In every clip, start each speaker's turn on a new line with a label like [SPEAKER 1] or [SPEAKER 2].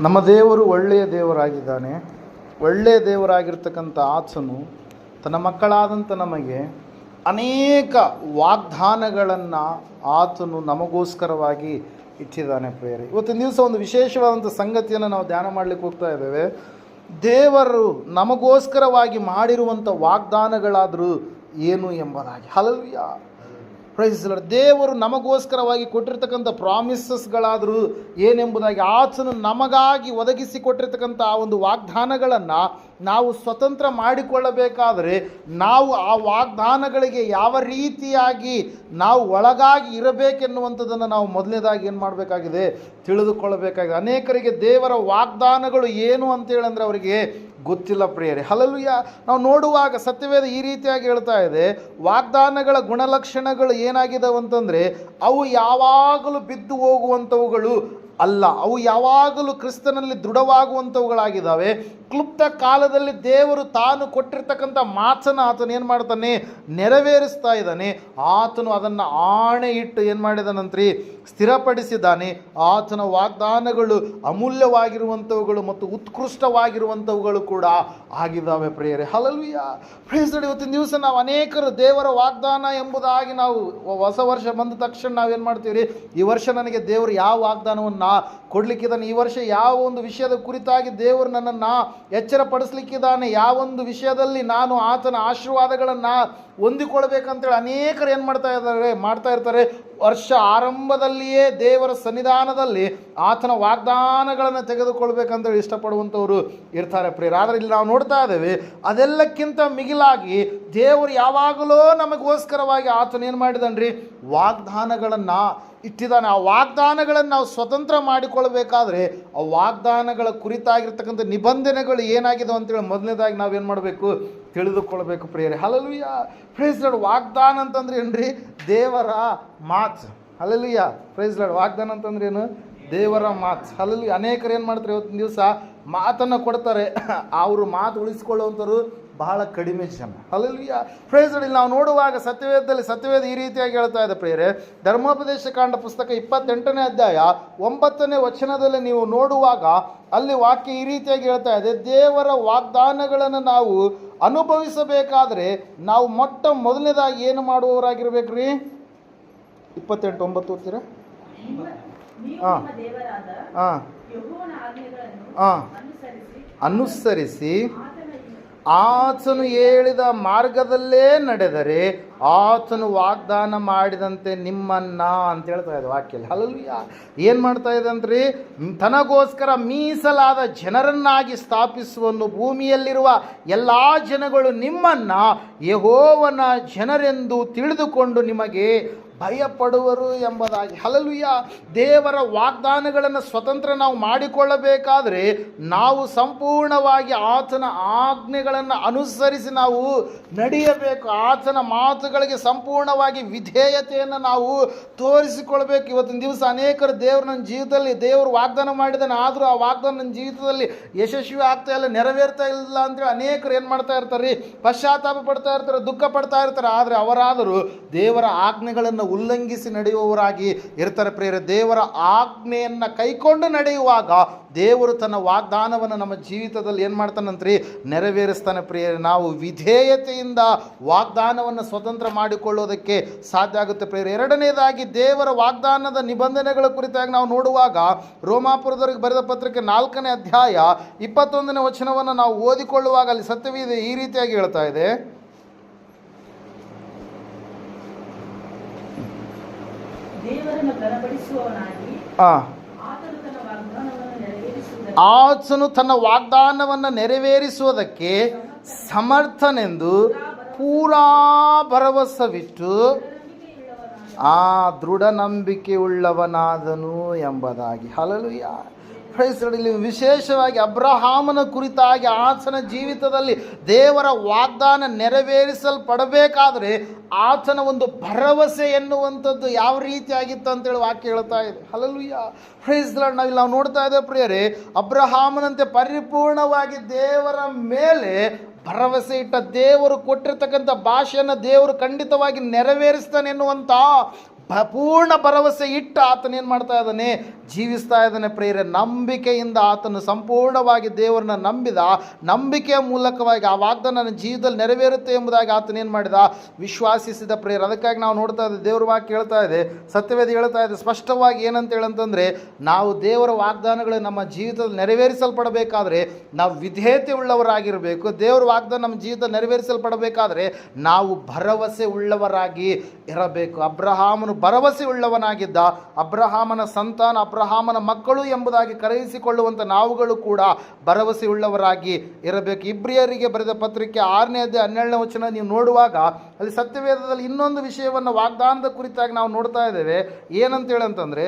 [SPEAKER 1] ನಮ್ಮ ದೇವರು ಒಳ್ಳೆಯ ದೇವರಾಗಿದ್ದಾನೆ. ಒಳ್ಳೆಯ ದೇವರಾಗಿರ್ತಕ್ಕಂಥ ಆತನು ತನ್ನ ಮಕ್ಕಳಾದಂಥ ನಮಗೆ ಅನೇಕ ವಾಗ್ದಾನಗಳನ್ನು ಆತನು ನಮಗೋಸ್ಕರವಾಗಿ ಇಟ್ಟಿದ್ದಾನೆ. ಪ್ರಿಯರೇ, ಇವತ್ತಿನ ದಿವಸ ಒಂದು ವಿಶೇಷವಾದಂಥ ಸಂಗತಿಯನ್ನು ನಾವು ಧ್ಯಾನ ಮಾಡಲಿಕ್ಕೆ ಹೋಗ್ತಾ ಇದ್ದೇವೆ. ದೇವರು ನಮಗೋಸ್ಕರವಾಗಿ ಮಾಡಿರುವಂಥ ವಾಗ್ದಾನಗಳಾದರೂ ಏನು ಎಂಬುದಾಗಿ. Hallelujah, praise the Lord. ದೇವರು ನಮಗೋಸ್ಕರವಾಗಿ ಕೊಟ್ಟಿರ್ತಕ್ಕಂಥ ಪ್ರಾಮಿಸಸ್ಗಳಾದರೂ ಏನೆಂಬುದಾಗಿ, ಆತನು ನಮಗಾಗಿ ಒದಗಿಸಿ ಕೊಟ್ಟಿರ್ತಕ್ಕಂಥ ಆ ಒಂದು ವಾಗ್ದಾನಗಳನ್ನು ನಾವು ಸ್ವತಂತ್ರ ಮಾಡಿಕೊಳ್ಳಬೇಕಾದರೆ ನಾವು ಆ ವಾಗ್ದಾನಗಳಿಗೆ ಯಾವ ರೀತಿಯಾಗಿ ನಾವು ಒಳಗಾಗಿ ಇರಬೇಕೆನ್ನುವಂಥದ್ದನ್ನು ನಾವು ಮೊದಲನೇದಾಗಿ ಏನು ಮಾಡಬೇಕಾಗಿದೆ, ತಿಳಿದುಕೊಳ್ಳಬೇಕಾಗಿದೆ. ಅನೇಕರಿಗೆ ದೇವರ ವಾಗ್ದಾನಗಳು ಏನು ಅಂತೇಳಂದರೆ ಅವರಿಗೆ ಗೊತ್ತಿಲ್ಲ. ಪ್ರಿಯರೇ, ಹಲ್ಲೆಲೂಯಾ. ನಾವು ನೋಡುವಾಗ ಸತ್ಯವೇದ ಈ ರೀತಿಯಾಗಿ ಹೇಳ್ತಾ ಇದೆ, ವಾಗ್ದಾನಗಳ ಗುಣಲಕ್ಷಣಗಳು ಏನಾಗಿದ್ದಾವೆ ಅಂತಂದರೆ ಅವು ಯಾವಾಗಲೂ ಬಿದ್ದು ಹೋಗುವಂಥವುಗಳು ಅಲ್ಲ, ಅವು ಯಾವಾಗಲೂ ಕ್ರಿಸ್ತನಲ್ಲಿ ದೃಢವಾಗುವಂಥವುಗಳಾಗಿದ್ದಾವೆ. ಕ್ಲುಪ್ತ ಕಾಲದಲ್ಲಿ ದೇವರು ತಾನು ಕೊಟ್ಟಿರ್ತಕ್ಕಂಥ ಮಾತನ್ನು ಆತನು ಏನು ಮಾಡ್ತಾನೆ, ನೆರವೇರಿಸ್ತಾ ಇದ್ದಾನೆ. ಆತನು ಅದನ್ನು ಆಣೆ ಇಟ್ಟು ಏನು ಮಾಡಿದಾನಂತ್ರಿ, ಸ್ಥಿರಪಡಿಸಿದ್ದಾನೆ. ಆತನ ವಾಗ್ದಾನಗಳು ಅಮೂಲ್ಯವಾಗಿರುವಂಥವುಗಳು ಮತ್ತು ಉತ್ಕೃಷ್ಟವಾಗಿರುವಂಥವುಗಳು ಕೂಡ ಆಗಿದ್ದಾವೆ. ಪ್ರಿಯರೇ, ಹಲ್ಲೆಲೂಯಾ, ಪ್ರೈಸ್ ದಿ ಲಾರ್ಡ್. ಇವತ್ತಿನ ದಿವಸ ನಾವು ಅನೇಕರು ದೇವರ ವಾಗ್ದಾನ ಎಂಬುದಾಗಿ ನಾವು ಹೊಸ ವರ್ಷ ಬಂದ ತಕ್ಷಣ ನಾವೇನು ಮಾಡ್ತೀವಿ, ಈ ವರ್ಷ ನನಗೆ ದೇವರು ಯಾವ ವಾಗ್ದಾನವನ್ನು ಕೊಡ್ಲಿಕ್ಕಿದ್ದಾನೆ, ಈ ವರ್ಷ ಯಾವ ಒಂದು ವಿಷಯದ ಕುರಿತಾಗಿ ದೇವರು ನನ್ನನ್ನು ಎಚ್ಚರಪಡಿಸ್ಲಿಕ್ಕಿದ್ದಾನೆ, ಯಾವೊಂದು ವಿಷಯದಲ್ಲಿ ನಾನು ಆತನ ಆಶೀರ್ವಾದಗಳನ್ನು ಹೊಂದಿಕೊಳ್ಬೇಕಂತೇಳಿ ಅನೇಕರು ಏನು ಮಾಡ್ತಾ ಇರ್ತಾರೆ. ವರ್ಷ ಆರಂಭದಲ್ಲಿಯೇ ದೇವರ ಸನ್ನಿಧಾನದಲ್ಲಿ ಆತನ ವಾಗ್ದಾನಗಳನ್ನು ತೆಗೆದುಕೊಳ್ಬೇಕಂತೇಳಿ ಇಷ್ಟಪಡುವಂಥವ್ರು ಇರ್ತಾರೆ. ಪ್ರಿಯರೇ, ಆದರೆ ಇಲ್ಲಿ ನಾವು ನೋಡ್ತಾ ಇದ್ದೇವೆ, ಅದೆಲ್ಲಕ್ಕಿಂತ ಮಿಗಿಲಾಗಿ ದೇವರು ಯಾವಾಗಲೂ ನಮಗೋಸ್ಕರವಾಗಿ ಆತನ ಏನು ಮಾಡಿದನ್ರಿ, ವಾಗ್ದಾನಗಳನ್ನು ಇಟ್ಟಿದ್ದಾನೆ. ಆ ವಾಗ್ದಾನಗಳನ್ನು ನಾವು ಸ್ವತಂತ್ರ ಮಾಡಿಕೊಳ್ಬೇಕಾದ್ರೆ ಆ ವಾಗ್ದಾನಗಳ ಕುರಿತಾಗಿರ್ತಕ್ಕಂಥ ನಿಬಂಧನೆಗಳು ಏನಾಗಿದೆ ಅಂತೇಳಿ ಮೊದಲನೇದಾಗಿ ನಾವೇನು ಮಾಡಬೇಕು, ತಿಳಿದುಕೊಳ್ಬೇಕು. ಪ್ರಿಯರೇ, ಹಲ್ಲೆಲೂಯಾ, ಪ್ರೈಸ್ ದಿ ಲಾರ್ಡ್. ವಾಗ್ದಾನ ಅಂತಂದ್ರೆ ಏನ್ರಿ, ದೇವರ ಮಾತು. Hallelujah, praise the Lord. ವಾಗ್ದಾನ ಅಂತಂದ್ರೆ ಏನು, ದೇವರ ಮಾತು. ಹಲ್ಲೆಲೂಯಾ. ಅನೇಕರು ಏನು ಮಾಡ್ತಾರೆ, ಇವತ್ತಿನ ದಿವಸ ಮಾತನ್ನು ಕೊಡ್ತಾರೆ, ಅವರು ಮಾತು ಉಳಿಸ್ಕೊಳ್ಳುವಂಥವ್ರು ಬಹಳ ಕಡಿಮೆ ಜನ. Hallelujah, praise the Lord. ನಾವು ನೋಡುವಾಗ ಸತ್ಯವೇದ ಈ ರೀತಿಯಾಗಿ ಹೇಳ್ತಾ ಇದೆ. ಪ್ರಿಯರೇ, ಧರ್ಮೋಪದೇಶ ಕಾಂಡ ಪುಸ್ತಕ 28ನೇ ಅಧ್ಯಾಯ 9ನೇ ವಚನದಲ್ಲಿ ನೀವು ನೋಡುವಾಗ ಅಲ್ಲಿ ವಾಕ್ಯ ಈ ರೀತಿಯಾಗಿ ಹೇಳ್ತಾ ಇದೆ, ದೇವರ ವಾಗ್ದಾನಗಳನ್ನು ನಾವು ಅನುಭವಿಸಬೇಕಾದ್ರೆ ನಾವು ಮೊದಲನೇದಾಗಿ ಏನು ಮಾಡುವವರಾಗಿರ್ಬೇಕ್ರಿ. 28:9 ಓದ್ತೀರಾ? ಅನುಸರಿಸಿ ಆತನು ಹೇಳಿದ ಮಾರ್ಗದಲ್ಲೇ ನಡೆದರೆ ಆತನು ವಾಗ್ದಾನ ಮಾಡಿದಂತೆ ನಿಮ್ಮನ್ನ ಅಂತ ಹೇಳ್ತಾ ಇದೆ ವಾಕ್ಯಲ್ಲಿ. ಹಲ್ಲೆಲೂಯಾ. ಏನು ಮಾಡ್ತಾ ಇದೆ ಅಂತ್ರಿ, ತನಗೋಸ್ಕರ ಮೀಸಲಾದ ಜನರನ್ನಾಗಿ ಸ್ಥಾಪಿಸುವನು. ಭೂಮಿಯಲ್ಲಿರುವ ಎಲ್ಲ ಜನಗಳು ನಿಮ್ಮನ್ನು ಯೆಹೋವನ ಜನರೆಂದು ತಿಳಿದುಕೊಂಡು ನಿಮಗೆ ಭಯಪಡುವರು ಎಂಬುದಾಗಿ. ಹಲ್ಲೆಲೂಯಾ. ದೇವರ ವಾಗ್ದಾನಗಳನ್ನು ಸ್ವತಂತ್ರ ನಾವು ಮಾಡಿಕೊಳ್ಳಬೇಕಾದ್ರೆ ನಾವು ಸಂಪೂರ್ಣವಾಗಿ ಆತನ ಆಜ್ಞೆಗಳನ್ನು ಅನುಸರಿಸಿ ನಾವು ನಡೆಯಬೇಕು. ಆತನ ಮಾತುಗಳಿಗೆ ಸಂಪೂರ್ಣವಾಗಿ ವಿಧೇಯತೆಯನ್ನು ನಾವು ತೋರಿಸಿಕೊಳ್ಬೇಕು. ಇವತ್ತಿನ ದಿವಸ ಅನೇಕರು ನನ್ನ ಜೀವಿತದಲ್ಲಿ ದೇವರು ವಾಗ್ದಾನ ಮಾಡಿದ್ದಾನೆ, ಆದರೂ ಆ ವಾಗ್ದಾನ ನನ್ನ ಜೀವಿತದಲ್ಲಿ ಯಶಸ್ವಿ ಆಗ್ತಾ ಇಲ್ಲ, ನೆರವೇರ್ತಾ ಇಲ್ಲ ಅಂತೇಳಿ ಅನೇಕರು ಏನು ಮಾಡ್ತಾ ಇರ್ತಾರೆ, ಪಶ್ಚಾತ್ತಾಪ ಪಡ್ತಾ ಇರ್ತಾರೆ, ದುಃಖ ಪಡ್ತಾ ಇರ್ತಾರೆ. ಆದರೆ ಅವರಾದರೂ ದೇವರ ಆಜ್ಞೆಗಳನ್ನು ಉಲ್ಲಂಘಿಸಿ ನಡೆಯುವವರಾಗಿ ಇರ್ತಾರೆ. ಪ್ರಿಯರೇ, ದೇವರ ಆಜ್ಞೆಯನ್ನು ಕೈಕೊಂಡು ನಡೆಯುವಾಗ ದೇವರು ತನ್ನ ವಾಗ್ದಾನವನ್ನು ನಮ್ಮ ಜೀವಿತದಲ್ಲಿ ಏನು ಮಾಡ್ತಾನಂತ್ರಿ, ನೆರವೇರಿಸ್ತಾನೆ. ಪ್ರಿಯರೇ, ನಾವು ವಿಧೇಯತೆಯಿಂದ ವಾಗ್ದಾನವನ್ನು ಸ್ವತಂತ್ರ ಮಾಡಿಕೊಳ್ಳೋದಕ್ಕೆ ಸಾಧ್ಯ ಆಗುತ್ತೆ. ಪ್ರಿಯರೇ, ಎರಡನೇದಾಗಿ ದೇವರ ವಾಗ್ದಾನದ ನಿಬಂಧನೆಗಳ ಕುರಿತಾಗಿ ನಾವು ನೋಡುವಾಗ ರೋಮಾಪುರದವರಿಗೆ ಬರೆದ ಪತ್ರಿಕೆ 4ನೇ ಅಧ್ಯಾಯ 21ನೇ ವಚನವನ್ನು ನಾವು ಓದಿಕೊಳ್ಳುವಾಗ ಅಲ್ಲಿ ಸತ್ಯವಿದೆ ಈ ರೀತಿಯಾಗಿ ಹೇಳ್ತಾ ಇದೆ, ಆತನು ತನ್ನ ವಾಗ್ದಾನವನ್ನು ನೆರವೇರಿಸುವುದಕ್ಕೆ ಸಮರ್ಥನೆಂದು ಪೂರಾ ಭರವಸವಿಟ್ಟು ದೃಢ ನಂಬಿಕೆಯುಳ್ಳವನಾದನು ಎಂಬುದಾಗಿ. Hallelujah, praise the Lord. ಇಲ್ಲಿ ವಿಶೇಷವಾಗಿ ಅಬ್ರಹಾಮನ ಕುರಿತಾಗಿ ಆತನ ಜೀವಿತದಲ್ಲಿ ದೇವರ ವಾಗ್ದಾನ ನೆರವೇರಿಸಲ್ಪಡಬೇಕಾದ್ರೆ ಆತನ ಒಂದು ಭರವಸೆ ಎನ್ನುವಂಥದ್ದು ಯಾವ ರೀತಿಯಾಗಿತ್ತು ಅಂತೇಳಿ ವಾಕ್ಯ ಹೇಳ್ತಾ ಇದೆ. Hallelujah, praise the Lord. ನಾವು ನೋಡ್ತಾ ಇದ್ದೇವೆ ಪ್ರಿಯರೇ, ಅಬ್ರಹಾಮನಂತೆ ಪರಿಪೂರ್ಣವಾಗಿ ದೇವರ ಮೇಲೆ ಭರವಸೆ ಇಟ್ಟ, ದೇವರು ಕೊಟ್ಟಿರ್ತಕ್ಕಂಥ ಭಾಷೆಯನ್ನು ದೇವರು ಖಂಡಿತವಾಗಿ ನೆರವೇರಿಸ್ತಾನೆ ಎನ್ನುವಂಥ ಪೂರ್ಣ ಭರವಸೆ ಇಟ್ಟು ಆತನೇನು ಮಾಡ್ತಾ ಇದ್ದಾನೆ, ಜೀವಿಸ್ತಾ ಇದ್ದಾನೆ ಪ್ರಿಯರೇ. ನಂಬಿಕೆಯಿಂದ ಆತನು ಸಂಪೂರ್ಣವಾಗಿ ದೇವರನ್ನ ನಂಬಿದ. ನಂಬಿಕೆಯ ಮೂಲಕವಾಗಿ ಆ ವಾಗ್ದಾನ ನನ್ನ ಜೀವಿತದಲ್ಲಿ ನೆರವೇರುತ್ತೆ ಎಂಬುದಾಗಿ ಆತನೇನು ಮಾಡಿದ, ವಿಶ್ವಾಸಿಸಿದ ಪ್ರಿಯರೇ. ಅದಕ್ಕಾಗಿ ನಾವು ನೋಡ್ತಾ ಇದ್ದೇವೆ, ದೇವರ ವಾಕ್ಯ ಹೇಳ್ತಾ ಇದೆ, ಸತ್ಯವೇದ ಹೇಳ್ತಾ ಇದೆ ಸ್ಪಷ್ಟವಾಗಿ ಏನಂತ ಹೇಳಂತಂದರೆ, ನಾವು ದೇವರ ವಾಗ್ದಾನಗಳು ನಮ್ಮ ಜೀವಿತದಲ್ಲಿ ನೆರವೇರಿಸಲ್ಪಡಬೇಕಾದ್ರೆ ನಾವು ವಿಧೇಯತೆ ಉಳ್ಳವರಾಗಿರಬೇಕು. ದೇವರ ವಾಗ್ದಾನ ನಮ್ಮ ಜೀವಿತದಲ್ಲಿ ನೆರವೇರಿಸಲ್ಪಡಬೇಕಾದ್ರೆ ನಾವು ಭರವಸೆ ಉಳ್ಳವರಾಗಿ ಇರಬೇಕು. ಅಬ್ರಹಾಮನು ಭರವಸೆ ಉಳ್ಳವನಾಗಿದ್ದ. ಅಬ್ರಹಾಮನ ಸಂತಾನ, ಅಬ್ರಹಾಮನ ಮಕ್ಕಳು ಎಂಬುದಾಗಿ ಕರೆಯಿಸಿಕೊಳ್ಳುವಂಥ ನಾವುಗಳು ಕೂಡ ಭರವಸೆ ಉಳ್ಳವರಾಗಿ ಇರಬೇಕು. ಇಬ್ರಿಯರಿಗೆ ಬರೆದ ಪತ್ರಿಕೆ 6ನೇ ಅಧ್ಯಾಯ 12ನೇ ವಚನ ನೀವು ನೋಡುವಾಗ ಅಲ್ಲಿ ಸತ್ಯವೇದದಲ್ಲಿ ಇನ್ನೊಂದು ವಿಷಯವನ್ನು ವಾಗ್ದಾನದ ಕುರಿತಾಗಿ ನಾವು ನೋಡ್ತಾ ಇದ್ದೇವೆ. ಏನಂತ ಹೇಳಂತಂದ್ರೆ,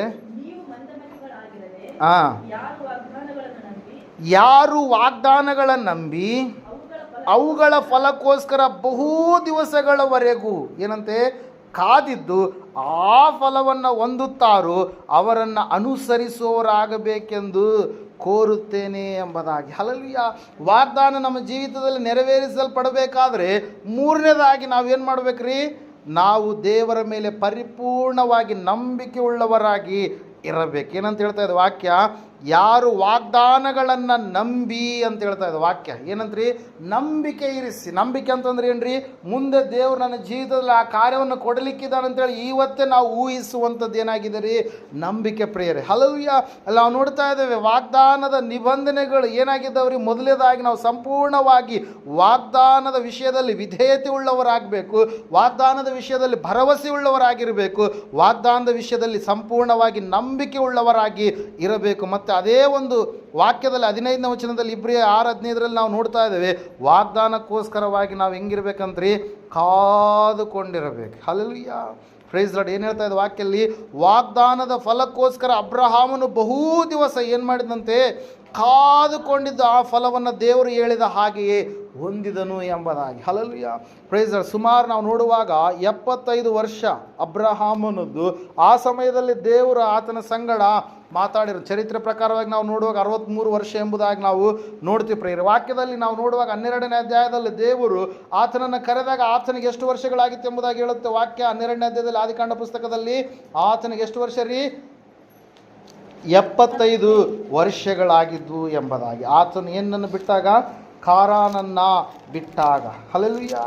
[SPEAKER 1] ಯಾರು ವಾಗ್ದಾನಗಳನ್ನು ನಂಬಿ ಅವುಗಳ ಫಲಕ್ಕೋಸ್ಕರ ಬಹು ದಿವಸಗಳವರೆಗೂ ಏನಂತೆ ಕಾದಿದ್ದು ಆ ಫಲವನ್ನು ಹೊಂದುತ್ತಾರೋ ಅವರನ್ನು ಅನುಸರಿಸುವವರಾಗಬೇಕೆಂದು ಕೋರುತ್ತೇನೆ ಎಂಬುದಾಗಿ. ಹಲ್ಲೆಲೂಯಾ. ವಾಗ್ದಾನ ನಮ್ಮ ಜೀವಿತದಲ್ಲಿ ನೆರವೇರಿಸಲ್ಪಡಬೇಕಾದ್ರೆ ಮೂರನೇದಾಗಿ ನಾವೇನು ಮಾಡ್ಬೇಕ್ರಿ, ನಾವು ದೇವರ ಮೇಲೆ ಪರಿಪೂರ್ಣವಾಗಿ ನಂಬಿಕೆ ಉಳ್ಳವರಾಗಿ ಇರಬೇಕು. ಏನಂತ ಹೇಳ್ತಾ ಇದೆ ವಾಕ್ಯ, ಯಾರು ವಾಗ್ದಾನಗಳನ್ನು ನಂಬಿ ಅಂತ ಹೇಳ್ತಾ ಇದೆ ವಾಕ್ಯ. ಏನಂತ್ರಿ, ನಂಬಿಕೆ ಇರಿಸಿ. ನಂಬಿಕೆ ಅಂತಂದ್ರೆ ಏನ್ರಿ, ಮುಂದೆ ದೇವರು ನನ್ನ ಜೀವಿತದಲ್ಲಿ ಆ ಕಾರ್ಯವನ್ನು ಕೊಡಲಿಕ್ಕಿದ್ದಾನೆ ಅಂತೇಳಿ ಇವತ್ತೇ ನಾವು ಊಹಿಸುವಂಥದ್ದು ಏನಾಗಿದೆ ರೀ, ನಂಬಿಕೆ ಪ್ರಿಯರೇ. ಹಲ್ಲೆಲೂಯಾ. ಅಲ್ಲಿ ನಾವು ನೋಡ್ತಾ ಇದ್ದೇವೆ ವಾಗ್ದಾನದ ನಿಬಂಧನೆಗಳು ಏನಾಗಿದ್ದಾವ್ರಿ. ಮೊದಲನೇದಾಗಿ ನಾವು ಸಂಪೂರ್ಣವಾಗಿ ವಾಗ್ದಾನದ ವಿಷಯದಲ್ಲಿ ವಿಧೇಯತೆ ಉಳ್ಳವರಾಗಬೇಕು. ವಾಗ್ದಾನದ ವಿಷಯದಲ್ಲಿ ಭರವಸೆ ಉಳ್ಳವರಾಗಿರಬೇಕು. ವಾಗ್ದಾನದ ವಿಷಯದಲ್ಲಿ ಸಂಪೂರ್ಣವಾಗಿ ನಂಬಿಕೆ ಉಳ್ಳವರಾಗಿ ಇರಬೇಕು. ಮತ್ತು ಅದೇ ಒಂದು ವಾಕ್ಯದಲ್ಲಿ 15ನೇ ವಚನದಲ್ಲಿ ಇಬ್ರಿಯ 6:15 ನಾವು ನೋಡ್ತಾ ಇದ್ದೇವೆ, ವಾಗ್ದಾನಕ್ಕೋಸ್ಕರವಾಗಿ ನಾವು ಹೆಂಗಿರ್ಬೇಕಂತ್ರಿ, ಕಾದುಕೊಂಡಿರಬೇಕು. ಹಲ್ಲೆಲೂಯಾ. Praise Lord. ಏನು ಹೇಳ್ತಾ ಇದೆ ವಾಕ್ಯಲ್ಲಿ, ವಾಗ್ದಾನದ ಫಲಕ್ಕೋಸ್ಕರ ಅಬ್ರಹಾಮನು ಬಹು ದಿವಸ ಏನು ಮಾಡಿದಂತೆ, ಕಾದುಕೊಂಡಿದ್ದ ಆ ಫಲವನ್ನು ದೇವರು ಹೇಳಿದ ಹಾಗೆಯೇ ಹೊಂದಿದನು ಎಂಬುದಾಗಿ. ಹಲ್ಲೆಲೂಯಾ. Praise Lord. ಸುಮಾರು ನಾವು ನೋಡುವಾಗ 75 ವರ್ಷ ಅಬ್ರಹಾಮನದ್ದು. ಆ ಸಮಯದಲ್ಲಿ ದೇವರು ಆತನ ಸಂಗಡ ಮಾತಾಡಿರೋ ಚರಿತ್ರೆ ಪ್ರಕಾರವಾಗಿ ನಾವು ನೋಡುವಾಗ 63 ವರ್ಷ ಎಂಬುದಾಗಿ ನಾವು ನೋಡ್ತೀವಿ ಪ್ರಿಯರೇ. ವಾಕ್ಯದಲ್ಲಿ ನಾವು ನೋಡುವಾಗ 12ನೇ ಅಧ್ಯಾಯದಲ್ಲಿ ದೇವರು ಆತನನ್ನು ಕರೆದಾಗ ಆತನಿಗೆ ಎಷ್ಟು ವರ್ಷಗಳಾಗಿತ್ತು ಎಂಬುದಾಗಿ ಹೇಳುತ್ತೆ ವಾಕ್ಯ. 12ನೇ ಅಧ್ಯಾಯದಲ್ಲಿ ಆದಿಕಾಂಡ ಪುಸ್ತಕದಲ್ಲಿ ಆತನಿಗೆ ಎಷ್ಟು ವರ್ಷ ರೀ, 75 ವರ್ಷಗಳಾಗಿದ್ದು ಎಂಬುದಾಗಿ. ಆತನು ಏನನ್ನು ಬಿಟ್ಟಾಗ, ಕಾರಾನನ್ನು ಬಿಟ್ಟಾಗ. ಹಲ್ಲೆಲೂಯಾ.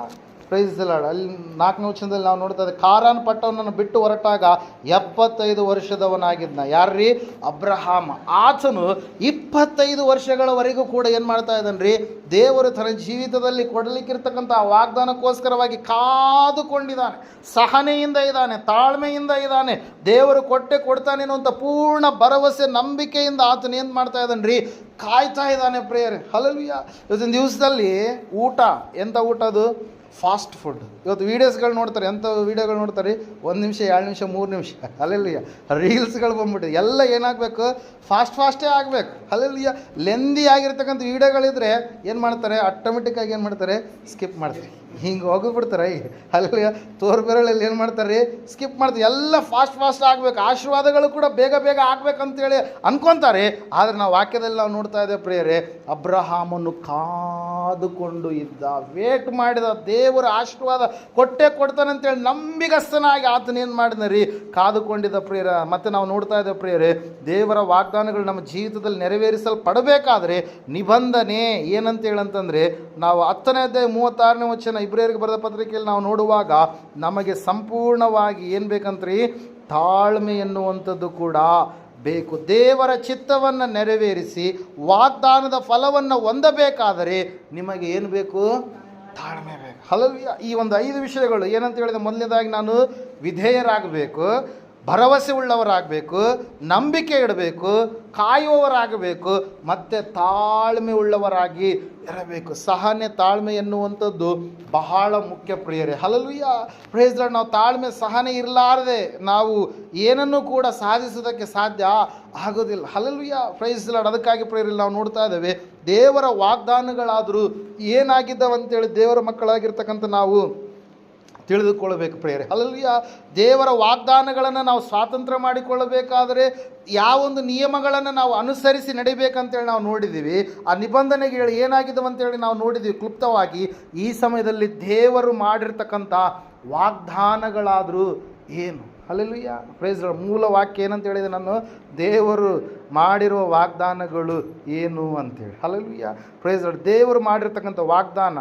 [SPEAKER 1] Praise the Lord. ಅಲ್ಲಿ 4ನೇ ವಚನದಲ್ಲಿ ನಾವು ನೋಡ್ತಾ ಇದ್ದೇವೆ, ಕಾರಾನ್ ಪಟ್ಟಣವನ್ನು ಬಿಟ್ಟು ಹೊರಟಾಗ 75 ವರ್ಷದವನಾಗಿದ್ದ. ಯಾರ್ರೀ, ಅಬ್ರಹಾಮ. ಆತನು 25 ವರ್ಷಗಳವರೆಗೂ ಕೂಡ ಏನು ಮಾಡ್ತಾ ಇದ್ದಾನೆ ರೀ, ದೇವರು ತನ್ನ ಜೀವಿತದಲ್ಲಿ ಕೊಡಲಿಕ್ಕಿರ್ತಕ್ಕಂಥ ವಾಗ್ದಾನಕ್ಕೋಸ್ಕರವಾಗಿ ಕಾದುಕೊಂಡಿದ್ದಾನೆ. ಸಹನೆಯಿಂದ ಇದ್ದಾನೆ, ತಾಳ್ಮೆಯಿಂದ ಇದ್ದಾನೆ. ದೇವರು ಕೊಡ್ತಾನೆ ಅನ್ನುವಂಥ ಪೂರ್ಣ ಭರವಸೆ ನಂಬಿಕೆಯಿಂದ ಆತನ ಏನು ಮಾಡ್ತಾ ಇದ್ದಾನೆ ರೀ, ಕಾಯ್ತಾ ಇದ್ದಾನೆ ಪ್ರಿಯರೇ. ಹಲ್ಲೆಲೂಯಾ. ಇವತ್ತಿನ ದಿವಸದಲ್ಲಿ ಊಟ ಎಂಥ ಊಟ ಅದು, ಫಾಸ್ಟ್ ಫುಡ್. ಇವತ್ತು ವೀಡಿಯೋಸ್ಗಳು ನೋಡ್ತಾರೆ. ಎಂಥ ವೀಡಿಯೋಗಳು ನೋಡ್ತಾರೆ, 1 ನಿಮಿಷ 2 ನಿಮಿಷ 3 ನಿಮಿಷ. ಹಲ್ಲೆಲೂಯಾ. ರೀಲ್ಸ್ಗಳು ಬಂದ್ಬಿಟ್ಟಿದೆ. ಎಲ್ಲ ಏನಾಗಬೇಕು, ಫಾಸ್ಟೇ ಆಗಬೇಕು. ಹಲ್ಲೆಲೂಯಾ. ಲೆಂದಿ ಆಗಿರ್ತಕ್ಕಂಥ ವೀಡಿಯೋಗಳಿದ್ರೆ ಏನು ಮಾಡ್ತಾರೆ, ಆಟೋಮೆಟಿಕ್ಕಾಗಿ ಏನು ಮಾಡ್ತಾರೆ, ಸ್ಕಿಪ್ ಮಾಡ್ತಾರೆ. ಹಿಂಗೆ ಹೋಗಿಬಿಡ್ತಾರೆ. ಹಲ್ಲೆಲೂಯಾ. ತೋರ್ಬೆರಳಲ್ಲಿ ಏನು ಮಾಡ್ತಾರೆ, ಸ್ಕಿಪ್ ಮಾಡ್ತಾರೆ. ಎಲ್ಲ ಫಾಸ್ಟ್ ಆಗಬೇಕು. ಆಶೀರ್ವಾದಗಳು ಕೂಡ ಬೇಗ ಆಗ್ಬೇಕಂತೇಳಿ ಅನ್ಕೊತಾರೆ. ಆದರೆ ನಾವು ವಾಕ್ಯದಲ್ಲಿ ನಾವು ನೋಡ್ತಾ ಇದ್ದೇವೆ ಪ್ರಿಯರೇ, ಅಬ್ರಹಾಮನು ಕಾದುಕೊಂಡು ಇದ್ದ, ವೇಟ್ ಮಾಡಿದ. ದೇವರ ಆಶೀರ್ವಾದ ಕೊಡ್ತಾನೆ ಅಂತೇಳಿ ನಂಬಿಗಸ್ತನಾಗಿ ಆತನೇನು ಮಾಡಿದ ರೀ, ಕಾದುಕೊಂಡಿದ್ದ ಪ್ರಿಯರ. ಮತ್ತು ನಾವು ನೋಡ್ತಾ ಇದ್ದೇವೆ ಪ್ರಿಯರೇ, ದೇವರ ವಾಗ್ದಾನಗಳು ನಮ್ಮ ಜೀವಿತದಲ್ಲಿ ನೆರವೇರಿಸಲ್ಪಡಬೇಕಾದ್ರೆ ನಿಬಂಧನೆ ಏನಂತ ಹೇಳಂತಂದರೆ, ನಾವು 10ನೇ ಅಧ್ಯಾಯ 36ನೇ ವಚನ ಇಬ್ರಿಯರಿಗೆ ಬರೆದ ಪತ್ರಿಕೆಯಲ್ಲಿ ನಾವು ನೋಡುವಾಗ ನಮಗೆ ಸಂಪೂರ್ಣವಾಗಿ ಏನು ಬೇಕಂತ್ರಿ, ತಾಳ್ಮೆ ಎನ್ನುವಂಥದ್ದು ಕೂಡ ಬೇಕು. ದೇವರ ಚಿತ್ತವನ್ನು ನೆರವೇರಿಸಿ ವಾಗ್ದಾನದ ಫಲವನ್ನು ಹೊಂದಬೇಕಾದರೆ ನಿಮಗೆ ಏನು ಬೇಕು, ತಾಳ್ಮೆ ಬೇಕು. ಹಲ್ಲೆಲೂಯಾ. ಈ ಒಂದು 5 ವಿಷಯಗಳು ಏನಂತ ಹೇಳಿದೆ, ಮೊದಲನೇದಾಗಿ ನಾನು ವಿಧೇಯರಾಗಬೇಕು, ಭರವಸೆ ಉಳ್ಳವರಾಗಬೇಕು, ನಂಬಿಕೆ ಇಡಬೇಕು, ಕಾಯುವವರಾಗಬೇಕು, ಮತ್ತು ತಾಳ್ಮೆ ಉಳ್ಳವರಾಗಿ ಇರಬೇಕು. ಸಹನೆ, ತಾಳ್ಮೆ ಎನ್ನುವಂಥದ್ದು ಬಹಳ ಮುಖ್ಯ ಪ್ರಿಯರೇ. ಹಲ್ಲೆಲೂಯಾ. Praise Lord. ನಾವು ತಾಳ್ಮೆ, ಸಹನೆ ಇರಲಾರದೆ ನಾವು ಏನನ್ನೂ ಕೂಡ ಸಾಧಿಸೋದಕ್ಕೆ ಸಾಧ್ಯ ಆಗೋದಿಲ್ಲ. ಹಲ್ಲೆಲೂಯಾ. Praise Lord. ಅದಕ್ಕಾಗಿ ಪ್ರಿಯರಲ್ಲಿ ನಾವು ನೋಡ್ತಾ ಇದ್ದೇವೆ, ದೇವರ ವಾಗ್ದಾನಗಳಾದರೂ ಏನಾಗಿದ್ದಾವಂತೇಳಿ ದೇವರ ಮಕ್ಕಳಾಗಿರ್ತಕ್ಕಂಥ ನಾವು ತಿಳಿದುಕೊಳ್ಳಬೇಕು ಪ್ರಿಯರೇ. ಹಲ್ಲೆಲೂಯಾ. ದೇವರ ವಾಗ್ದಾನಗಳನ್ನು ನಾವು ಸ್ವಾತಂತ್ರ್ಯ ಮಾಡಿಕೊಳ್ಳಬೇಕಾದರೆ ಯಾವೊಂದು ನಿಯಮಗಳನ್ನು ನಾವು ಅನುಸರಿಸಿ ನಡಿಬೇಕಂತೇಳಿ ನಾವು ನೋಡಿದ್ದೀವಿ. ಆ ನಿಬಂಧನೆಗಳು ಏನಾಗಿದ್ದಾವಂತೇಳಿ ನಾವು ನೋಡಿದ್ದೀವಿ ಕ್ಲುಪ್ತವಾಗಿ. ಈ ಸಮಯದಲ್ಲಿ ದೇವರು ಮಾಡಿರ್ತಕ್ಕಂಥ ವಾಗ್ದಾನಗಳಾದರೂ ಏನು, ಹಲ್ಲೆಲೂಯಾ. Praise lord. ಮೂಲ ವಾಕ್ಯ ಏನಂತ ಹೇಳಿದೆ ನಾನು? ದೇವರು ಮಾಡಿರುವ ವಾಗ್ದಾನಗಳು ಏನು ಅಂತೇಳಿ. ಹಲ್ಲೆಲೂಯಾ. Praise Lord. ದೇವರು ಮಾಡಿರ್ತಕ್ಕಂಥ ವಾಗ್ದಾನ,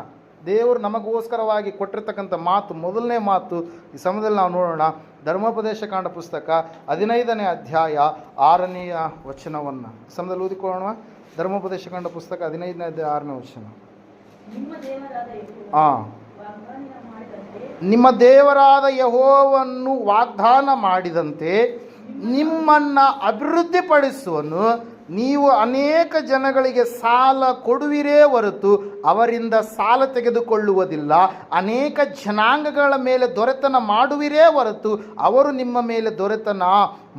[SPEAKER 1] ದೇವರು ನಮಗೋಸ್ಕರವಾಗಿ ಕೊಟ್ಟಿರ್ತಕ್ಕಂಥ ಮಾತು, ಮೊದಲನೇ ಮಾತು ಈ ಸಮಯದಲ್ಲಿ ನಾವು ನೋಡೋಣ. ಧರ್ಮೋಪದೇಶ ಕಾಂಡ ಪುಸ್ತಕ 15ನೇ ಅಧ್ಯಾಯ 6ನೇ ವಚನವನ್ನು ಈ ಸಮಯದಲ್ಲಿ ಓದಿಕೊಳ್ಳೋಣ. ಧರ್ಮೋಪದೇಶ ಕಾಂಡ ಪುಸ್ತಕ 15ನೇ ಅಧ್ಯಾಯ 6ನೇ ವಚನ. ನಿಮ್ಮ ದೇವರಾದ ಯೆಹೋವನು ವಾಗ್ದಾನ ಮಾಡಿದಂತೆ ನಿಮ್ಮನ್ನು ಅಭಿವೃದ್ಧಿಪಡಿಸುವನು. ನೀವು ಅನೇಕ ಜನಗಳಿಗೆ ಸಾಲ ಕೊಡುವಿರೇ ಹೊರತು ಅವರಿಂದ ಸಾಲ ತೆಗೆದುಕೊಳ್ಳುವುದಿಲ್ಲ. ಅನೇಕ ಜನಾಂಗಗಳ ಮೇಲೆ ದೊರೆತನ ಮಾಡುವಿರೇ ಹೊರತು ಅವರು ನಿಮ್ಮ ಮೇಲೆ ದೊರೆತನ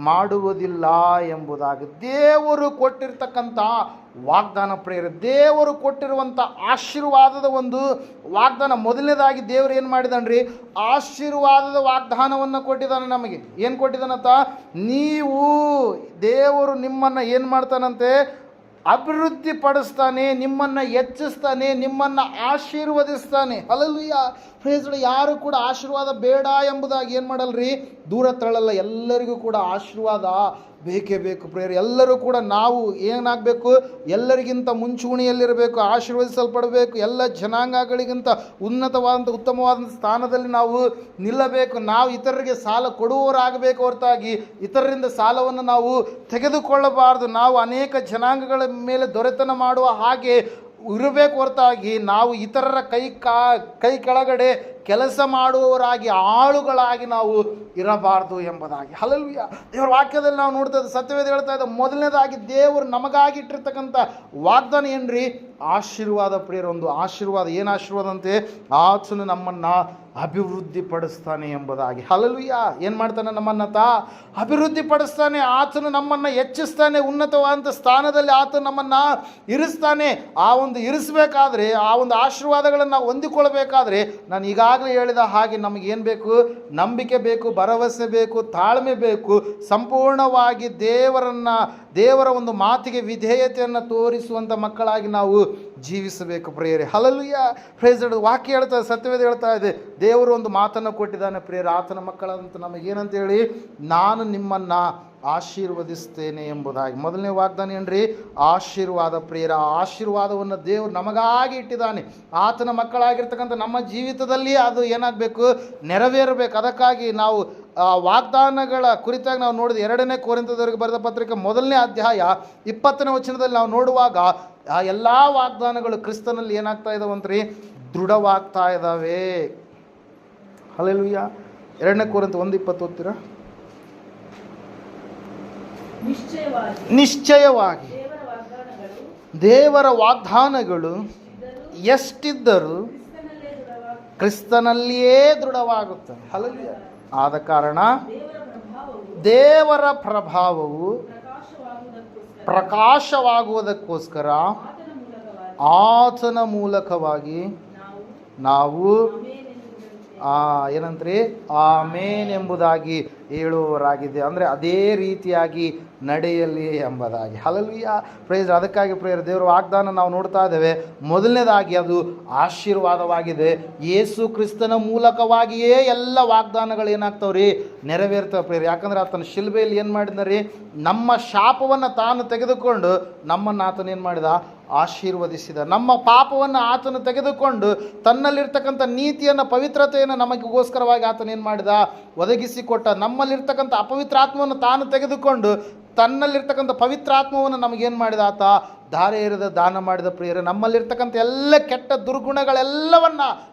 [SPEAKER 1] ಮಾಡುವುದಿಲ್ಲ ಎಂಬುದಾಗಿ ದೇವರು ಕೊಟ್ಟಿರ್ತಕ್ಕಂಥ ವಾಗ್ದಾನ. ಪ್ರೇರೆ, ದೇವರು ಕೊಟ್ಟಿರುವಂಥ ಆಶೀರ್ವಾದದ ಒಂದು ವಾಗ್ದಾನ. ಮೊದಲನೇದಾಗಿ ದೇವರು ಏನು ಮಾಡಿದಾನ್ರಿ? ಆಶೀರ್ವಾದದ ವಾಗ್ದಾನವನ್ನು ಕೊಟ್ಟಿದ್ದಾನೆ ನಮಗೆ. ಏನು ಕೊಟ್ಟಿದ್ದಾನಂತ? ನೀವು, ದೇವರು ನಿಮ್ಮನ್ನು ಏನು ಮಾಡ್ತಾನಂತೆ? ಅಭಿವೃದ್ಧಿ ಪಡಿಸ್ತಾನೆ, ನಿಮ್ಮನ್ನು ಹೆಚ್ಚಿಸ್ತಾನೆ, ನಿಮ್ಮನ್ನು ಆಶೀರ್ವದಿಸ್ತಾನೆ. ಹಲ್ಲೆಲೂಯಾ. Praise lord. ಯಾರು ಕೂಡ ಆಶೀರ್ವಾದ ಬೇಡ ಎಂಬುದಾಗಿ ಏನು ಮಾಡಲ್ರಿ? ದೂರ ತಳ್ಳಲ್ಲ. ಎಲ್ಲರಿಗೂ ಕೂಡ ಆಶೀರ್ವಾದ ಬೇಕೇ ಬೇಕು. ಪ್ರೇಯರ್, ಎಲ್ಲರೂ ಕೂಡ ನಾವು ಏನಾಗಬೇಕು? ಎಲ್ಲರಿಗಿಂತ ಮುಂಚೂಣಿಯಲ್ಲಿರಬೇಕು, ಆಶೀರ್ವದಿಸಲ್ಪಡಬೇಕು. ಎಲ್ಲ ಜನಾಂಗಗಳಿಗಿಂತ ಉನ್ನತವಾದಂಥ ಉತ್ತಮವಾದಂಥ ಸ್ಥಾನದಲ್ಲಿ ನಾವು ನಿಲ್ಲಬೇಕು. ನಾವು ಇತರರಿಗೆ ಸಾಲ ಕೊಡುವವರಾಗಬೇಕು ಹೊರತಾಗಿ ಇತರರಿಂದ ಸಾಲವನ್ನು ನಾವು ತೆಗೆದುಕೊಳ್ಳಬಾರ್ದು. ನಾವು ಅನೇಕ ಜನಾಂಗಗಳ ಮೇಲೆ ದೊರೆತನ ಮಾಡುವ ಹಾಗೆ ಇರಬೇಕು ಹೊರತಾಗಿ ನಾವು ಇತರರ ಕೈ ಕೆಳಗಡೆ ಕೆಲಸ ಮಾಡುವವರಾಗಿ, ಆಳುಗಳಾಗಿ ನಾವು ಇರಬಾರ್ದು ಎಂಬುದಾಗಿ. ಹಲ್ಲೆಲೂಯಾ. ದೇವರ ವಾಕ್ಯದಲ್ಲಿ ನಾವು ನೋಡ್ತಾ ಇದ್ದ ಸತ್ಯವೇದ ಹೇಳ್ತಾ ಇದ್ದ ಮೊದಲನೇದಾಗಿ ದೇವರು ನಮಗಾಗಿ ಇಟ್ಟಿರ್ತಕ್ಕಂಥ ವಾಗ್ದಾನ ಏನ್ರಿ? ಆಶೀರ್ವಾದ. ಪ್ರಿಯರ, ಒಂದು ಆಶೀರ್ವಾದ. ಏನು ಆಶೀರ್ವಾದ ಅಂತೆ? ಆತನು ನಮ್ಮನ್ನು ಅಭಿವೃದ್ಧಿ ಪಡಿಸ್ತಾನೆ ಎಂಬುದಾಗಿ. ಹಲ್ಲೆಲೂಯಾ. ಏನು ಮಾಡ್ತಾನೆ? ನಮ್ಮನ್ನು ಅಭಿವೃದ್ಧಿ ಪಡಿಸ್ತಾನೆ. ಆತನು ನಮ್ಮನ್ನು ಹೆಚ್ಚಿಸ್ತಾನೆ. ಉನ್ನತವಾದಂಥ ಸ್ಥಾನದಲ್ಲಿ ಆತನು ನಮ್ಮನ್ನು ಇರಿಸ್ತಾನೆ. ಆ ಒಂದು ಇರಿಸಬೇಕಾದ್ರೆ, ಆ ಒಂದು ಆಶೀರ್ವಾದಗಳನ್ನು ನಾವು ಹೊಂದಿಕೊಳ್ಬೇಕಾದ್ರೆ, ನಾನು ಈಗಾಗಲೇ ಹೇಳಿದ ಹಾಗೆ ನಮಗೇನು ಬೇಕು? ನಂಬಿಕೆ ಬೇಕು, ಭರವಸೆ ಬೇಕು, ತಾಳ್ಮೆ ಬೇಕು. ಸಂಪೂರ್ಣವಾಗಿ ದೇವರ ಒಂದು ಮಾತಿಗೆ ವಿಧೇಯತೆಯನ್ನು ತೋರಿಸುವಂಥ ಮಕ್ಕಳಾಗಿ ನಾವು ಜೀವಿಸಬೇಕು ಪ್ರಿಯರೇ. ಹಲ್ಲೆಲೂಯಾ. Praise Lord. ವಾಕ್ಯ ಹೇಳ್ತಾ ಇದೆ, ಸತ್ಯವೇದ ಹೇಳ್ತಾ ಇದೆ, ದೇವರು ಒಂದು ಮಾತನ್ನು ಕೊಟ್ಟಿದ್ದಾನೆ ಪ್ರಿಯರೇ. ಆತನ ಮಕ್ಕಳಂತ ನಮಗೇನಂತ ಹೇಳಿ? ನಾನು ನಿಮ್ಮನ್ನು ಆಶೀರ್ವದಿಸ್ತೇನೆ ಎಂಬುದಾಗಿ. ಮೊದಲನೇ ವಾಗ್ದಾನ ಏನ್ರಿ? ಆಶೀರ್ವಾದ. ಪ್ರಿಯರ, ಆಶೀರ್ವಾದವನ್ನು ದೇವರು ನಮಗಾಗಿ ಇಟ್ಟಿದ್ದಾನೆ. ಆತನ ಮಕ್ಕಳಾಗಿರ್ತಕ್ಕಂಥ ನಮ್ಮ ಜೀವಿತದಲ್ಲಿ ಅದು ಏನಾಗಬೇಕು? ನೆರವೇರಬೇಕು. ಅದಕ್ಕಾಗಿ ನಾವು ವಾಗ್ದಾನಗಳ ಕುರಿತಾಗಿ ನಾವು ನೋಡಿದ 2ನೇ ಕೊರಿಂಥದವರಿಗೆ ಬರೆದ ಪತ್ರಿಕೆ 1ನೇ ಅಧ್ಯಾಯ 20ನೇ ವಚನದಲ್ಲಿ ನಾವು ನೋಡುವಾಗ ಆ ಎಲ್ಲ ವಾಗ್ದಾನಗಳು ಕ್ರಿಸ್ತನಲ್ಲಿ ಏನಾಗ್ತಾ ಇದಾವಂತ್ರಿ? ದೃಢವಾಗ್ತಾ ಇದ್ದಾವೆ. ಹಲ್ಲೆಲೂಯಾ. 2ನೇ ಕೊರಿಂಥ 1:20 ಓದ್ತೀರಾ? ನಿಶ್ಚಯವಾಗಿ ದೇವರ ವಾಗ್ದಾನಗಳು ಎಷ್ಟಿದ್ದರೂ ಕ್ರಿಸ್ತನಲ್ಲಿಯೇ ದೃಢವಾಗುತ್ತದೆ. ಹಲ್ಲೆಲೂಯಾ. ಆದ ಕಾರಣ ದೇವರ ಪ್ರಭಾವವು ಪ್ರಕಾಶವಾಗುವುದಕ್ಕೋಸ್ಕರ ಆತನ ಮೂಲಕವಾಗಿ ನಾವು ಏನಂತ್ರಿ? ಆಮೇನ್ ಎಂಬುದಾಗಿ ಹೇಳುವವರಾಗಿದೆ. ಅಂದರೆ ಅದೇ ರೀತಿಯಾಗಿ ನಡೆಯಲಿ ಎಂಬುದಾಗಿ. ಹಲ್ಲೆಲೂಯಾ. ಪ್ರೈಸ್. ಅದಕ್ಕಾಗಿ ಪ್ರೇಯರ್, ದೇವರ ವಾಗ್ದಾನ ನಾವು ನೋಡ್ತಾ ಇದ್ದೇವೆ. ಮೊದಲನೇದಾಗಿ ಅದು ಆಶೀರ್ವಾದವಾಗಿದೆ. ಯೇಸು ಕ್ರಿಸ್ತನ ಮೂಲಕವಾಗಿಯೇ ಎಲ್ಲ ವಾಗ್ದಾನಗಳು ಏನಾಗ್ತಾವ್ರಿ? ನೆರವೇರ್ತವೆ ಪ್ರೇಯರ್. ಯಾಕಂದರೆ ಆತನ ಶಿಲ್ಬೆಯಲ್ಲಿ ಏನು ಮಾಡಿದ್ರಿ? ನಮ್ಮ ಶಾಪವನ್ನು ತಾನು ತೆಗೆದುಕೊಂಡು ನಮ್ಮನ್ನು ಆತನ ಏನು ಮಾಡಿದ? ಆಶೀರ್ವದಿಸಿದ. ನಮ್ಮ ಪಾಪವನ್ನು ಆತನು ತೆಗೆದುಕೊಂಡು ತನ್ನಲ್ಲಿರ್ತಕ್ಕಂಥ ನೀತಿಯನ್ನು, ಪವಿತ್ರತೆಯನ್ನು ನಮಗೋಸ್ಕರವಾಗಿ ಆತನ ಏನು ಮಾಡಿದ? ಒದಗಿಸಿಕೊಟ್ಟ. ನಮ್ಮಲ್ಲಿರ್ತಕ್ಕಂಥ ಅಪವಿತ್ರಾತ್ಮವನ್ನು ತಾನು ತೆಗೆದುಕೊಂಡು ತನ್ನಲ್ಲಿರ್ತಕ್ಕಂಥ ಪವಿತ್ರಾತ್ಮವನ್ನು ನಮಗೇನು ಮಾಡಿದ? ಆತ ಧಾರೆ ಎರೆದ ದಾನ ಮಾಡಿದ ಪ್ರಿಯರೇ. ನಮ್ಮಲ್ಲಿರ್ತಕ್ಕಂಥ ಎಲ್ಲ ಕೆಟ್ಟ ದುರ್ಗುಣಗಳೆಲ್ಲವನ್ನು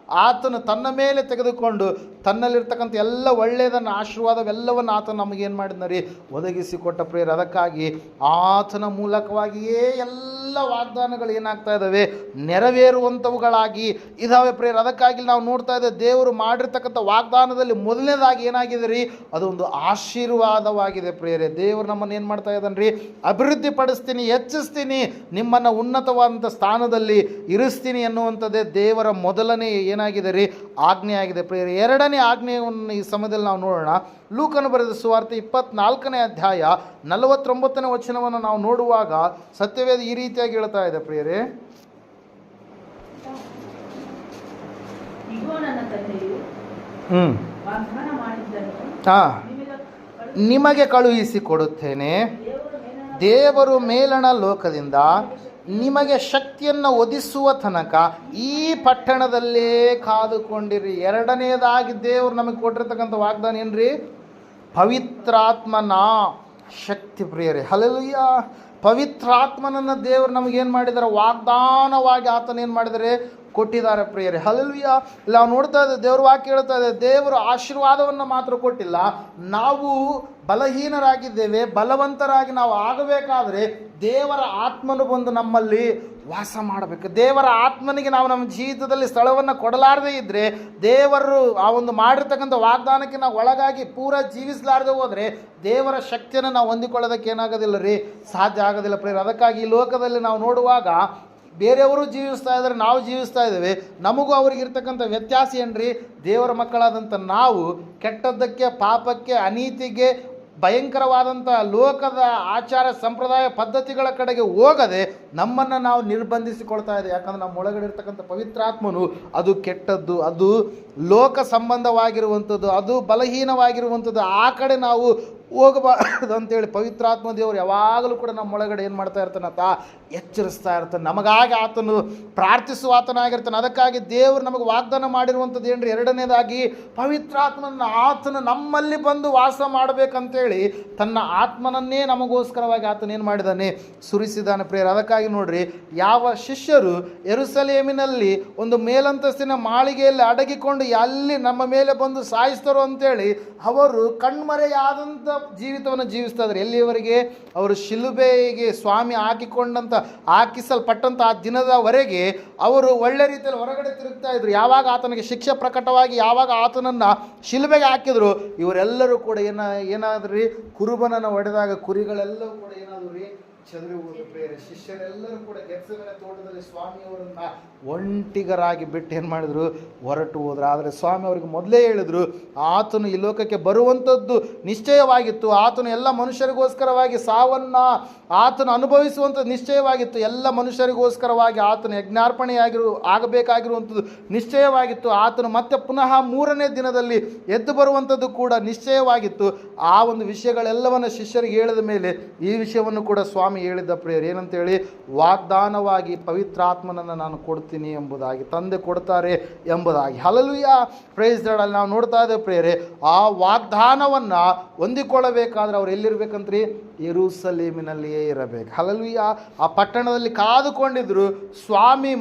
[SPEAKER 1] ಆತನು ತನ್ನ ಮೇಲೆ ತೆಗೆದುಕೊಂಡು ತನ್ನಲ್ಲಿರ್ತಕ್ಕಂಥ ಎಲ್ಲ ಒಳ್ಳೆಯದನ್ನು, ಆಶೀರ್ವಾದವೆಲ್ಲವನ್ನು ಆತನು ನಮಗೇನು ಮಾಡಿದ್ನರಿ? ಒದಗಿಸಿಕೊಟ್ಟ ಪ್ರಿಯರೇ. ಅದಕ್ಕಾಗಿ ಆತನ ಮೂಲಕವಾಗಿಯೇ ಎಲ್ಲ ವಾಗ್ದಾನಗಳು ಏನಾಗ್ತಾ ಇದ್ದಾವೆ? ನೆರವೇರುವಂಥವುಗಳಾಗಿ ಇದ್ದಾವೆ ಪ್ರಿಯರೇ. ಅದಕ್ಕಾಗಿ ನಾವು ನೋಡ್ತಾ ಇದ್ದೇವೆ, ದೇವರು ಮಾಡಿರ್ತಕ್ಕಂಥ ವಾಗ್ದಾನದಲ್ಲಿ ಮೊದಲನೇದಾಗಿ ಏನಾಗಿದೆ ರೀ? ಅದೊಂದು ಆಶೀರ್ವಾದವಾಗಿದೆ ಪ್ರಿಯರೇ. ದೇವರು ನಮ್ಮನ್ನು ಏನು ಮಾಡ್ತಾ ಇದ್ದಾನೆ ರೀ? ಅಭಿವೃದ್ಧಿ ಪಡಿಸ್ತೀನಿ, ಹೆಚ್ಚಿಸ್ತೀನಿ, ನಿಮ್ಮನ್ನು ಉನ್ನತವಾದಂಥ ಸ್ಥಾನದಲ್ಲಿ ಇರಿಸ್ತೀನಿ ಎನ್ನುವಂಥದ್ದೇ ದೇವರ ಮೊದಲನೇ ಏನಾಗಿದೆ ರೀ? ಆಜ್ಞೆ ಆಗಿದೆ ಪ್ರಿಯರೇ. 2ನೇ ಆಜ್ಞೆಯನ್ನು ಈ ಸಮಯದಲ್ಲಿ ನಾವು ನೋಡೋಣ. ಲೂಕನು ಬರೆದ ಸುವಾರ್ತೆ 24ನೇ ಅಧ್ಯಾಯ 49ನೇ ವಚನವನ್ನು ನಾವು ನೋಡುವಾಗ ಸತ್ಯವೇದ ಈ ರೀತಿಯಾಗಿ ಹೇಳ್ತಾ ಇದೆ ಪ್ರಿಯರೇ. ನಿಮಗೆ ಕಳುಹಿಸಿಕೊಡುತ್ತೇನೆ. ದೇವರು ಮೇಲಣ ಲೋಕದಿಂದ ನಿಮಗೆ ಶಕ್ತಿಯನ್ನು ಒದಗಿಸುವ ತನಕ ಈ ಪಟ್ಟಣದಲ್ಲೇ ಕಾದುಕೊಂಡಿರಿ. ಎರಡನೇದಾಗಿ ದೇವರು ನಮಗೆ ಕೊಟ್ಟಿರ್ತಕ್ಕಂಥ ವಾಗ್ದಾನ ಏನ್ರಿ? ಪವಿತ್ರಾತ್ಮನ ಶಕ್ತಿ ಪ್ರಿಯರೇ. ಹಲ್ಲೆಲೂಯಾ. ಪವಿತ್ರಾತ್ಮನನ್ನು ದೇವರು ನಮಗೇನು ಮಾಡಿದ್ದಾರೆ? ವಾಗ್ದಾನವಾಗಿ ಆತನ ಏನು ಮಾಡಿದರೆ? ಕೊಟ್ಟಿದ್ದಾರೆ ಪ್ರಿಯರೇ. ಹಲ್ಲೆಲೂಯಾ. ನಾವು ನೋಡ್ತಾ ಇದ್ದೇವೆ, ದೇವ್ರ ವಾಕ್ಯ ಹೇಳ್ತಾ ಇದೆ, ದೇವರು ಆಶೀರ್ವಾದವನ್ನು ಮಾತ್ರ ಕೊಟ್ಟಿಲ್ಲ, ನಾವು ಬಲಹೀನರಾಗಿದ್ದೇವೆ, ಬಲವಂತರಾಗಿ ನಾವು ಆಗಬೇಕಾದ್ರೆ ದೇವರ ಆತ್ಮನು ಬಂದು ನಮ್ಮಲ್ಲಿ ವಾಸ ಮಾಡಬೇಕು. ದೇವರ ಆತ್ಮನಿಗೆ ನಾವು ನಮ್ಮ ಜೀವಿತದಲ್ಲಿ ಸ್ಥಳವನ್ನು ಕೊಡಲಾರದೇ ಇದ್ದರೆ, ದೇವರು ಆ ಒಂದು ಮಾಡಿರ್ತಕ್ಕಂಥ ವಾಗ್ದಾನಕ್ಕೆ ನಾವು ಒಳಗಾಗಿ ಪೂರ ಜೀವಿಸಲಾರದೆ ಹೋದರೆ ದೇವರ ಶಕ್ತಿಯನ್ನು ನಾವು ಹೊಂದಿಕೊಳ್ಳೋದಕ್ಕೆ ಏನಾಗೋದಿಲ್ಲ ರೀ, ಸಾಧ್ಯ ಆಗೋದಿಲ್ಲ ಪ್ರಿಯರೇ. ಅದಕ್ಕಾಗಿ ಈ ಲೋಕದಲ್ಲಿ ನಾವು ನೋಡುವಾಗ ಬೇರೆಯವರು ಜೀವಿಸ್ತಾ ಇದ್ದಾರೆ, ನಾವು ಜೀವಿಸ್ತಾ ಇದ್ದೇವೆ. ನಮಗೂ ಅವ್ರಿಗಿರ್ತಕ್ಕಂಥ ವ್ಯತ್ಯಾಸ ಏನ್ರಿ? ದೇವರ ಮಕ್ಕಳಾದಂಥ ನಾವು ಕೆಟ್ಟದ್ದಕ್ಕೆ, ಪಾಪಕ್ಕೆ, ಅನೀತಿಗೆ, ಭಯಂಕರವಾದಂಥ ಲೋಕದ ಆಚಾರ ಸಂಪ್ರದಾಯ ಪದ್ಧತಿಗಳ ಕಡೆಗೆ ಹೋಗದೆ ನಮ್ಮನ್ನು ನಾವು ನಿರ್ಬಂಧಿಸಿಕೊಳ್ತಾ ಇದೆ. ಯಾಕಂದರೆ ನಮ್ಮ ಒಳಗಡೆ ಇರ್ತಕ್ಕಂಥ ಪವಿತ್ರಾತ್ಮನು ಅದು ಕೆಟ್ಟದ್ದು, ಅದು ಲೋಕ ಸಂಬಂಧವಾಗಿರುವಂಥದ್ದು, ಅದು ಬಲಹೀನವಾಗಿರುವಂಥದ್ದು. ಆ ಕಡೆ ನಾವು ಹೋಗಬಾರ್ದು ಅಂತೇಳಿ ಪವಿತ್ರಾತ್ಮ ದೇವರು ಯಾವಾಗಲೂ ಕೂಡ ನಮ್ಮೊಳಗಡೆ ಏನು ಮಾಡ್ತಾ ಇರ್ತಾನೆ? ಎಚ್ಚರಿಸ್ತಾ ಇರ್ತಾನೆ. ನಮಗಾಗಿ ಆತನು ಪ್ರಾರ್ಥಿಸುವ ಆತನಾಗಿರ್ತಾನೆ. ಅದಕ್ಕಾಗಿ ದೇವರು ನಮಗೆ ವಾಗ್ದಾನ ಮಾಡಿರುವಂಥದ್ದು ಏನ್ರಿ? ಎರಡನೇದಾಗಿ ಪವಿತ್ರಾತ್ಮನ ಆತನು ನಮ್ಮಲ್ಲಿ ಬಂದು ವಾಸ ಮಾಡಬೇಕಂತೇಳಿ ತನ್ನ ಆತ್ಮನನ್ನೇ ನಮಗೋಸ್ಕರವಾಗಿ ಆತನ ಏನು ಮಾಡಿದ್ದಾನೆ? ಸುರಿಸಿದ್ದಾನೆ ಪ್ರಿಯರೇ. ಅದಕ್ಕಾಗಿ ನೋಡ್ರಿ, ಯಾವ ಶಿಷ್ಯರು ಯೆರೂಸಲೇಮಿನಲ್ಲಿ ಒಂದು ಮೇಲಂತಸ್ತಿನ ಮಾಳಿಗೆಯಲ್ಲಿ ಅಡಗಿಕೊಂಡು ಅಲ್ಲಿ ನಮ್ಮ ಮೇಲೆ ಬಂದು ಸಾಯಿಸ್ತಾರೋ ಅಂತೇಳಿ ಅವರು ಕಣ್ಮರೆಯಾದಂಥ ಜೀವಿತವನ್ನು ಜೀವಿಸ್ತಾ ಇದ್ದಾರೆ. ಎಲ್ಲಿಯವರೆಗೆ? ಅವರು ಶಿಲುಬೆಗೆ ಸ್ವಾಮಿ ಹಾಕಿಸಲ್ಪಟ್ಟಂಥ ಆ ದಿನದವರೆಗೆ ಅವರು ಒಳ್ಳೆ ರೀತಿಯಲ್ಲಿ ಹೊರಗಡೆ ತಿರುಗ್ತಾ ಇದ್ರು. ಯಾವಾಗ ಆತನಿಗೆ ಶಿಕ್ಷೆ ಪ್ರಕಟವಾಗಿ ಯಾವಾಗ ಆತನನ್ನು ಶಿಲುಬೆಗೆ ಹಾಕಿದ್ರು, ಇವರೆಲ್ಲರೂ ಕೂಡ ಏನಾದ್ರೂ ರೀ, ಕುರುಬನನ್ನು ಹೊಡೆದಾಗ ಕುರಿಗಳೆಲ್ಲವೂ ಕೂಡ ಏನಾದ್ರು ರೀ, ಚದುರಿ ಹೋದ ಪ್ರಿಯರೇ. ಶಿಷ್ಯರೆಲ್ಲರೂ ಕೂಡ ಗೆತ್ಸೆಮನೆ ತೋಟದಲ್ಲಿ ಸ್ವಾಮಿಯವರನ್ನ ಒಂಟಿಗರಾಗಿ ಬಿಟ್ಟು ಏನು ಮಾಡಿದ್ರು? ಹೊರಟು ಹೋದ್ರು. ಆದರೆ ಸ್ವಾಮಿ ಅವರಿಗೆ ಮೊದಲೇ ಹೇಳಿದ್ರು, ಆತನು ಈ ಲೋಕಕ್ಕೆ ಬರುವಂಥದ್ದು ನಿಶ್ಚಯವಾಗಿತ್ತು, ಆತನು ಎಲ್ಲ ಮನುಷ್ಯರಿಗೋಸ್ಕರವಾಗಿ ಸಾವನ್ನು ಆತನು ಅನುಭವಿಸುವಂಥದ್ದು ನಿಶ್ಚಯವಾಗಿತ್ತು, ಎಲ್ಲ ಮನುಷ್ಯರಿಗೋಸ್ಕರವಾಗಿ ಆತನು ಆಗಬೇಕಾಗಿರುವಂಥದ್ದು ನಿಶ್ಚಯವಾಗಿತ್ತು, ಆತನು ಮತ್ತೆ ಪುನಃ ಮೂರನೇ ದಿನದಲ್ಲಿ ಎದ್ದು ಬರುವಂಥದ್ದು ಕೂಡ ನಿಶ್ಚಯವಾಗಿತ್ತು. ಆ ಒಂದು ವಿಷಯಗಳೆಲ್ಲವನ್ನು ಶಿಷ್ಯರಿಗೆ ಹೇಳಿದ ಮೇಲೆ ಈ ವಿಷಯವನ್ನು ಕೂಡ ಸ್ವಾಮಿ ಹೇಳಿದ್ದ ಪ್ರಿಯರು. ಏನಂತೇಳಿ? ವಾಗ್ದಾನವಾಗಿ ಪವಿತ್ರಾತ್ಮನನ್ನು ನಾನು ಕೊಡ್ತೀನಿ ಎಂಬುದಾಗಿ, ತಂದೆ ಕೊಡ್ತಾರೆ ಎಂಬುದಾಗಿ. ಹಲ್ಲೆಲೂಯಾ. Praise the Lord. ನಾವು ನೋಡ್ತಾ ಇದ್ದೇವೆ ಪ್ರಿಯರೇ, ಆ ವಾಗ್ದಾನವನ್ನು ಹೊಂದಿಕೊಳ್ಳಬೇಕಾದ್ರೆ ಅವ್ರು ಎಲ್ಲಿರ್ಬೇಕಂತ್ರಿ? ಯೆರೂಸಲೇಮಿನಲ್ಲಿಯೇ ಇರಬೇಕು. ಹಲ್ಲೆಲೂಯಾ. ಆ ಪಟ್ಟಣದಲ್ಲಿ ಕಾದುಕೊಂಡಿದ್ರು. ಸ್ವಾಮಿ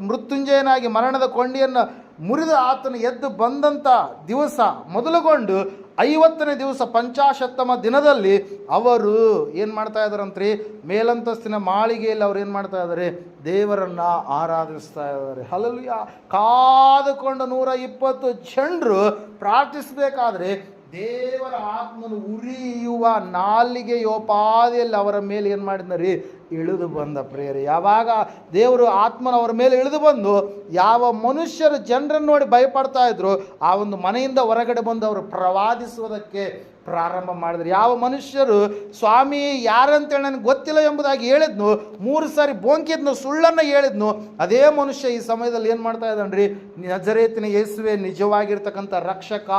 [SPEAKER 1] ಮೃತ್ಯುಂಜಯನಾಗಿ ಮರಣದ ಕೊಂಡಿಯನ್ನು ಮುರಿದ ಆತನು ಎದ್ದು ಬಂದಂಥ ದಿವಸ ಮೊದಲುಗೊಂಡು 50ನೇ ದಿವಸ ಪಂಚಾಶತ್ತಮ ದಿನದಲ್ಲಿ ಅವರು ಏನು ಮಾಡ್ತಾ ಇದ್ದಾರಂತ್ರಿ? ಮೇಲಂತಸ್ತಿನ ಮಾಳಿಗೆಯಲ್ಲಿ ಅವ್ರು ಏನು ಮಾಡ್ತಾ ಇದ್ದಾರೆ? ದೇವರನ್ನು ಆರಾಧಿಸ್ತಾ ಇದ್ದಾರೆ. ಹಲ್ಲೆಲೂಯಾ. ಕಾದುಕೊಂಡು 120 ಜನರು ಪ್ರಾರ್ಥಿಸಬೇಕಾದ್ರೆ ದೇವರ ಆತ್ಮನು ಉರಿಯುವ ನಾಲಿಗೆಯೋಪಾದಿಯಲ್ಲಿ ಅವರ ಮೇಲೆ ಏನು ಮಾಡಿದ್ನರಿ? ಇಳಿದು ಬಂದ ಪ್ರಿಯರೇ. ಯಾವಾಗ ದೇವರು ಆತ್ಮನ ಅವರ ಮೇಲೆ ಇಳಿದು ಬಂದು ಯಾವ ಮನುಷ್ಯರು ಜನರನ್ನು ನೋಡಿ ಭಯಪಡ್ತಾ ಇದ್ರು, ಆ ಒಂದು ಮನೆಯಿಂದ ಹೊರಗಡೆ ಬಂದು ಅವರು ಪ್ರವಾದಿಸುವುದಕ್ಕೆ ಪ್ರಾರಂಭ ಮಾಡಿದ್ರು. ಯಾವ ಮನುಷ್ಯರು ಸ್ವಾಮಿ ಯಾರಂತೇಳಿ ನನಗೆ ಗೊತ್ತಿಲ್ಲ ಎಂಬುದಾಗಿ ಹೇಳಿದ್ನು, 3 ಸಾರಿ ಬೋಂಕಿದ್ನು, ಸುಳ್ಳನ್ನು ಹೇಳಿದ್ನು, ಅದೇ ಮನುಷ್ಯ ಈ ಸಮಯದಲ್ಲಿ ಏನು ಮಾಡ್ತಾ ಇದ್ದಾನ್ರಿ? ನಜರೇತಿನ ಯೇಸುವೆ ನಿಜವಾಗಿರ್ತಕ್ಕಂಥ ರಕ್ಷಕ,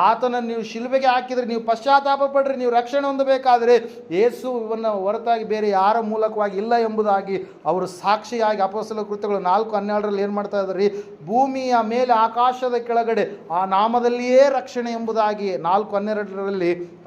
[SPEAKER 1] ಆತನನ್ನು ನೀವು ಶಿಲುಬೆಗೆ ಹಾಕಿದರೆ ನೀವು ಪಶ್ಚಾತ್ತಾಪ ಪಡ್ರಿ, ನೀವು ರಕ್ಷಣೆ ಹೊಂದಬೇಕಾದ್ರೆ ಯೇಸುವನ್ನು ಹೊರತಾಗಿ ಬೇರೆ ಯಾರ ಮೂಲಕವಾಗಿ ಇಲ್ಲ ಎಂಬುದಾಗಿ ಅವರು ಸಾಕ್ಷಿಯಾಗಿ ಅಪೊಸ್ತಲರ ಕೃತ್ಯಗಳು 4:12 ಏನು ಮಾಡ್ತಾ ಇದ್ದಾರೆ? ಭೂಮಿಯ ಮೇಲೆ ಆಕಾಶದ ಕೆಳಗಡೆ ಆ ನಾಮದಲ್ಲಿಯೇ ರಕ್ಷಣೆ ಎಂಬುದಾಗಿ 4:12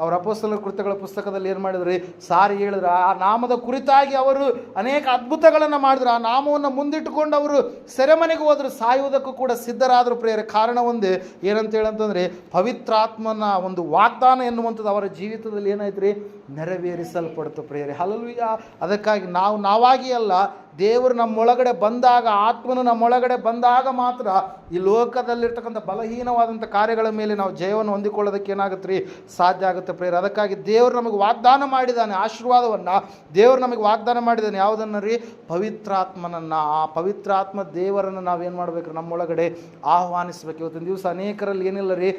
[SPEAKER 1] ಅವರ ಅಪೊಸ್ತಲರ ಕೃತ್ಯಗಳ ಪುಸ್ತಕದಲ್ಲಿ ಏನು ಮಾಡಿದ್ರಿ? ಸಾರಿ ಹೇಳಿದ್ರು. ಆ ನಾಮದ ಕುರಿತಾಗಿ ಅವರು ಅನೇಕ ಅದ್ಭುತಗಳನ್ನು ಮಾಡಿದ್ರು. ಆ ನಾಮವನ್ನು ಮುಂದಿಟ್ಟುಕೊಂಡು ಅವರು ಸೆರೆಮನೆಗೆ ಹೋದ್ರು, ಸಾಯುವುದಕ್ಕೂ ಕೂಡ ಸಿದ್ಧರಾದರು ಪ್ರಿಯರೇ. ಕಾರಣ ಒಂದೇ, ಏನಂತ ಹೇಳಂತಂದ್ರೆ ಪವಿತ್ರಾತ್ಮನ ಒಂದು ವಾಗ್ದಾನ ಎನ್ನುವಂಥದ್ದು ಅವರ ಜೀವಿತದಲ್ಲಿ ಏನಾಯ್ತು? ನೆರವೇರಿಸಲ್ಪಡ್ತು ಪ್ರಿಯರೇ. ಹಲ್ಲೆಲೂಯಾ. ಅದಕ್ಕಾಗಿ ನಾವಾಗಿ ಅಲ್ಲ, ದೇವರು ನಮ್ಮೊಳಗಡೆ ಬಂದಾಗ, ಆತ್ಮನು ನಮ್ಮೊಳಗಡೆ ಬಂದಾಗ ಮಾತ್ರ ಈ ಲೋಕದಲ್ಲಿರ್ತಕ್ಕಂಥ ಬಲಹೀನವಾದಂಥ ಕಾರ್ಯಗಳ ಮೇಲೆ ನಾವು ಜಯವನ್ನು ಹೊಂದಿಕೊಳ್ಳೋದಕ್ಕೆ ಏನಾಗುತ್ತೆ ರೀ? ಸಾಧ್ಯ ಆಗುತ್ತೆ ಪ್ರಿಯರೇ. ಅದಕ್ಕಾಗಿ ದೇವರು ನಮಗೆ ವಾಗ್ದಾನ ಮಾಡಿದ್ದಾನೆ ಆಶೀರ್ವಾದವನ್ನು. ದೇವರು ನಮಗೆ ವಾಗ್ದಾನ ಮಾಡಿದ್ದಾನೆ ಯಾವುದನ್ನು ರೀ? ಪವಿತ್ರಾತ್ಮನನ್ನು. ಆ ಪವಿತ್ರಾತ್ಮ ದೇವರನ್ನು ನಾವೇನು ಮಾಡಬೇಕು? ನಮ್ಮೊಳಗಡೆ ಆಹ್ವಾನಿಸ್ಬೇಕು. ಇವತ್ತಿನ ದಿವಸ ಅನೇಕರಲ್ಲಿ ಏನಿಲ್ಲ ರೀ,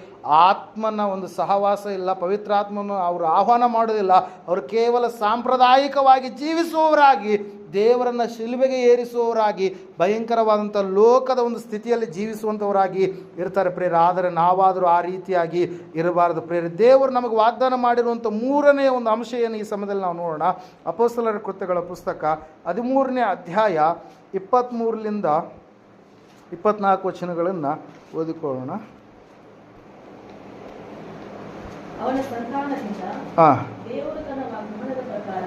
[SPEAKER 1] ಆತ್ಮನ ಒಂದು ಸಹವಾಸ ಇಲ್ಲ, ಪವಿತ್ರಾತ್ಮನ ಅವರು ಆಹ್ವಾನ ಮಾಡೋದಿಲ್ಲ. ಅವರು ಕೇವಲ ಸಾಂಪ್ರದಾಯಿಕವಾಗಿ ಜೀವಿಸುವವರಾಗಿ ದೇವರನ್ನು ಶಿಲುಬೆಗೆ ಏರಿಸುವವರಾಗಿ ಭಯಂಕರವಾದಂಥ ಲೋಕದ ಒಂದು ಸ್ಥಿತಿಯಲ್ಲಿ ಜೀವಿಸುವಂಥವರಾಗಿ ಇರ್ತಾರೆ ಪ್ರೇರೆ. ಆದರೆ ನಾವಾದರೂ ಆ ರೀತಿಯಾಗಿ ಇರಬಾರದು ಪ್ರೇರೆ. ದೇವರು ನಮಗೆ ವಾಗ್ದಾನ ಮಾಡಿರುವಂಥ ಮೂರನೇ ಒಂದು ಅಂಶ ಏನು ಈ ಸಮಯದಲ್ಲಿ ನಾವು ನೋಡೋಣ. ಅಪೊಸ್ತಲರ ಕೃತ್ಯಗಳ ಪುಸ್ತಕ 13ನೇ ಅಧ್ಯಾಯ 23ರಿಂದ 24 ವಚನಗಳನ್ನು ಓದಿಕೊಳ್ಳೋಣ.
[SPEAKER 2] ಅವನ ಸಂತಾನದಿಂದ ದೇವರು ತನ್ನ ವಾಗ್ದಾನದ ಪ್ರಕಾರ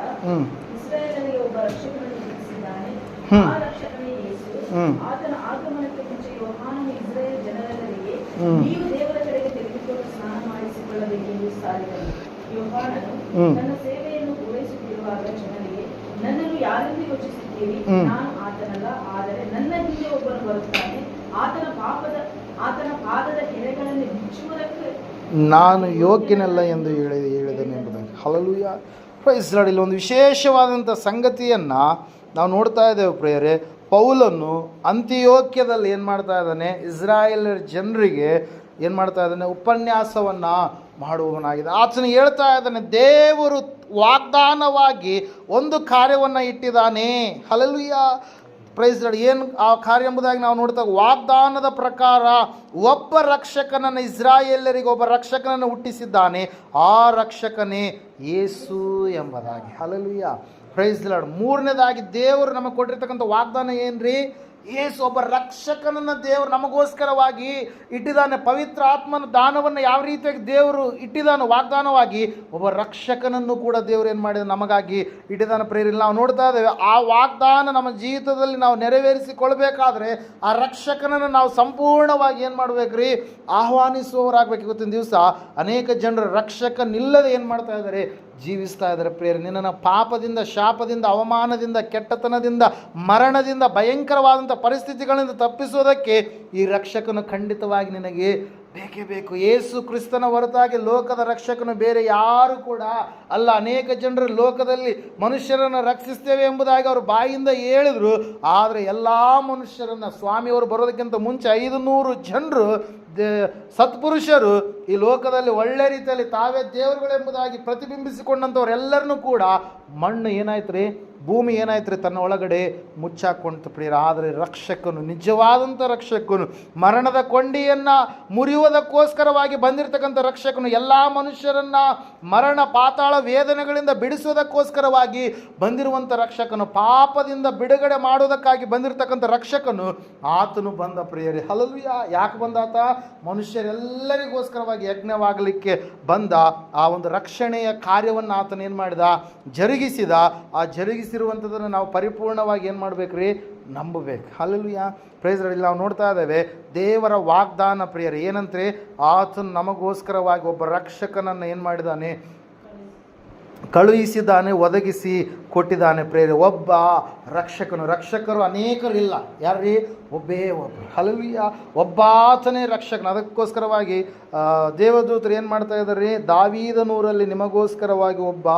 [SPEAKER 2] ಇಸ್ರಾಯೇಲರಿಗೆ ಒಬ್ಬ ರಕ್ಷಕನನ್ನು ನೇಮಿಸಿದ್ದಾನೆ. ಆ ರಕ್ಷಕನೇ ಯೇಸು. ಆತನ ಆಗಮನಕ್ಕೆ ಮುಂಚೆ ಯೋಹಾನನು ಇಸ್ರಾಯೇಲ್ ಜನರೆಲ್ಲರಿಗೆ ನೀವು ದೇವರ ಕಡೆಗೆ ತೆಗೆದುಕೊಂಡು ಸ್ನಾನ ಮಾಡಿಸಿಕೊಳ್ಳಬೇಕೆಂದು ಸಾರಿದನು. ಯೋಹಾನನು ತನ್ನ ಸೇವೆಯನ್ನು ಪೂರೈಸುತ್ತಿರುವಾಗ ಜನರಿಗೆ, ನನ್ನನ್ನು ಯಾರೆಂದು ಯೋಚಿಸುತ್ತೀರಿ? ನಾನು ಆತನಲ್ಲ, ಆದರೆ ನನ್ನ ಹಿಂದೆ ಒಬ್ಬನು ಬರುತ್ತಾನೆ. ಆತನ ಪಾದದ ಕೆರೆಗಳನ್ನು ಬಿಚ್ಚುವುದಕ್ಕೆ
[SPEAKER 1] ನಾನು ಯೋಗ್ಯನಲ್ಲ ಎಂದು ಹೇಳಿದನೆಂಬುದಾಗಿ. Hallelujah, praise lord. ಇಲ್ಲಿ ಒಂದು ವಿಶೇಷವಾದಂಥ ಸಂಗತಿಯನ್ನು ನಾವು ನೋಡ್ತಾ ಇದ್ದೇವೆ ಪ್ರಿಯರೇ. ಪೌಲನು ಅಂತಿಯೋಕ್ಯದಲ್ಲಿ ಏನು ಮಾಡ್ತಾ ಇದ್ದಾನೆ? ಇಸ್ರಾಯೇಲರ ಜನರಿಗೆ ಏನು ಮಾಡ್ತಾ ಇದ್ದಾನೆ? ಉಪನ್ಯಾಸವನ್ನು ಮಾಡುವವನಾಗಿದೆ. ಆತನು ಹೇಳ್ತಾ ಇದ್ದಾನೆ, ದೇವರು ವಾಗ್ದಾನವಾಗಿ ಒಂದು ಕಾರ್ಯವನ್ನು ಇಟ್ಟಿದ್ದಾನೆ. Hallelujah, praise Lord. ಏನು ಆ ಕಾರ್ಯ ಎಂಬುದಾಗಿ ನಾವು ನೋಡ್ತಾ, ವಾಗ್ದಾನದ ಪ್ರಕಾರ ಒಬ್ಬ ರಕ್ಷಕನನ್ನು, ಇಸ್ರಾಯೇಲರಿಗೆ ಒಬ್ಬ ರಕ್ಷಕನನ್ನು ಹುಟ್ಟಿಸಿದ್ದಾನೆ. ಆ ರಕ್ಷಕನೇ ಯೇಸು ಎಂಬುದಾಗಿ. Hallelujah, praise Lord. ಮೂರನೇದಾಗಿ ದೇವರು ನಮಗೆ ಕೊಟ್ಟಿರ್ತಕ್ಕಂಥ ವಾಗ್ದಾನ ಏನ್ರಿ? ಯೇಸು ಒಬ್ಬ ರಕ್ಷಕನನ್ನು ದೇವರು ನಮಗೋಸ್ಕರವಾಗಿ ಇಟ್ಟಿದ್ದಾನೆ. ಪವಿತ್ರ ಆತ್ಮನ ದಾನವನ್ನು ಯಾವ ರೀತಿಯಾಗಿ ದೇವರು ಇಟ್ಟಿದ್ದಾನೆ ವಾಗ್ದಾನವಾಗಿ, ಒಬ್ಬ ರಕ್ಷಕನನ್ನು ಕೂಡ ದೇವರು ಏನು ಮಾಡಿದ ನಮಗಾಗಿ ಇಟ್ಟಿದ್ದಾನೆ ಪ್ರೇರಿಲ್ಲ. ನಾವು ನೋಡ್ತಾ ಇದ್ದೇವೆ, ಆ ವಾಗ್ದಾನ ನಮ್ಮ ಜೀವಿತದಲ್ಲಿ ನಾವು ನೆರವೇರಿಸಿಕೊಳ್ಬೇಕಾದ್ರೆ ಆ ರಕ್ಷಕನನ್ನು ನಾವು ಸಂಪೂರ್ಣವಾಗಿ ಏನು ಮಾಡ್ಬೇಕ್ರಿ? ಆಹ್ವಾನಿಸುವವರಾಗಬೇಕು. ಇವತ್ತಿನ ದಿವಸ ಅನೇಕ ಜನರು ರಕ್ಷಕನಿಲ್ಲದೆ ಏನು ಮಾಡ್ತಾ ಇದ್ದಾರೆ? ಜೀವಿಸ್ತಾ ಇದ್ದಾರೆ ಪ್ರೇರೆ. ನಿನ್ನನ್ನು ಪಾಪದಿಂದ, ಶಾಪದಿಂದ, ಅವಮಾನದಿಂದ, ಕೆಟ್ಟತನದಿಂದ, ಮರಣದಿಂದ, ಭಯಂಕರವಾದಂಥ ಪರಿಸ್ಥಿತಿಗಳಿಂದ ತಪ್ಪಿಸೋದಕ್ಕೆ ಈ ರಕ್ಷಕನು ಖಂಡಿತವಾಗಿ ನಿನಗೆ ಬೇಕೇ ಬೇಕು. ಯೇಸು ಕ್ರಿಸ್ತನ ಹೊರತಾಗಿ ಲೋಕದ ರಕ್ಷಕನು ಬೇರೆ ಯಾರು ಕೂಡ ಅಲ್ಲ. ಅನೇಕ ಜನರು ಲೋಕದಲ್ಲಿ ಮನುಷ್ಯರನ್ನು ರಕ್ಷಿಸ್ತೇವೆ ಎಂಬುದಾಗಿ ಅವರು ಬಾಯಿಂದ ಹೇಳಿದರು. ಆದರೆ ಎಲ್ಲ ಮನುಷ್ಯರನ್ನು, ಸ್ವಾಮಿಯವರು ಬರೋದಕ್ಕಿಂತ ಮುಂಚೆ 500 ಜನರು ಸತ್ಪುರುಷರು ಈ ಲೋಕದಲ್ಲಿ ಒಳ್ಳೆ ರೀತಿಯಲ್ಲಿ ತಾವೇ ದೇವರುಗಳೆಂಬುದಾಗಿ ಪ್ರತಿಬಿಂಬಿಸಿಕೊಂಡಂಥವ್ರೆಲ್ಲರನ್ನೂ ಕೂಡ ಮಣ್ಣು ಏನಾಯ್ತು ರೀ? ಭೂಮಿ ಏನಾಯ್ತು ರೀ? ತನ್ನ ಒಳಗಡೆ ಮುಚ್ಚಾಕೊಂಡ್ತು ಪ್ರಿಯರ. ಆದರೆ ರಕ್ಷಕನು, ನಿಜವಾದಂಥ ರಕ್ಷಕನು, ಮರಣದ ಕೊಂಡಿಯನ್ನು ಮುರಿಯುವುದಕ್ಕೋಸ್ಕರವಾಗಿ ಬಂದಿರತಕ್ಕಂಥ ರಕ್ಷಕನು, ಎಲ್ಲ ಮನುಷ್ಯರನ್ನು ಮರಣ ಪಾತಾಳ ವೇದನೆಗಳಿಂದ ಬಿಡಿಸೋದಕ್ಕೋಸ್ಕರವಾಗಿ ಬಂದಿರುವಂಥ ರಕ್ಷಕನು, ಪಾಪದಿಂದ ಬಿಡುಗಡೆ ಮಾಡೋದಕ್ಕಾಗಿ ಬಂದಿರತಕ್ಕಂಥ ರಕ್ಷಕನು ಆತನು ಬಂದ ಪ್ರಿಯರೇ. ಹಲ್ಲೆಲೂಯಾ. ಯಾಕೆ ಬಂದಾತ? ಮನುಷ್ಯರೆಲ್ಲರಿಗೋಸ್ಕರವಾಗಿ ಯಜ್ಞವಾಗಲಿಕ್ಕೆ ಬಂದ. ಆ ಒಂದು ರಕ್ಷಣೆಯ ಕಾರ್ಯವನ್ನು ಆತನ ಏನು ಮಾಡಿದ? ಜರುಗಿಸಿದ. ಆ ಜರುಗಿಸಿರುವಂಥದ್ದನ್ನು ನಾವು ಪರಿಪೂರ್ಣವಾಗಿ ಏನು ಮಾಡಬೇಕ್ರಿ? ನಂಬಬೇಕು. Hallelujah, praise Lord. ನಾವು ನೋಡ್ತಾ ಇದ್ದೇವೆ ದೇವರ ವಾಗ್ದಾನ ಪ್ರಿಯರೇ ಏನಂದ್ರೆ, ಆತನು ನಮಗೋಸ್ಕರವಾಗಿ ಒಬ್ಬ ರಕ್ಷಕನನ್ನು ಏನು ಮಾಡಿದ್ದಾನೆ? ಕಳುಹಿಸಿದ್ದಾನೆ, ಒದಗಿಸಿ ಕೊಟ್ಟಿದ್ದಾನೆ ಪ್ರೇರೆ. ಒಬ್ಬ ರಕ್ಷಕರು ಅನೇಕರಿಲ್ಲ. ಯಾರ್ರೀ? ಒಬ್ಬೇ ಒಬ್ಬ. ಹಲ್ಲೆಲೂಯಾ, ಒಬ್ಬಾತನೇ ರಕ್ಷಕನು. ಅದಕ್ಕೋಸ್ಕರವಾಗಿ ದೇವದೂತರು ಏನು ಮಾಡ್ತಾ ಇದ್ದಾರೆ ರೀ? ದಾವೀದನೂರಲ್ಲಿ ನಿಮಗೋಸ್ಕರವಾಗಿ ಒಬ್ಬ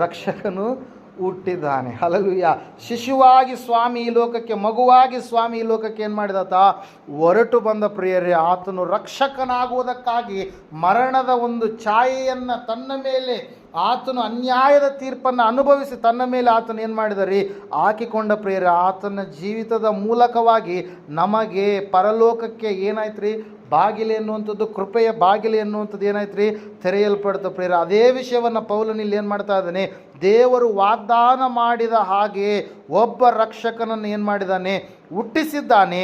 [SPEAKER 1] ರಕ್ಷಕನು ಹುಟ್ಟಿದ್ದಾನೆ. ಹಲ್ಲೆಲೂಯಾ. ಶಿಶುವಾಗಿ ಸ್ವಾಮಿ ಈ ಲೋಕಕ್ಕೆ, ಮಗುವಾಗಿ ಸ್ವಾಮಿ ಈ ಲೋಕಕ್ಕೆ ಏನು ಮಾಡಿದಾತ? ಹೊರಟು ಬಂದ ಪ್ರಿಯರೇ. ಆತನು ರಕ್ಷಕನಾಗುವುದಕ್ಕಾಗಿ ಮರಣದ ಒಂದು ಛಾಯೆಯನ್ನು ತನ್ನ ಮೇಲೆ, ಆತನು ಅನ್ಯಾಯದ ತೀರ್ಪನ್ನು ಅನುಭವಿಸಿ ತನ್ನ ಮೇಲೆ ಆತನು ಏನು ಮಾಡಿದರಿ? ಹಾಕಿಕೊಂಡ ಪ್ರಿಯರೇ. ಆತನ ಜೀವಿತದ ಮೂಲಕವಾಗಿ ನಮಗೆ ಪರಲೋಕಕ್ಕೆ ಏನಾಯ್ತು ರೀ? ಬಾಗಿಲು ಎನ್ನುವಂಥದ್ದು, ಕೃಪೆಯ ಬಾಗಿಲು ಎನ್ನುವಂಥದ್ದು ಏನಾಯ್ತು ರೀ? ತೆರೆಯಲ್ಪಡ್ತ ಪ್ರೇರ. ಅದೇ ವಿಷಯವನ್ನು ಪೌಲನಿಲ್ಲಿ ಏನು ಮಾಡ್ತಾ ಇದ್ದಾನೆ? ದೇವರು ವಾಗ್ದಾನ ಮಾಡಿದ ಹಾಗೆ ಒಬ್ಬ ರಕ್ಷಕನನ್ನು ಏನು ಮಾಡಿದ್ದಾನೆ? ಹುಟ್ಟಿಸಿದ್ದಾನೆ.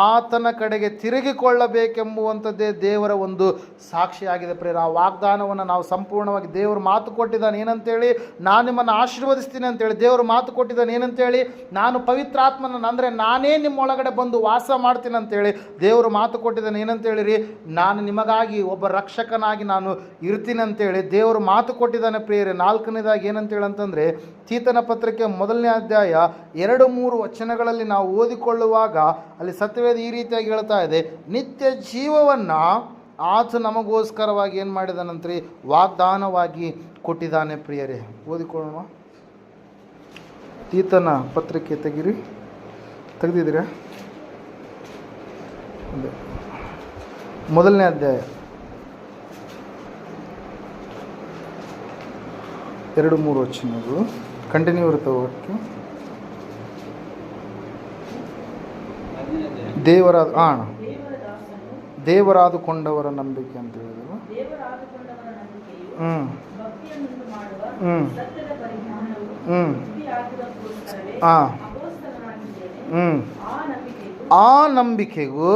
[SPEAKER 1] ಆತನ ಕಡೆಗೆ ತಿರುಗಿಕೊಳ್ಳಬೇಕೆಂಬುವಂಥದ್ದೇ ದೇವರ ಒಂದು ಸಾಕ್ಷಿಯಾಗಿದೆ ಪ್ರೇರ. ಆ ವಾಗ್ದಾನವನ್ನು ನಾವು ಸಂಪೂರ್ಣವಾಗಿ, ದೇವರು ಮಾತು ಕೊಟ್ಟಿದ್ದಾನೆ ಏನಂತೇಳಿ? ನಾನು ನಿಮ್ಮನ್ನು ಆಶೀರ್ವದಿಸ್ತೀನಿ ಅಂತೇಳಿ ದೇವರು ಮಾತು ಕೊಟ್ಟಿದ್ದಾನೆ ಏನಂತೇಳಿ? ನಾನು ಪವಿತ್ರಾತ್ಮನನ್ನು, ಅಂದರೆ ನಾನೇ ನಿಮ್ಮೊಳಗಡೆ ಬಂದು ವಾಸ ಮಾಡ್ತೀನಿ ಅಂತೇಳಿ ದೇವರು ಮಾತು ಕೊಟ್ಟಿದ್ದಾನೆ ಏನಂತೇಳಿರಿ? ನಾನು ನಿಮಗಾಗಿ ಒಬ್ಬ ರಕ್ಷಕನಾಗಿ ನಾನು ಇರ್ತೀನಿ ಅಂತೇಳಿ ದೇವರು ಮಾತು ಕೊಟ್ಟಿದ್ದಾನೆ ಪ್ರಿಯರೇ. 4ನೇದಾಗಿ ಏನಂತೇಳಿ ಅಂತಂದರೆ, ತೀತನ ಪತ್ರಿಕೆ 1ನೇ ಅಧ್ಯಾಯ 2-3 ವಚನಗಳಲ್ಲಿ ನಾವು ಓದಿಕೊಳ್ಳುವಾಗ ಅಲ್ಲಿ ಸತ್ಯವೇದ ಈ ರೀತಿಯಾಗಿ ಹೇಳ್ತಾ ಇದೆ, ನಿತ್ಯ ಜೀವವನ್ನು ಆತ ನಮಗೋಸ್ಕರವಾಗಿ ಏನು ಮಾಡಿದಾನಂತ್ರಿ? ವಾಗ್ದಾನವಾಗಿ ಕೊಟ್ಟಿದ್ದಾನೆ ಪ್ರಿಯರೇ. ಓದಿಕೊಳ್ಳೋಣ. ತೀತನ ಪತ್ರಿಕೆ ತೆಗೆದಿದ್ದೀರಾ? 1ನೇ ಅಧ್ಯಾಯ 2-3 ವಚನಗಳು ಕಂಟಿನ್ಯೂ ಇರ್ತವೆ. ಒಟ್ಟು ದೇವರಾದ
[SPEAKER 2] ದೇವರ ದಾಸನು
[SPEAKER 1] ದೇವರಾದುಕೊಂಡವರ ನಂಬಿಕೆ ಅಂತ ಹೇಳಿದ್ರು.
[SPEAKER 2] ದೇವರಾದುಕೊಂಡವರ ನಂಬಿಕೆಯು
[SPEAKER 1] ಹ್ಮ್
[SPEAKER 2] ಭಕ್ತಿಯನ್ನುಂಟು ಮಾಡುವ
[SPEAKER 1] ಹ್ಮ್
[SPEAKER 2] ಸತ್ಯದ ಪರಿಜ್ಞಾನವು
[SPEAKER 1] ಹ್ಮ್
[SPEAKER 2] ಬುದ್ಧಿಯಾಗುವುದಕ್ಕೋಸ್ಕರವೇ
[SPEAKER 1] ಹಾ
[SPEAKER 2] ಅಪೊಸ್ತಲನಾಗಿದ್ದೇನೆ.
[SPEAKER 1] ಆ ನಂಬಿಕೆಗೂ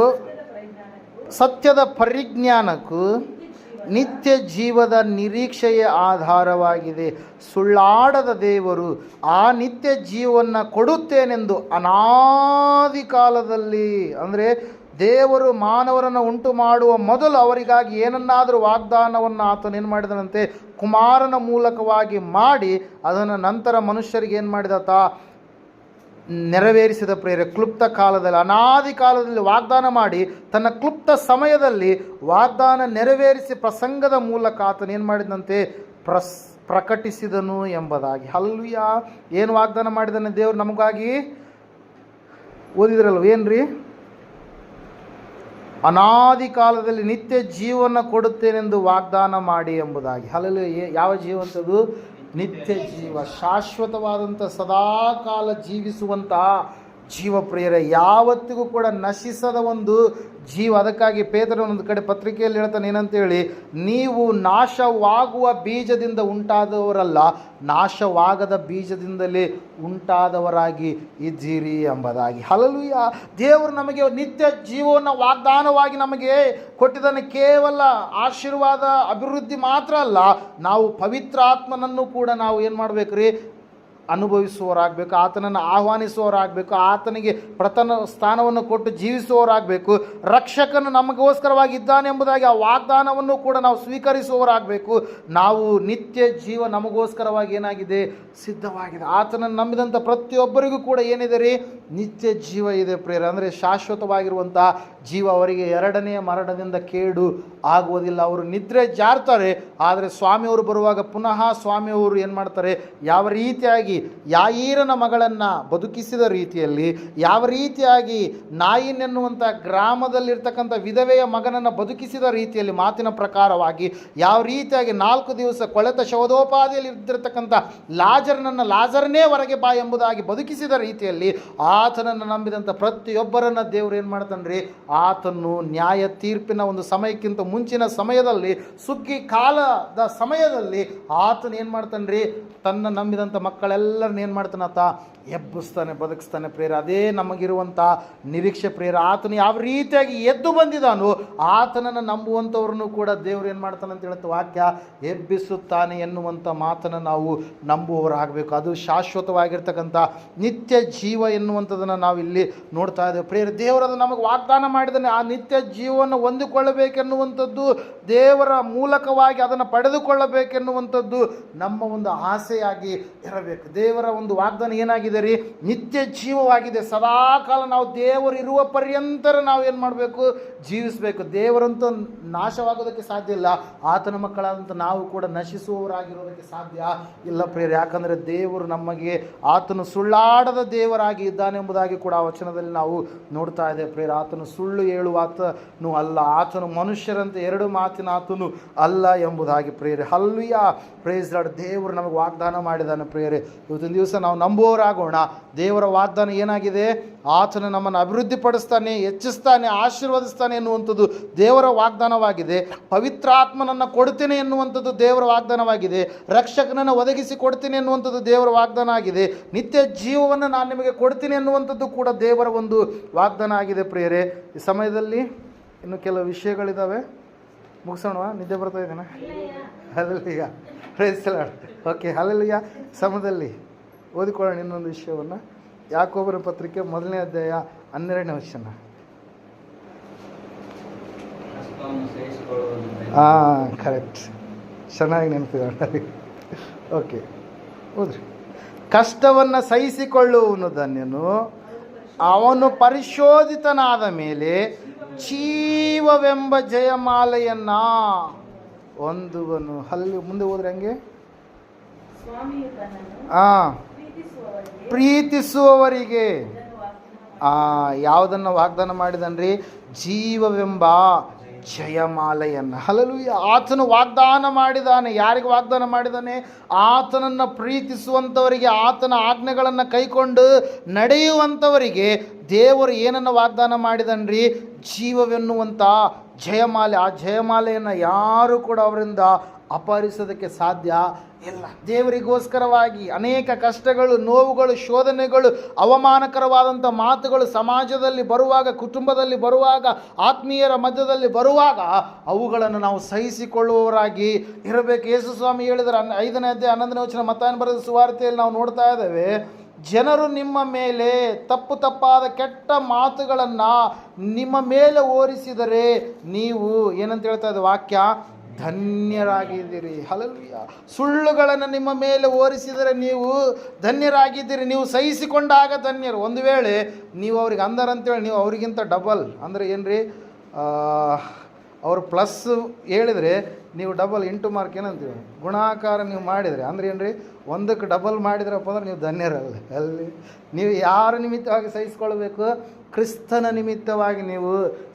[SPEAKER 1] ಸತ್ಯದ ಪರಿಜ್ಞಾನಕ್ಕೂ ನಿತ್ಯ ಜೀವದ ನಿರೀಕ್ಷೆಯ ಆಧಾರವಾಗಿದೆ. ಸುಳ್ಳಾಡದ ದೇವರು ಆ ನಿತ್ಯ ಜೀವವನ್ನು ಕೊಡುತ್ತೇನೆಂದು ಅನಾದಿ ಕಾಲದಲ್ಲಿ, ಅಂದರೆ ದೇವರು ಮಾನವರನ್ನು ಉಂಟು ಮಾಡುವ ಮೊದಲು ಅವರಿಗಾಗಿ ಏನನ್ನಾದರೂ ವಾಗ್ದಾನವನ್ನು ಆತನೇನು ಮಾಡಿದನಂತೆ, ಕುಮಾರನ ಮೂಲಕವಾಗಿ ಮಾಡಿ ಅದನ್ನು ನಂತರ ಮನುಷ್ಯರಿಗೆ ಏನು ಮಾಡಿದಾತ ನೆರವೇರಿಸಿದ ಪ್ರೇರೆ. ಕ್ಲುಪ್ತ ಕಾಲದಲ್ಲಿ, ಅನಾದಿ ಕಾಲದಲ್ಲಿ ವಾಗ್ದಾನ ಮಾಡಿ ತನ್ನ ಕ್ಲುಪ್ತ ಸಮಯದಲ್ಲಿ ವಾಗ್ದಾನ ನೆರವೇರಿಸಿ ಪ್ರಸಂಗದ ಮೂಲಕ ಆತನೇನು ಮಾಡಿದಂತೆ ಪ್ರಕಟಿಸಿದನು ಎಂಬುದಾಗಿ. ಹಲ್ಲೆಲೂಯಾ. ಏನು ವಾಗ್ದಾನ ಮಾಡಿದಾನೆ ದೇವರು ನಮಗಾಗಿ? ಓದಿದ್ರಲ್ವ ಏನ್ರಿ? ಅನಾದಿ ಕಾಲದಲ್ಲಿ ನಿತ್ಯ ಜೀವನ ಕೊಡುತ್ತೇನೆಂದು ವಾಗ್ದಾನ ಮಾಡಿ ಎಂಬುದಾಗಿ. ಹಲ್ಲೆಲೂಯಾ. ಯಾವ ಜೀವ ಅಂತದು? ನಿತ್ಯ ಜೀವ, ಶಾಶ್ವತವಾದಂಥ ಸದಾಕಾಲ ಜೀವಿಸುವಂತಹ ಜೀವ ಪ್ರಿಯರೇ, ಯಾವತ್ತಿಗೂ ಕೂಡ ನಶಿಸದ ಒಂದು ಜೀವ. ಅದಕ್ಕಾಗಿ ಪೇತ್ರನ ಒಂದು ಕಡೆ ಪತ್ರಿಕೆಯಲ್ಲಿ ಹೇಳ್ತಾನೆ ಏನಂತೇಳಿ, ನೀವು ನಾಶವಾಗುವ ಬೀಜದಿಂದ ಉಂಟಾದವರಲ್ಲ, ನಾಶವಾಗದ ಬೀಜದಿಂದಲೇ ಉಂಟಾದವರಾಗಿ ಇದ್ದೀರಿ ಎಂಬುದಾಗಿ. ಹಲ್ಲೆಲೂಯಾ. ದೇವರು ನಮಗೆ ನಿತ್ಯ ಜೀವವನ್ನು ವಾಗ್ದಾನವಾಗಿ ನಮಗೆ ಕೊಟ್ಟಿದ್ದಾನೆ. ಕೇವಲ ಆಶೀರ್ವಾದ ಅಭಿವೃದ್ಧಿ ಮಾತ್ರ ಅಲ್ಲ, ನಾವು ಪವಿತ್ರ ಆತ್ಮನನ್ನು ಕೂಡ ನಾವು ಏನು ಮಾಡಬೇಕ್ರಿ? ಅನುಭವಿಸುವವರಾಗಬೇಕು, ಆತನನ್ನು ಆಹ್ವಾನಿಸುವವರಾಗಬೇಕು, ಆತನಿಗೆ ಪ್ರಥಮ ಸ್ಥಾನವನ್ನು ಕೊಟ್ಟು ಜೀವಿಸುವವರಾಗಬೇಕು. ರಕ್ಷಕನು ನಮಗೋಸ್ಕರವಾಗಿ ಇದ್ದಾನೆ ಎಂಬುದಾಗಿ ಆ ವಾಗ್ದಾನವನ್ನು ಕೂಡ ನಾವು ಸ್ವೀಕರಿಸುವವರಾಗಬೇಕು. ನಾವು ನಿತ್ಯ ಜೀವ ನಮಗೋಸ್ಕರವಾಗಿ ಏನಾಗಿದೆ? ಸಿದ್ಧವಾಗಿದೆ. ಆತನನ್ನು ನಂಬಿದಂಥ ಪ್ರತಿಯೊಬ್ಬರಿಗೂ ಕೂಡ ಏನಿದೆ ರೀ? ನಿತ್ಯ ಜೀವ ಇದೆ ಪ್ರೇರ. ಅಂದರೆ ಶಾಶ್ವತವಾಗಿರುವಂತಹ ಜೀವ. ಅವರಿಗೆ ಎರಡನೆಯ ಮರಣದಿಂದ ಕೇಡು ಆಗುವುದಿಲ್ಲ. ಅವರು ನಿದ್ರೆ ಜಾರ್ತಾರೆ, ಆದರೆ ಸ್ವಾಮಿಯವರು ಬರುವಾಗ ಪುನಃ ಸ್ವಾಮಿಯವರು ಏನು ಮಾಡ್ತಾರೆ? ಯಾವ ರೀತಿಯಾಗಿ ಯಾಯೀರನ ಮಗಳನ್ನು ಬದುಕಿಸಿದ ರೀತಿಯಲ್ಲಿ, ಯಾವ ರೀತಿಯಾಗಿ ನಾಯಿನೆನ್ನುವಂಥ ಗ್ರಾಮದಲ್ಲಿರ್ತಕ್ಕಂಥ ವಿಧವೆಯ ಮಗನನ್ನು ಬದುಕಿಸಿದ ರೀತಿಯಲ್ಲಿ, ಮಾತಿನ ಪ್ರಕಾರವಾಗಿ ಯಾವ ರೀತಿಯಾಗಿ 4 ದಿವಸ ಕೊಳೆತ ಶವದೋಪಾದಿಯಲ್ಲಿ ಇದ್ದಿರತಕ್ಕಂಥ ಲಾಜರನೇ ಹೊರಗೆ ಬಾ ಎಂಬುದಾಗಿ ಬದುಕಿಸಿದ ರೀತಿಯಲ್ಲಿ ಆತನನ್ನು ನಂಬಿದಂಥ ಪ್ರತಿಯೊಬ್ಬರನ್ನು ದೇವರು ಏನು ಮಾಡ್ತಾನ್ರಿ? ಆತನು ನ್ಯಾಯ ತೀರ್ಪಿನ ಒಂದು ಸಮಯಕ್ಕಿಂತ ಮುಂಚಿನ ಸಮಯದಲ್ಲಿ, ಸುಗ್ಗಿ ಕಾಲದ ಸಮಯದಲ್ಲಿ ಆತನು ಏನು ಮಾಡ್ತಾನ್ರಿ? ತನ್ನ ನಂಬಿದಂಥ ಮಕ್ಕಳೆಲ್ಲರನ್ನ ಏನು ಮಾಡ್ತಾನೆ? ಆತ ಎಬ್ಬಿಸ್ತಾನೆ, ಬದುಕಿಸ್ತಾನೆ ಪ್ರೇರ. ಅದೇ ನಮಗಿರುವಂಥ ನಿರೀಕ್ಷೆ ಪ್ರೇರ. ಆತನು ಯಾವ ರೀತಿಯಾಗಿ ಎದ್ದು ಬಂದಿದ್ದಾನೋ ಆತನನ್ನು ನಂಬುವಂಥವ್ರನ್ನು ಕೂಡ ದೇವರು ಏನು ಮಾಡ್ತಾನೆ ಅಂತ ಹೇಳುತ್ತೆ ವಾಕ್ಯ, ಎಬ್ಬಿಸುತ್ತಾನೆ ಎನ್ನುವಂಥ ಮಾತನ್ನು ನಾವು ನಂಬುವವರಾಗಬೇಕು. ಅದು ಶಾಶ್ವತವಾಗಿರ್ತಕ್ಕಂಥ ನಿತ್ಯ ಜೀವ ಎನ್ನುವಂಥದ್ದನ್ನು ನಾವು ಇಲ್ಲಿ ನೋಡ್ತಾ ಇದ್ದೇವೆ ಪ್ರೇರ. ದೇವರದು ನಮಗೆ ವಾಗ್ದಾನ ಮಾಡಿದ್ದಾನೆ. ಆ ನಿತ್ಯ ಜೀವವನ್ನು ಹೊಂದಿಕೊಳ್ಳಬೇಕೆನ್ನುವಂಥದ್ದು, ದೇವರ ಮೂಲಕವಾಗಿ ಅದನ್ನು ಪಡೆದುಕೊಳ್ಳಬೇಕೆನ್ನುವಂಥದ್ದು ನಮ್ಮ ಒಂದು ಆಸೆಯಾಗಿ ಇರಬೇಕು. ದೇವರ ಒಂದು ವಾಗ್ದಾನ ಏನಾಗಿದೆ ರೀ? ನಿತ್ಯ ಜೀವವಾಗಿದೆ. ಸದಾಕಾಲ ನಾವು ದೇವರು ಇರುವ ಪರ್ಯಂತರ ನಾವು ಏನು ಮಾಡಬೇಕು? ಜೀವಿಸಬೇಕು. ದೇವರಂತೂ ನಾಶವಾಗೋದಕ್ಕೆ ಸಾಧ್ಯ ಇಲ್ಲ. ಆತನ ಮಕ್ಕಳಾದಂಥ ನಾವು ಕೂಡ ನಶಿಸುವವರಾಗಿರೋದಕ್ಕೆ ಸಾಧ್ಯ ಇಲ್ಲ ಪ್ರೇರ. ಯಾಕಂದರೆ ದೇವರು ನಮಗೆ ಆತನು ಸುಳ್ಳಾಡದ ದೇವರಾಗಿ ಇದ್ದಾನೆ ಎಂಬುದಾಗಿ ಕೂಡ ಆ ವಚನದಲ್ಲಿ ನಾವು ನೋಡ್ತಾ ಇದ್ದೇವೆ ಪ್ರೇರ. ಆತನು ಸುಳ್ಳು ಹೇಳುವ ಆತನು ಅಲ್ಲ, ಆತನು ಮನುಷ್ಯರಂತೆ ಎರಡು ಮಾತಿನ ಆತನು ಅಲ್ಲ ಎಂಬುದಾಗಿ ಪ್ರೇರೆ. ಹಲ್ಲೆಲೂಯಾ. Praise Lord. ದೇವರು ನಮಗೆ ವಾಗ್ದಾನ ಮಾಡಿದ್ದಾನೆ ಪ್ರೇರೆ. ಇವತ್ತಿನ ದಿವಸ ನಾವು ನಂಬುವವರಾಗೋಣ. ದೇವರ ವಾಗ್ದಾನ ಏನಾಗಿದೆ? ಆತನು ನಮ್ಮನ್ನು ಅಭಿವೃದ್ಧಿಪಡಿಸ್ತಾನೆ, ಹೆಚ್ಚಿಸ್ತಾನೆ, ಆಶೀರ್ವದಿಸ್ತಾನೆ ಎನ್ನುವಂಥದ್ದು ದೇವರ ವಾಗ್ದಾನವಾಗಿದೆ. ಪವಿತ್ರ ಆತ್ಮನನ್ನು ಕೊಡ್ತೇನೆ ಎನ್ನುವಂಥದ್ದು ದೇವರ ವಾಗ್ದಾನವಾಗಿದೆ. ರಕ್ಷಕನನ್ನು ಒದಗಿಸಿ ಕೊಡ್ತೀನಿ ಎನ್ನುವಂಥದ್ದು ದೇವರ ವಾಗ್ದಾನ ಆಗಿದೆ. ನಿತ್ಯ ಜೀವವನ್ನು ನಾನು ನಿಮಗೆ ಕೊಡ್ತೀನಿ ಎನ್ನುವಂಥದ್ದು ಕೂಡ ದೇವರ ಒಂದು ವಾಗ್ದಾನ ಆಗಿದೆ ಪ್ರಿಯರೇ. ಈ ಸಮಯದಲ್ಲಿ ಇನ್ನು ಕೆಲವು ವಿಷಯಗಳಿದ್ದಾವೆ, ಮುಗಿಸೋಣವಾ? ನಿದ್ದೆ ಬರ್ತಾ ಇದ್ದೇನೆ. Hallelujah. Praise the Lord. Okay, hallelujah. ಸಮಯದಲ್ಲಿ ಓದಿಕೊಳ್ಳೋಣ ಇನ್ನೊಂದು ವಿಷಯವನ್ನು. ಯಾಕೋಬರ ಪತ್ರಿಕೆ 1ನೇ ಅಧ್ಯಾಯ 12ನೇ ವಚನ. ಕರೆಕ್ಟ್, ಚೆನ್ನಾಗಿ ನೆನಪಿದೆ. ಓಕೆ, ಓದ್ರಿ. ಕಷ್ಟವನ್ನು ಸಹಿಸಿಕೊಳ್ಳುವನು ಧನ್ಯನು, ಅವನು ಪರಿಶೋಧಿತನಾದ ಮೇಲೆ ಜೀವವೆಂಬ ಜಯಮಾಲೆಯನ್ನ ಹೊಂದುವನು. ಮುಂದೆ ಹೋದ್ರೆ ಹಂಗೆ ಪ್ರೀತಿಸುವವರಿಗೆ ಯಾವುದನ್ನು ವಾಗ್ದಾನ ಮಾಡಿದನ್ರಿ? ಜೀವವೆಂಬ ಜಯಮಾಲೆಯನ್ನು. ಹಲ್ಲೆಲೂಯಾ. ಆತನು ವಾಗ್ದಾನ ಮಾಡಿದ್ದಾನೆ. ಯಾರಿಗೆ ವಾಗ್ದಾನ ಮಾಡಿದ್ದಾನೆ? ಆತನನ್ನು ಪ್ರೀತಿಸುವಂಥವರಿಗೆ, ಆತನ ಆಜ್ಞೆಗಳನ್ನು ಕೈಕೊಂಡು ನಡೆಯುವಂಥವರಿಗೆ ದೇವರು ಏನನ್ನು ವಾಗ್ದಾನ ಮಾಡಿದನ್ರಿ? ಜೀವವೆನ್ನುವಂಥ ಜಯಮಾಲೆ. ಆ ಜಯಮಾಲೆಯನ್ನು ಯಾರು ಕೂಡ ಅವರಿಂದ ಅಪಹರಿಸೋದಕ್ಕೆ ಸಾಧ್ಯ ಇಲ್ಲ. ದೇವರಿಗೋಸ್ಕರವಾಗಿ ಅನೇಕ ಕಷ್ಟಗಳು, ನೋವುಗಳು, ಶೋಧನೆಗಳು, ಅವಮಾನಕರವಾದಂಥ ಮಾತುಗಳು ಸಮಾಜದಲ್ಲಿ ಬರುವಾಗ, ಕುಟುಂಬದಲ್ಲಿ ಬರುವಾಗ, ಆತ್ಮೀಯರ ಮಧ್ಯದಲ್ಲಿ ಬರುವಾಗ ಅವುಗಳನ್ನು ನಾವು ಸಹಿಸಿಕೊಳ್ಳುವವರಾಗಿ ಇರಬೇಕು. ಯೇಸು ಸ್ವಾಮಿ ಹೇಳಿದರೆ 5ನೇ ಅಧ್ಯಾಯ 11ನೇ ವಚನ ಮತ್ತಾಯನ ಬರೆದ ಸುವಾರ್ತೆಯಲ್ಲಿ ನಾವು ನೋಡ್ತಾ ಇದ್ದೇವೆ. ಜನರು ನಿಮ್ಮ ಮೇಲೆ ತಪ್ಪಾದ ಕೆಟ್ಟ ಮಾತುಗಳನ್ನು ನಿಮ್ಮ ಮೇಲೆ ಓರಿಸಿದರೆ ನೀವು ಏನಂತ ಹೇಳ್ತಾ ಇದೆ ವಾಕ್ಯ? ಧನ್ಯರಾಗಿದ್ದೀರಿ. ಹಲ್ಲೆಲೂಯಾ. ಸುಳ್ಳುಗಳನ್ನು ನಿಮ್ಮ ಮೇಲೆ ಓರಿಸಿದರೆ ನೀವು ಧನ್ಯರಾಗಿದ್ದೀರಿ. ನೀವು ಸಹಿಸಿಕೊಂಡಾಗ ಧನ್ಯರು. ಒಂದು ವೇಳೆ ನೀವು ಅವ್ರಿಗೆ ಅಂದರಂತೇಳಿ ನೀವು ಅವರಿಗಿಂತ ಡಬಲ್ ಅಂದರೆ ಏನ್ರಿ, ಅವರು ಪ್ಲಸ್ ಹೇಳಿದರೆ ನೀವು ಡಬಲ್ ಇಂಟು ಮಾರ್ಕ್ ಏನಂತೀವಿ, ಗುಣಾಕಾರ ನೀವು ಮಾಡಿದರೆ ಅಂದ್ರೆ ಏನ್ರಿ, ಒಂದಕ್ಕೆ ಡಬಲ್ ಮಾಡಿದ್ರಪ್ಪ ಅಂದ್ರೆ ನೀವು ಧನ್ಯರಲ್ಲ. ಅಲ್ಲಿ ನೀವು ಯಾರ ನಿಮಿತ್ತವಾಗಿ ಸಹಿಸಿಕೊಳ್ಬೇಕು? ಕ್ರಿಸ್ತನ ನಿಮಿತ್ತವಾಗಿ ನೀವು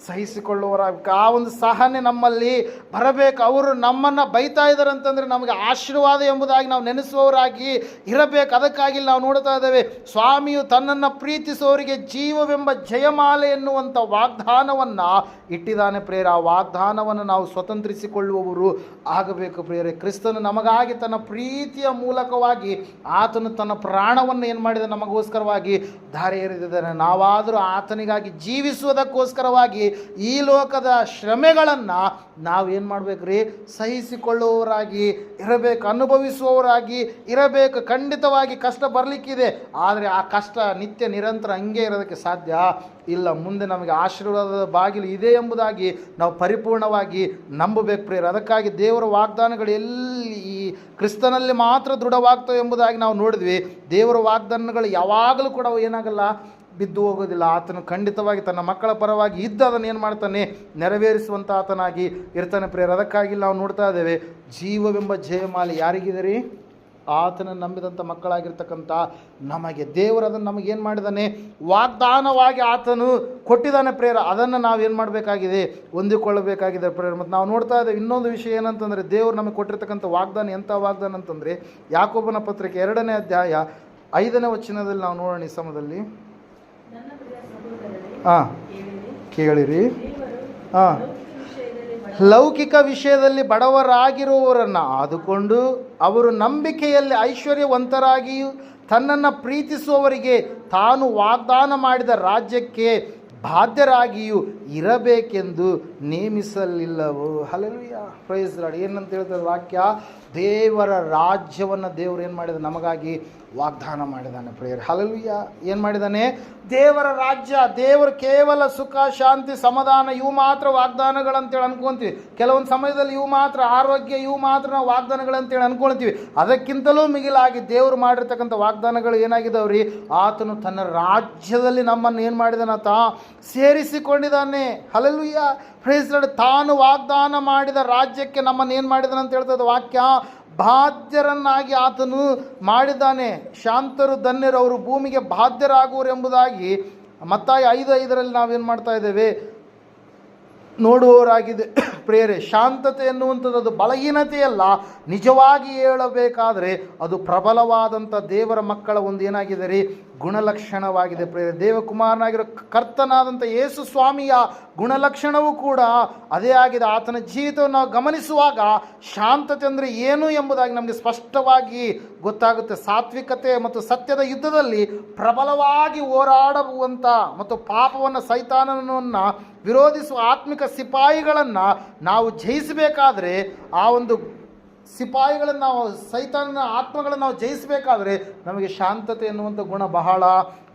[SPEAKER 1] ಸಹಿಸಿಕೊಳ್ಳುವರಾಗಬೇಕು. ಆ ಒಂದು ಸಹನೆ ನಮ್ಮಲ್ಲಿ ಬರಬೇಕು. ಅವರು ನಮ್ಮನ್ನು ಬೈತಾ ಇದ್ದಾರೆ ಅಂತಂದರೆ ನಮಗೆ ಆಶೀರ್ವಾದ ಎಂಬುದಾಗಿ ನಾವು ನೆನೆಸುವವರಾಗಿ ಇರಬೇಕು. ಅದಕ್ಕಾಗಿ ನಾವು ನೋಡ್ತಾ ಇದ್ದೇವೆ, ಸ್ವಾಮಿಯು ತನ್ನನ್ನು ಪ್ರೀತಿಸುವವರಿಗೆ ಜೀವವೆಂಬ ಜಯಮಾಲೆ ಎನ್ನುವಂಥ ವಾಗ್ದಾನವನ್ನು ಇಟ್ಟಿದ್ದಾನೆ ಪ್ರಿಯರೇ. ಆ ವಾಗ್ದಾನವನ್ನು ನಾವು ಸ್ವತಂತ್ರಿಸಿಕೊಳ್ಳುವವರು ಆಗಬೇಕು ಪ್ರಿಯರೇ. ಕ್ರಿಸ್ತನು ನಮಗಾಗಿ ತನ್ನ ಪ್ರೀತಿಯ ಮೂಲಕವಾಗಿ ಆತನು ತನ್ನ ಪ್ರಾಣವನ್ನು ಏನು ಮಾಡಿದ ನಮಗೋಸ್ಕರವಾಗಿ ಧಾರೆ ಎರೆದಿದ್ದಾನೆ. ನಾವಾದರೂ ಆತನಿಗಾಗಿ ಜೀವಿಸುವುದಕ್ಕೋಸ್ಕರವಾಗಿ ಈ ಲೋಕದ ಶ್ರಮೆಗಳನ್ನು ನಾವೇನು ಮಾಡಬೇಕು ರೀ? ಸಹಿಸಿಕೊಳ್ಳುವವರಾಗಿ ಇರಬೇಕು, ಅನುಭವಿಸುವವರಾಗಿ ಇರಬೇಕು. ಖಂಡಿತವಾಗಿ ಕಷ್ಟ ಬರಲಿಕ್ಕಿದೆ, ಆದರೆ ಆ ಕಷ್ಟ ನಿತ್ಯ ನಿರಂತರ ಹಂಗೆ ಇರೋದಕ್ಕೆ ಸಾಧ್ಯ ಇಲ್ಲ. ಮುಂದೆ ನಮಗೆ ಆಶೀರ್ವಾದದ ಬಾಗಿಲು ಇದೆ ಎಂಬುದಾಗಿ ನಾವು ಪರಿಪೂರ್ಣವಾಗಿ ನಂಬಬೇಕು ಪ್ರಿಯರೇ. ಅದಕ್ಕಾಗಿ ದೇವರ ವಾಗ್ದಾನಗಳು ಎಲ್ಲಿ ಈ ಕ್ರಿಸ್ತನಲ್ಲಿ ಮಾತ್ರ ದೃಢವಾಗ್ತವೆ ಎಂಬುದಾಗಿ ನಾವು ನೋಡಿದ್ವಿ. ದೇವರ ವಾಗ್ದಾನಗಳು ಯಾವಾಗಲೂ ಕೂಡ ಏನಾಗಲ್ಲ, ಬಿದ್ದು ಹೋಗೋದಿಲ್ಲ. ಆತನು ಖಂಡಿತವಾಗಿ ತನ್ನ ಮಕ್ಕಳ ಪರವಾಗಿ ಇದ್ದ ಅದನ್ನು ಏನು ಮಾಡ್ತಾನೆ? ನೆರವೇರಿಸುವಂಥ ಆತನಾಗಿ ಇರ್ತಾನೆ ಪ್ರಿಯರೇ. ಅದಕ್ಕಾಗಿ ನಾವು ನೋಡ್ತಾ ಇದ್ದೇವೆ, ಜೀವವೆಂಬ ಜಯಮಾಲೆ ಯಾರಿಗಿದೆ ರೀ? ಆತನ ನಂಬಿದಂಥ ಮಕ್ಕಳಾಗಿರ್ತಕ್ಕಂಥ ನಮಗೆ. ದೇವರು ಅದನ್ನು ನಮಗೇನು ಮಾಡಿದ್ದಾನೆ? ವಾಗ್ದಾನವಾಗಿ ಆತನು ಕೊಟ್ಟಿದ್ದಾನೆ ಪ್ರೇರ. ಅದನ್ನು ನಾವೇನು ಮಾಡಬೇಕಾಗಿದೆ? ಹೊಂದಿಕೊಳ್ಳಬೇಕಾಗಿದೆ ಪ್ರೇರ. ಮತ್ತು ನಾವು ನೋಡ್ತಾ ಇದ್ದೇವೆ ಇನ್ನೊಂದು ವಿಷಯ ಏನಂತಂದರೆ, ದೇವರು ನಮಗೆ ಕೊಟ್ಟಿರ್ತಕ್ಕಂಥ ವಾಗ್ದಾನ ಎಂಥ ವಾಗ್ದಾನ ಅಂತಂದರೆ, ಯಾಕೋಬನ ಪತ್ರಿಕೆ 2ನೇ ಅಧ್ಯಾಯ 5ನೇ ವಚನದಲ್ಲಿ ನಾವು ನೋಡೋಣ. ಈ ಸಮಯದಲ್ಲಿ ಕೇಳಿರಿ. ಲೌಕಿಕ ವಿಷಯದಲ್ಲಿ ಬಡವರಾಗಿರುವವರನ್ನು ಆದುಕೊಂಡು ಅವರು ನಂಬಿಕೆಯಲ್ಲಿ ಐಶ್ವರ್ಯವಂತರಾಗಿಯೂ ತನ್ನನ್ನು ಪ್ರೀತಿಸುವವರಿಗೆ ತಾನು ವಾಗ್ದಾನ ಮಾಡಿದ ರಾಜ್ಯಕ್ಕೆ ಬಾಧ್ಯರಾಗಿಯೂ ಇರಬೇಕೆಂದು ನೇಮಿಸಲಿಲ್ಲವೋ. Hallelujah, praise lord. ಏನಂತ ಹೇಳ್ತಾರೆ ವಾಕ್ಯ? ದೇವರ ರಾಜ್ಯವನ್ನು ದೇವರು ಏನು ಮಾಡಿದ? ನಮಗಾಗಿ ವಾಗ್ದಾನ ಮಾಡಿದ್ದಾನೆ ಪ್ರಿಯರೇ. ಹಲ್ಲೆಲೂಯಾ. ಏನು ಮಾಡಿದ್ದಾನೆ? ದೇವರ ರಾಜ್ಯ. ದೇವರು ಕೇವಲ ಸುಖ, ಶಾಂತಿ, ಸಮಾಧಾನ ಇವು ಮಾತ್ರ ವಾಗ್ದಾನಗಳಂತೇಳಿ ಅನ್ಕೊತೀವಿ. ಕೆಲವೊಂದು ಸಮಯದಲ್ಲಿ ಇವು ಮಾತ್ರ, ಆರೋಗ್ಯ ಇವು ಮಾತ್ರ ನಾವು ವಾಗ್ದಾನಗಳಂತೇಳಿ ಅನ್ಕೊಳ್ತೀವಿ. ಅದಕ್ಕಿಂತಲೂ ಮಿಗಿಲಾಗಿ ದೇವರು ಮಾಡಿರ್ತಕ್ಕಂಥ ವಾಗ್ದಾನಗಳು ಏನಾಗಿದ್ದಾವ್ರಿ? ಆತನು ತನ್ನ ರಾಜ್ಯದಲ್ಲಿ ನಮ್ಮನ್ನು ಏನು ಮಾಡಿದಾನತ? ಸೇರಿಸಿಕೊಂಡಿದ್ದಾನೆ. Hallelujah, praise Lord. ತಾನು ವಾಗ್ದಾನ ಮಾಡಿದ ರಾಜ್ಯಕ್ಕೆ ನಮ್ಮನ್ನು ಏನು ಮಾಡಿದಾನೆ ಅಂತ ಹೇಳ್ತದೆ ವಾಕ್ಯ? ಬಾಧ್ಯರನ್ನಾಗಿ ಆತನು ಮಾಡಿದ್ದಾನೆ. ಶಾಂತರು ಧನ್ಯರು, ಅವರು ಭೂಮಿಗೆ ಬಾಧ್ಯರಾಗುವರು ಎಂಬುದಾಗಿ ಮತ್ತಾಯ 5:5 ನಾವೇನು ಮಾಡ್ತಾ ಇದ್ದೇವೆ? ನೋಡುವವರಾಗಿದೆ ಪ್ರಿಯರೇ. ಶಾಂತತೆ ಎನ್ನುವಂಥದ್ದು ಅದು ಬಲಹೀನತೆಯಲ್ಲ. ನಿಜವಾಗಿ ಹೇಳಬೇಕಾದರೆ ಅದು ಪ್ರಬಲವಾದಂಥ ದೇವರ ಮಕ್ಕಳ ಒಂದು ಏನಾಗಿದೆ ರೀ? ಗುಣಲಕ್ಷಣವಾಗಿದೆ ಪ್ರಿಯರೇ. ದೇವಕುಮಾರನಾಗಿರೋ ಕರ್ತನಾದಂಥ ಯೇಸು ಸ್ವಾಮಿಯ ಗುಣಲಕ್ಷಣವೂ ಕೂಡ ಅದೇ ಆಗಿದೆ. ಆತನ ಜೀವಿತವನ್ನು ನಾವು ಗಮನಿಸುವಾಗ ಶಾಂತತೆ ಅಂದರೆ ಏನು ಎಂಬುದಾಗಿ ನಮಗೆ ಸ್ಪಷ್ಟವಾಗಿ ಗೊತ್ತಾಗುತ್ತೆ. ಸಾತ್ವಿಕತೆ ಮತ್ತು ಸತ್ಯದ ಯುದ್ಧದಲ್ಲಿ ಪ್ರಬಲವಾಗಿ ಹೋರಾಡುವಂಥ ಮತ್ತು ಪಾಪವನ್ನು, ಸೈತಾನನನ್ನು ವಿರೋಧಿಸುವ ಆತ್ಮಿಕ ಸಿಪಾಯಿಗಳನ್ನು ನಾವು ಜಯಿಸಬೇಕಾದ್ರೆ, ಆ ಒಂದು ಸಿಪಾಯಿಗಳನ್ನು ನಾವು, ಸೈತಾನನ ಆತ್ಮಗಳನ್ನು ನಾವು ಜಯಿಸಬೇಕಾದ್ರೆ ನಮಗೆ ಶಾಂತತೆ ಎನ್ನುವಂಥ ಗುಣ ಬಹಳ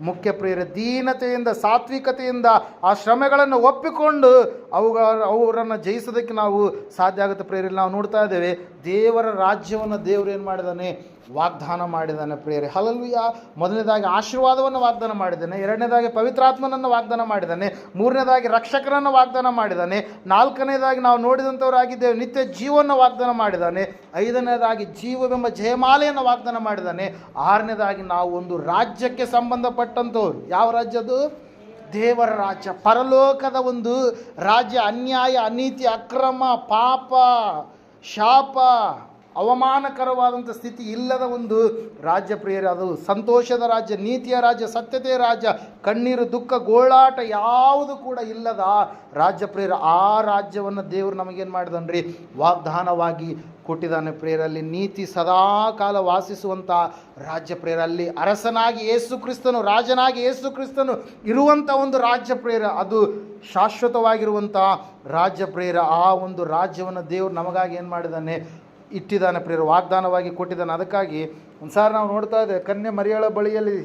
[SPEAKER 1] ಮುಖ್ಯ ಪ್ರಿಯರೇ. ದೀನತೆಯಿಂದ, ಸಾತ್ವಿಕತೆಯಿಂದ ಆ ಶ್ರಮೆಗಳನ್ನು ಒಪ್ಪಿಕೊಂಡು ಅವರನ್ನು ಜಯಿಸೋದಕ್ಕೆ ನಾವು ಸಾಧ್ಯ ಆಗುತ್ತೆ ಪ್ರಿಯರಲ್ಲಿ. ನಾವು ನೋಡ್ತಾ ಇದ್ದೇವೆ, ದೇವರ ರಾಜ್ಯವನ್ನು ದೇವರು ಏನು ಮಾಡಿದ್ದಾನೆ? ವಾಗ್ದಾನ ಮಾಡಿದ್ದಾನೆ ಪ್ರಿಯರೇ. ಹಲ್ಲೆಲೂಯಾ. ಮೊದಲನೇದಾಗಿ ಆಶೀರ್ವಾದವನ್ನು ವಾಗ್ದಾನ ಮಾಡಿದ್ದಾನೆ. ಎರಡನೇದಾಗಿ ಪವಿತ್ರಾತ್ಮನನ್ನು ವಾಗ್ದಾನ ಮಾಡಿದ್ದಾನೆ. ಮೂರನೇದಾಗಿ ರಕ್ಷಕರನ್ನು ವಾಗ್ದಾನ ಮಾಡಿದ್ದಾನೆ. ನಾಲ್ಕನೇದಾಗಿ ನಾವು ನೋಡಿದಂಥವರಾಗಿದ್ದೇವೆ ನಿತ್ಯ ಜೀವವನ್ನು ವಾಗ್ದಾನ ಮಾಡಿದ್ದಾನೆ. ಐದನೇದಾಗಿ ಜೀವವೆಂಬ ಜಯಮಾಲೆಯನ್ನು ವಾಗ್ದಾನ ಮಾಡಿದ್ದಾನೆ. ಆರನೇದಾಗಿ ನಾವು ಒಂದು ರಾಜ್ಯಕ್ಕೆ ಸಂಬಂಧಪಟ್ಟಂಥವ್ರು. ಯಾವ ರಾಜ್ಯ ಅದು? ದೇವರ ರಾಜ್ಯ, ಪರಲೋಕದ ಒಂದು ರಾಜ್ಯ. ಅನ್ಯಾಯ, ಅನೀತಿ, ಅಕ್ರಮ, ಪಾಪ, ಶಾಪ, ಅವಮಾನಕರವಾದಂಥ ಸ್ಥಿತಿ ಇಲ್ಲದ ಒಂದು ರಾಜ್ಯ ಪ್ರಿಯರೇ. ಅದು ಸಂತೋಷದ ರಾಜ್ಯ, ನೀತಿಯ ರಾಜ್ಯ, ಸತ್ಯತೆಯ ರಾಜ್ಯ, ಕಣ್ಣೀರು, ದುಃಖ, ಗೋಳಾಟ ಯಾವುದು ಕೂಡ ಇಲ್ಲದ ರಾಜ್ಯ ಪ್ರಿಯರ. ಆ ರಾಜ್ಯವನ್ನು ದೇವರು ನಮಗೇನು ಮಾಡಿದನ್ರಿ, ವಾಗ್ದಾನವಾಗಿ ಕೊಟ್ಟಿದ್ದಾನೆ ಪ್ರಿಯರಲ್ಲಿ. ನೀತಿ ಸದಾ ಕಾಲ ವಾಸಿಸುವಂಥ ರಾಜ್ಯ ಪ್ರಿಯರಲ್ಲಿ. ಅರಸನಾಗಿ ಯೇಸು ಕ್ರಿಸ್ತನು, ರಾಜನಾಗಿ ಯೇಸು ಕ್ರಿಸ್ತನು ಇರುವಂಥ ಒಂದು ರಾಜ್ಯ ಪ್ರಿಯರ. ಅದು ಶಾಶ್ವತವಾಗಿರುವಂಥ ರಾಜ್ಯ ಪ್ರಿಯರ. ಆ ಒಂದು ರಾಜ್ಯವನ್ನು ದೇವರು ನಮಗಾಗಿ ಏನು ಮಾಡಿದ್ದಾನೆ, ಇಟ್ಟಿದ್ದಾನೆ ಪ್ರಿಯರು, ವಾಗ್ದಾನವಾಗಿ ಕೊಟ್ಟಿದ್ದಾನೆ. ಅದಕ್ಕಾಗಿ ಒಂದು ಸಾರಿ ನಾವು ನೋಡ್ತಾ ಇದ್ದೇವೆ, ಕನ್ಯೆ ಮರಿಯಳ ಬಳಿಯಲ್ಲಿ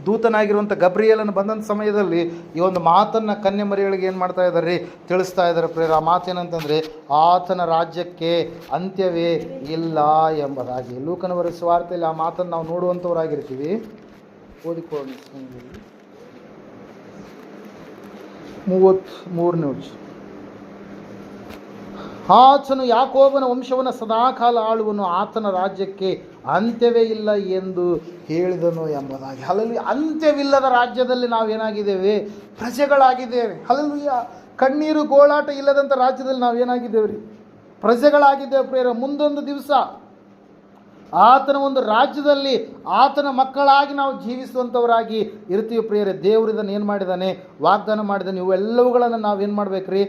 [SPEAKER 1] ದೂತನಾಗಿರುವಂಥ ಗಬ್ರಿಯೇಲನು ಬಂದಂಥ ಸಮಯದಲ್ಲಿ ಈ ಒಂದು ಮಾತನ್ನು ಕನ್ಯೆ ಮರಿಯಳಿಗೆ ಏನು ಮಾಡ್ತಾ ಇದ್ದಾರೆ, ತಿಳಿಸ್ತಾ ಇದ್ದಾರೆ ಪ್ರಿಯರು. ಆ ಮಾತೇನಂತಂದರೆ, ಆತನ ರಾಜ್ಯಕ್ಕೆ ಅಂತ್ಯವೇ ಇಲ್ಲ ಎಂಬುದಾಗಿ. ಲೂಕನ ಸುವಾರ್ತೆಯಲ್ಲಿ ಆ ಮಾತನ್ನು ನಾವು ನೋಡುವಂಥವರಾಗಿರ್ತೀವಿ. ಓದಿಕೊಳ್ಳೋಣ 33 ಆತನು ಯಾಕೋಬನ ವಂಶವನ್ನು ಸದಾಕಾಲ ಆಳುವನು, ಆತನ ರಾಜ್ಯಕ್ಕೆ ಅಂತ್ಯವೇ ಇಲ್ಲ ಎಂದು ಹೇಳಿದನು ಎಂಬುದಾಗಿ. ಹಲ್ಲೆಲೂಯಾ. ಅಂತ್ಯವಿಲ್ಲದ ರಾಜ್ಯದಲ್ಲಿ ನಾವೇನಾಗಿದ್ದೇವೆ, ಪ್ರಜೆಗಳಾಗಿದ್ದೇವೆ. ಹಲ್ಲೆಲೂಯಾ. ಕಣ್ಣೀರು ಗೋಳಾಟ ಇಲ್ಲದಂಥ ರಾಜ್ಯದಲ್ಲಿ ನಾವೇನಾಗಿದ್ದೇವೆ ರೀ, ಪ್ರಜೆಗಳಾಗಿದ್ದೇವೆ ಪ್ರಿಯರ. ಮುಂದೊಂದು ದಿವಸ ಆತನ ಒಂದು ರಾಜ್ಯದಲ್ಲಿ ಆತನ ಮಕ್ಕಳಾಗಿ ನಾವು ಜೀವಿಸುವಂಥವರಾಗಿ ಇರ್ತೀವಿ ಪ್ರಿಯರೇ. ದೇವರು ಇದನ್ನು ಏನು ಮಾಡಿದ್ದಾನೆ, ವಾಗ್ದಾನ ಮಾಡಿದ್ದಾನೆ. ಇವೆಲ್ಲವುಗಳನ್ನು ನಾವೇನು ಮಾಡಬೇಕ್ರಿ,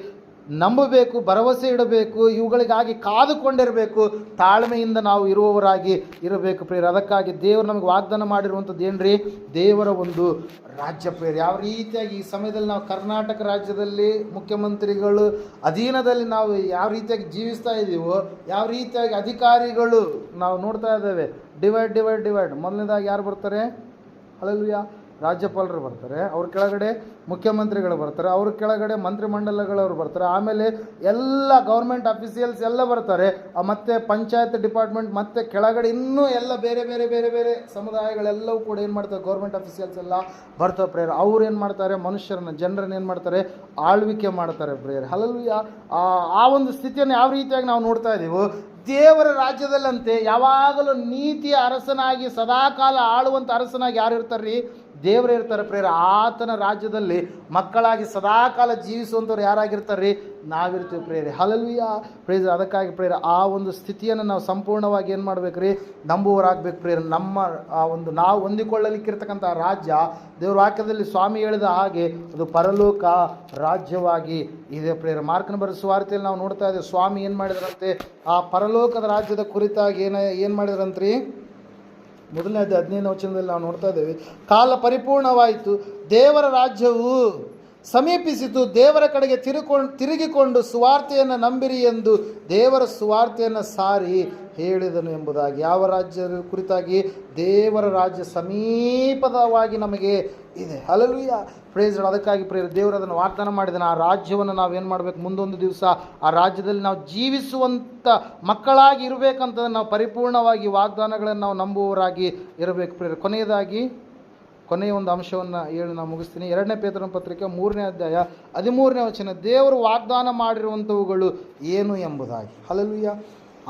[SPEAKER 1] ನಂಬಬೇಕು, ಭರವಸೆ ಇಡಬೇಕು, ಇವುಗಳಿಗಾಗಿ ಕಾದುಕೊಂಡಿರಬೇಕು, ತಾಳ್ಮೆಯಿಂದ ನಾವು ಇರುವವರಾಗಿ ಇರಬೇಕು ಪ್ರಿಯರು. ಅದಕ್ಕಾಗಿ ದೇವರು ನಮಗೆ ವಾಗ್ದಾನ ಮಾಡಿರುವಂಥದ್ದು ಏನ್ರಿ, ದೇವರ ಒಂದು ರಾಜ್ಯ ಪ್ರಿಯರು. ಯಾವ ರೀತಿಯಾಗಿ ಈ ಸಮಯದಲ್ಲಿ ನಾವು ಕರ್ನಾಟಕ ರಾಜ್ಯದಲ್ಲಿ ಮುಖ್ಯಮಂತ್ರಿಗಳು ಅಧೀನದಲ್ಲಿ ನಾವು ಯಾವ ರೀತಿಯಾಗಿ ಜೀವಿಸ್ತಾ ಇದ್ದೀವೋ, ಯಾವ ರೀತಿಯಾಗಿ ಅಧಿಕಾರಿಗಳು ನಾವು ನೋಡ್ತಾ ಇದ್ದೇವೆ, ಡಿವೈಡ್. ಮೊದಲನೇದಾಗಿ ಯಾರು ಬರ್ತಾರೆ, ಹಲ್ಲೆಲೂಯಾ, ರಾಜ್ಯಪಾಲರು ಬರ್ತಾರೆ, ಅವ್ರ ಕೆಳಗಡೆ ಮುಖ್ಯಮಂತ್ರಿಗಳು ಬರ್ತಾರೆ, ಅವ್ರ ಕೆಳಗಡೆ ಮಂತ್ರಿಮಂಡಲಗಳವರು ಬರ್ತಾರೆ, ಆಮೇಲೆ ಎಲ್ಲ ಗೌರ್ಮೆಂಟ್ ಅಫಿಸಿಯಲ್ಸ್ ಎಲ್ಲ ಬರ್ತಾರೆ, ಮತ್ತು ಪಂಚಾಯತ್ ಡಿಪಾರ್ಟ್ಮೆಂಟ್, ಮತ್ತು ಕೆಳಗಡೆ ಇನ್ನೂ ಎಲ್ಲ ಬೇರೆ ಬೇರೆ ಸಮುದಾಯಗಳೆಲ್ಲವೂ ಕೂಡ ಏನು ಮಾಡ್ತಾರೆ, ಗೌರ್ಮೆಂಟ್ ಅಫಿಸಿಯಲ್ಸ್ ಎಲ್ಲ ಬರ್ತಾರೆ ಪ್ರೇಯರ್. ಅವ್ರು ಏನು ಮಾಡ್ತಾರೆ, ಮನುಷ್ಯರನ್ನ, ಜನರನ್ನ ಏನು ಮಾಡ್ತಾರೆ, ಆಳ್ವಿಕೆ ಮಾಡ್ತಾರೆ ಪ್ರೇಯರ್. ಹಲ್ಲೆಲೂಯಾ. ಆ ಒಂದು ಸ್ಥಿತಿಯನ್ನು ಯಾವ ರೀತಿಯಾಗಿ ನಾವು ನೋಡ್ತಾ ಇದ್ದೀವೋ, ದೇವರ ರಾಜ್ಯದಲ್ಲಂತೆ ಯಾವಾಗಲೂ ನೀತಿಯ ಅರಸನಾಗಿ ಸದಾಕಾಲ ಆಳುವಂಥ ಅರಸನಾಗಿ ಯಾರು ಇರ್ತಾರ್ರಿ, ದೇವರೇ ಇರ್ತಾರೆ ಪ್ರೇಯರ್. ಆತನ ರಾಜ್ಯದಲ್ಲಿ ಮಕ್ಕಳಾಗಿ ಸದಾಕಾಲ ಜೀವಿಸುವಂಥವ್ರು ಯಾರಾಗಿರ್ತಾರ್ರಿ, ನಾವಿರ್ತೀವಿ ಪ್ರೇಯರ್. Hallelujah, prayer. ಅದಕ್ಕಾಗಿ ಪ್ರೇಯರ್ ಆ ಒಂದು ಸ್ಥಿತಿಯನ್ನು ನಾವು ಸಂಪೂರ್ಣವಾಗಿ ಏನು ಮಾಡ್ಬೇಕ್ರಿ, ನಂಬುವರಾಗಬೇಕು ಪ್ರೇಯರ್. ನಮ್ಮ ಆ ಒಂದು ನಾವು ಹೊಂದಿಕೊಳ್ಳಲಿಕ್ಕಿರ್ತಕ್ಕಂಥ ರಾಜ್ಯ ದೇವ್ರ ವಾಕ್ಯದಲ್ಲಿ ಸ್ವಾಮಿ ಹೇಳಿದ ಹಾಗೆ ಅದು ಪರಲೋಕ ರಾಜ್ಯವಾಗಿ ಇದೆ ಪ್ರೇಯರ್. ಮಾರ್ಕನ ಬರೆದ ಸುವಾರ್ತೆಯಲ್ಲಿ ನಾವು ನೋಡ್ತಾ ಇದ್ದೇವೆ, ಸ್ವಾಮಿ ಏನು ಮಾಡಿದ್ರಂತೆ, ಆ ಪರಲೋಕದ ರಾಜ್ಯದ ಕುರಿತಾಗಿ ಏನು ಮಾಡಿದ್ರಂತ್ರಿ, 15ನೇ ವಚನದಲ್ಲಿ ನಾವು ನೋಡ್ತಾ ಇದ್ದೇವೆ, ಕಾಲ ಪರಿಪೂರ್ಣವಾಯಿತು, ದೇವರ ರಾಜ್ಯವು ಸಮೀಪಿಸಿತು, ದೇವರ ಕಡೆಗೆ ತಿರುಗಿಕೊಂಡು ಸುವಾರ್ತೆಯನ್ನು ನಂಬಿರಿ ಎಂದು ದೇವರ ಸುವಾರ್ತೆಯನ್ನು ಸಾರಿ ಹೇಳಿದನು ಎಂಬುದಾಗಿ. ಯಾವ ರಾಜ್ಯದ ಕುರಿತಾಗಿ, ದೇವರ ರಾಜ್ಯ ಸಮೀಪದವಾಗಿ ನಮಗೆ ಇದೆ. Hallelujah, praise. ಅದಕ್ಕಾಗಿ ಪ್ರೇರ್ ದೇವರು ಅದನ್ನು ವಾಗ್ದಾನ ಮಾಡಿದ್ದಾನೆ. ಆ ರಾಜ್ಯವನ್ನು ನಾವೇನು ಮಾಡಬೇಕು, ಮುಂದೊಂದು ದಿವಸ ಆ ರಾಜ್ಯದಲ್ಲಿ ನಾವು ಜೀವಿಸುವಂಥ ಮಕ್ಕಳಾಗಿ ಇರಬೇಕಂತಂದ್ರೆ ನಾವು ಪರಿಪೂರ್ಣವಾಗಿ ವಾಗ್ದಾನಗಳನ್ನು ನಾವು ನಂಬುವವರಾಗಿ ಇರಬೇಕು ಪ್ರೇರ್. ಕೊನೆಯ ಒಂದು ಅಂಶವನ್ನು ಹೇಳಿ ನಾನು ಮುಗಿಸ್ತೀನಿ. 2ನೇ ಪೇತ್ರನ ಪತ್ರಿಕೆ 3ನೇ ಅಧ್ಯಾಯ 13ನೇ ವಚನ, ದೇವರು ವಾಗ್ದಾನ ಮಾಡಿರುವಂಥವುಗಳು ಏನು ಎಂಬುದಾಗಿ. ಹಲ್ಲೆಲೂಯಾ.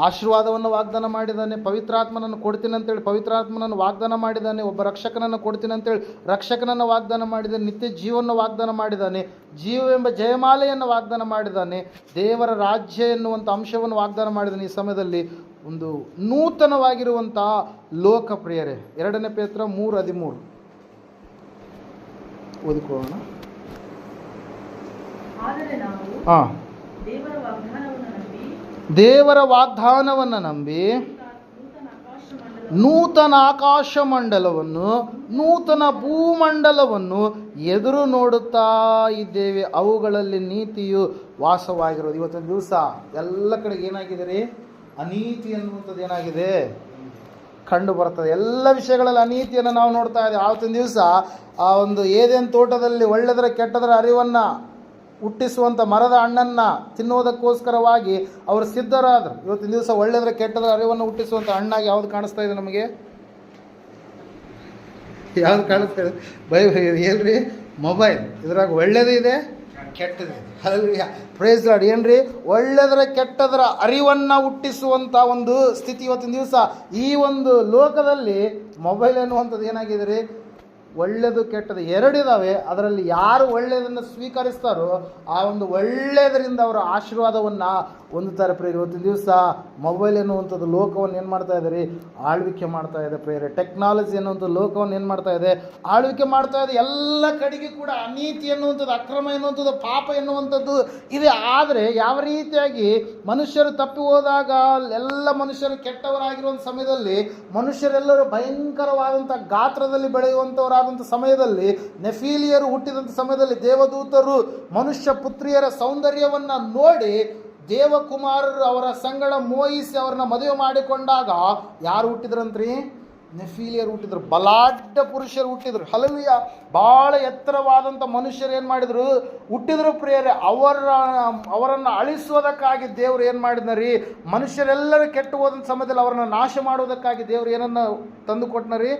[SPEAKER 1] ಆಶೀರ್ವಾದವನ್ನು ವಾಗ್ದಾನ ಮಾಡಿದ್ದಾನೆ, ಪವಿತ್ರಾತ್ಮನನ್ನು ಕೊಡ್ತೀನಿ ಅಂತೇಳಿ ಪವಿತ್ರಾತ್ಮನನ್ನು ವಾಗ್ದಾನ ಮಾಡಿದ್ದಾನೆ, ಒಬ್ಬ ರಕ್ಷಕನನ್ನು ಕೊಡ್ತೀನಿ ಅಂತೇಳಿ ರಕ್ಷಕನನ್ನು ವಾಗ್ದಾನ ಮಾಡಿದ್ದಾನೆ, ನಿತ್ಯ ಜೀವವನ್ನು ವಾಗ್ದಾನ ಮಾಡಿದ್ದಾನೆ, ಜೀವವೆಂಬ ಜಯಮಾಲೆಯನ್ನು ವಾಗ್ದಾನ ಮಾಡಿದ್ದಾನೆ, ದೇವರ ರಾಜ್ಯ ಎನ್ನುವಂಥ ಅಂಶವನ್ನು ವಾಗ್ದಾನ ಮಾಡಿದ್ದಾನೆ. ಈ ಸಮಯದಲ್ಲಿ ಒಂದು ನೂತನವಾಗಿರುವಂಥ ಲೋಕಪ್ರಿಯರೇ. 2ನೇ ಪೇತ್ರ 3:13 ಓದಿಕೊಳ್ಳೋಣ. ದೇವರ ವಾಗ್ದಾನವನ್ನು ನಂಬಿ ನೂತನ ಆಕಾಶ ಮಂಡಲವನ್ನು, ನೂತನ ಭೂಮಂಡಲವನ್ನು ಎದುರು ನೋಡುತ್ತಾ ಇದ್ದೇವೆ, ಅವುಗಳಲ್ಲಿ ನೀತಿಯು ವಾಸವಾಗಿರೋದು. ಇವತ್ತಿನ ದಿವಸ ಎಲ್ಲ ಕಡೆಗೆ ಏನಾಗಿದೆ ರೀ, ಅನೀತಿ ಅನ್ನುವಂಥದ್ದು ಏನಾಗಿದೆ, ಕಂಡು ಬರ್ತದೆ. ಎಲ್ಲ ವಿಷಯಗಳಲ್ಲಿ ಅನೀತಿಯನ್ನು ನಾವು ನೋಡ್ತಾ ಇದ್ದೇವೆ. ಆವತ್ತಿನ ದಿವಸ ಆ ಒಂದು ಏದೇನು ತೋಟದಲ್ಲಿ ಒಳ್ಳೆದರ ಕೆಟ್ಟದರ ಅರಿವನ್ನು ಹುಟ್ಟಿಸುವಂಥ ಮರದ ಹಣ್ಣನ್ನು ತಿನ್ನುವುದಕ್ಕೋಸ್ಕರವಾಗಿ ಅವರು ಸಿದ್ಧರಾದರು. ಇವತ್ತಿನ ದಿವಸ ಒಳ್ಳೆದರ ಕೆಟ್ಟದರ ಅರಿವನ್ನು ಹುಟ್ಟಿಸುವಂಥ ಹಣ್ಣಾಗಿ ಯಾವುದು ಕಾಣಿಸ್ತಾ ಇದೆ ನಮಗೆ, ಯಾವ್ದು ಕಾಣಿಸ್ತಾ ಇದೆ, ಹೇಳ್ರಿ, ಮೊಬೈಲ್. ಇದ್ರಾಗ ಒಳ್ಳೇದು ಇದೆ, ಕೆಟ್ಟದಿದೆ. Hallelujah, praise lord. ಏನ್ರಿ, ಒಳ್ಳೆದರ ಕೆಟ್ಟದರ ಅರಿವನ್ನು ಹುಟ್ಟಿಸುವಂಥ ಒಂದು ಸ್ಥಿತಿ ಇವತ್ತಿನ ದಿವಸ ಈ ಒಂದು ಲೋಕದಲ್ಲಿ ಮೊಬೈಲ್ ಎನ್ನುವಂಥದ್ದು ಏನಾಗಿದೆ ರೀ, ಒಳ್ಳೆಯದು ಕೆಟ್ಟದ್ದು ಎರಡಿದಾವೆ. ಅದರಲ್ಲಿ ಯಾರು ಒಳ್ಳೆಯದನ್ನು ಸ್ವೀಕರಿಸ್ತಾರೋ ಆ ಒಂದು ಒಳ್ಳೆಯದರಿಂದ ಅವರ ಆಶೀರ್ವಾದವನ್ನು ಹೊಂದುತ್ತಾರೆ ಪ್ರಿಯರೇ. ಇವತ್ತಿನ ದಿವಸ ಮೊಬೈಲ್ ಎನ್ನುವಂಥದ್ದು ಲೋಕವನ್ನು ಏನು ಮಾಡ್ತಾ ಇದೆ ರೀ, ಆಳ್ವಿಕೆ ಮಾಡ್ತಾ ಇದೆ ಪ್ರಿಯರೇ. ಟೆಕ್ನಾಲಜಿ ಎನ್ನುವಂಥ ಲೋಕವನ್ನು ಏನು ಮಾಡ್ತಾ ಇದೆ, ಆಳ್ವಿಕೆ ಮಾಡ್ತಾ ಇದೆ. ಎಲ್ಲ ಕಡೆಗೆ ಕೂಡ ಅನೀತಿ ಎನ್ನುವಂಥದ್ದು, ಅಕ್ರಮ ಎನ್ನುವಂಥದ್ದು, ಪಾಪ ಎನ್ನುವಂಥದ್ದು ಇದೆ. ಆದರೆ ಯಾವ ರೀತಿಯಾಗಿ ಮನುಷ್ಯರು ತಪ್ಪಿ ಹೋದಾಗ ಎಲ್ಲ ಮನುಷ್ಯರು ಕೆಟ್ಟವರಾಗಿರುವಂಥ ಸಮಯದಲ್ಲಿ, ಮನುಷ್ಯರೆಲ್ಲರೂ ಭಯಂಕರವಾದಂಥ ಗಾತ್ರದಲ್ಲಿ ಬೆಳೆಯುವಂಥವರಾದಂಥ ಸಮಯದಲ್ಲಿ, ನೆಫೀಲಿಯರು ಹುಟ್ಟಿದಂಥ ಸಮಯದಲ್ಲಿ ದೇವದೂತರು ಮನುಷ್ಯ ಪುತ್ರಿಯರ ಸೌಂದರ್ಯವನ್ನು ನೋಡಿ ದೇವಕುಮಾರರು ಅವರ ಸಂಗಡ ಮೋಹಿಸಿ ಅವ್ರನ್ನ ಮದುವೆ ಮಾಡಿಕೊಂಡಾಗ ಯಾರು ಹುಟ್ಟಿದ್ರಂತ್ರಿ? ನೆಫೀಲಿಯರು ಹುಟ್ಟಿದ್ರು. ಬಲಾಢ್ಯ ಪುರುಷರು ಹುಟ್ಟಿದ್ರು. ಹಲ್ಲೆಲೂಯಾ. ಭಾಳ ಎತ್ತರವಾದಂಥ ಮನುಷ್ಯರು ಏನು ಮಾಡಿದ್ರು, ಹುಟ್ಟಿದ್ರು ಪ್ರಿಯರೇ. ಅವರನ್ನು ಅಳಿಸೋದಕ್ಕಾಗಿ ದೇವರು ಏನು ಮಾಡಿದ್ನರಿ, ಮನುಷ್ಯರೆಲ್ಲರೂ ಕೆಟ್ಟು ಹೋದಂಥ ಸಮಯದಲ್ಲಿ ಅವರನ್ನು ನಾಶ ಮಾಡೋದಕ್ಕಾಗಿ ದೇವರು ಏನನ್ನು ತಂದು ಕೊಟ್ಟನರಿ,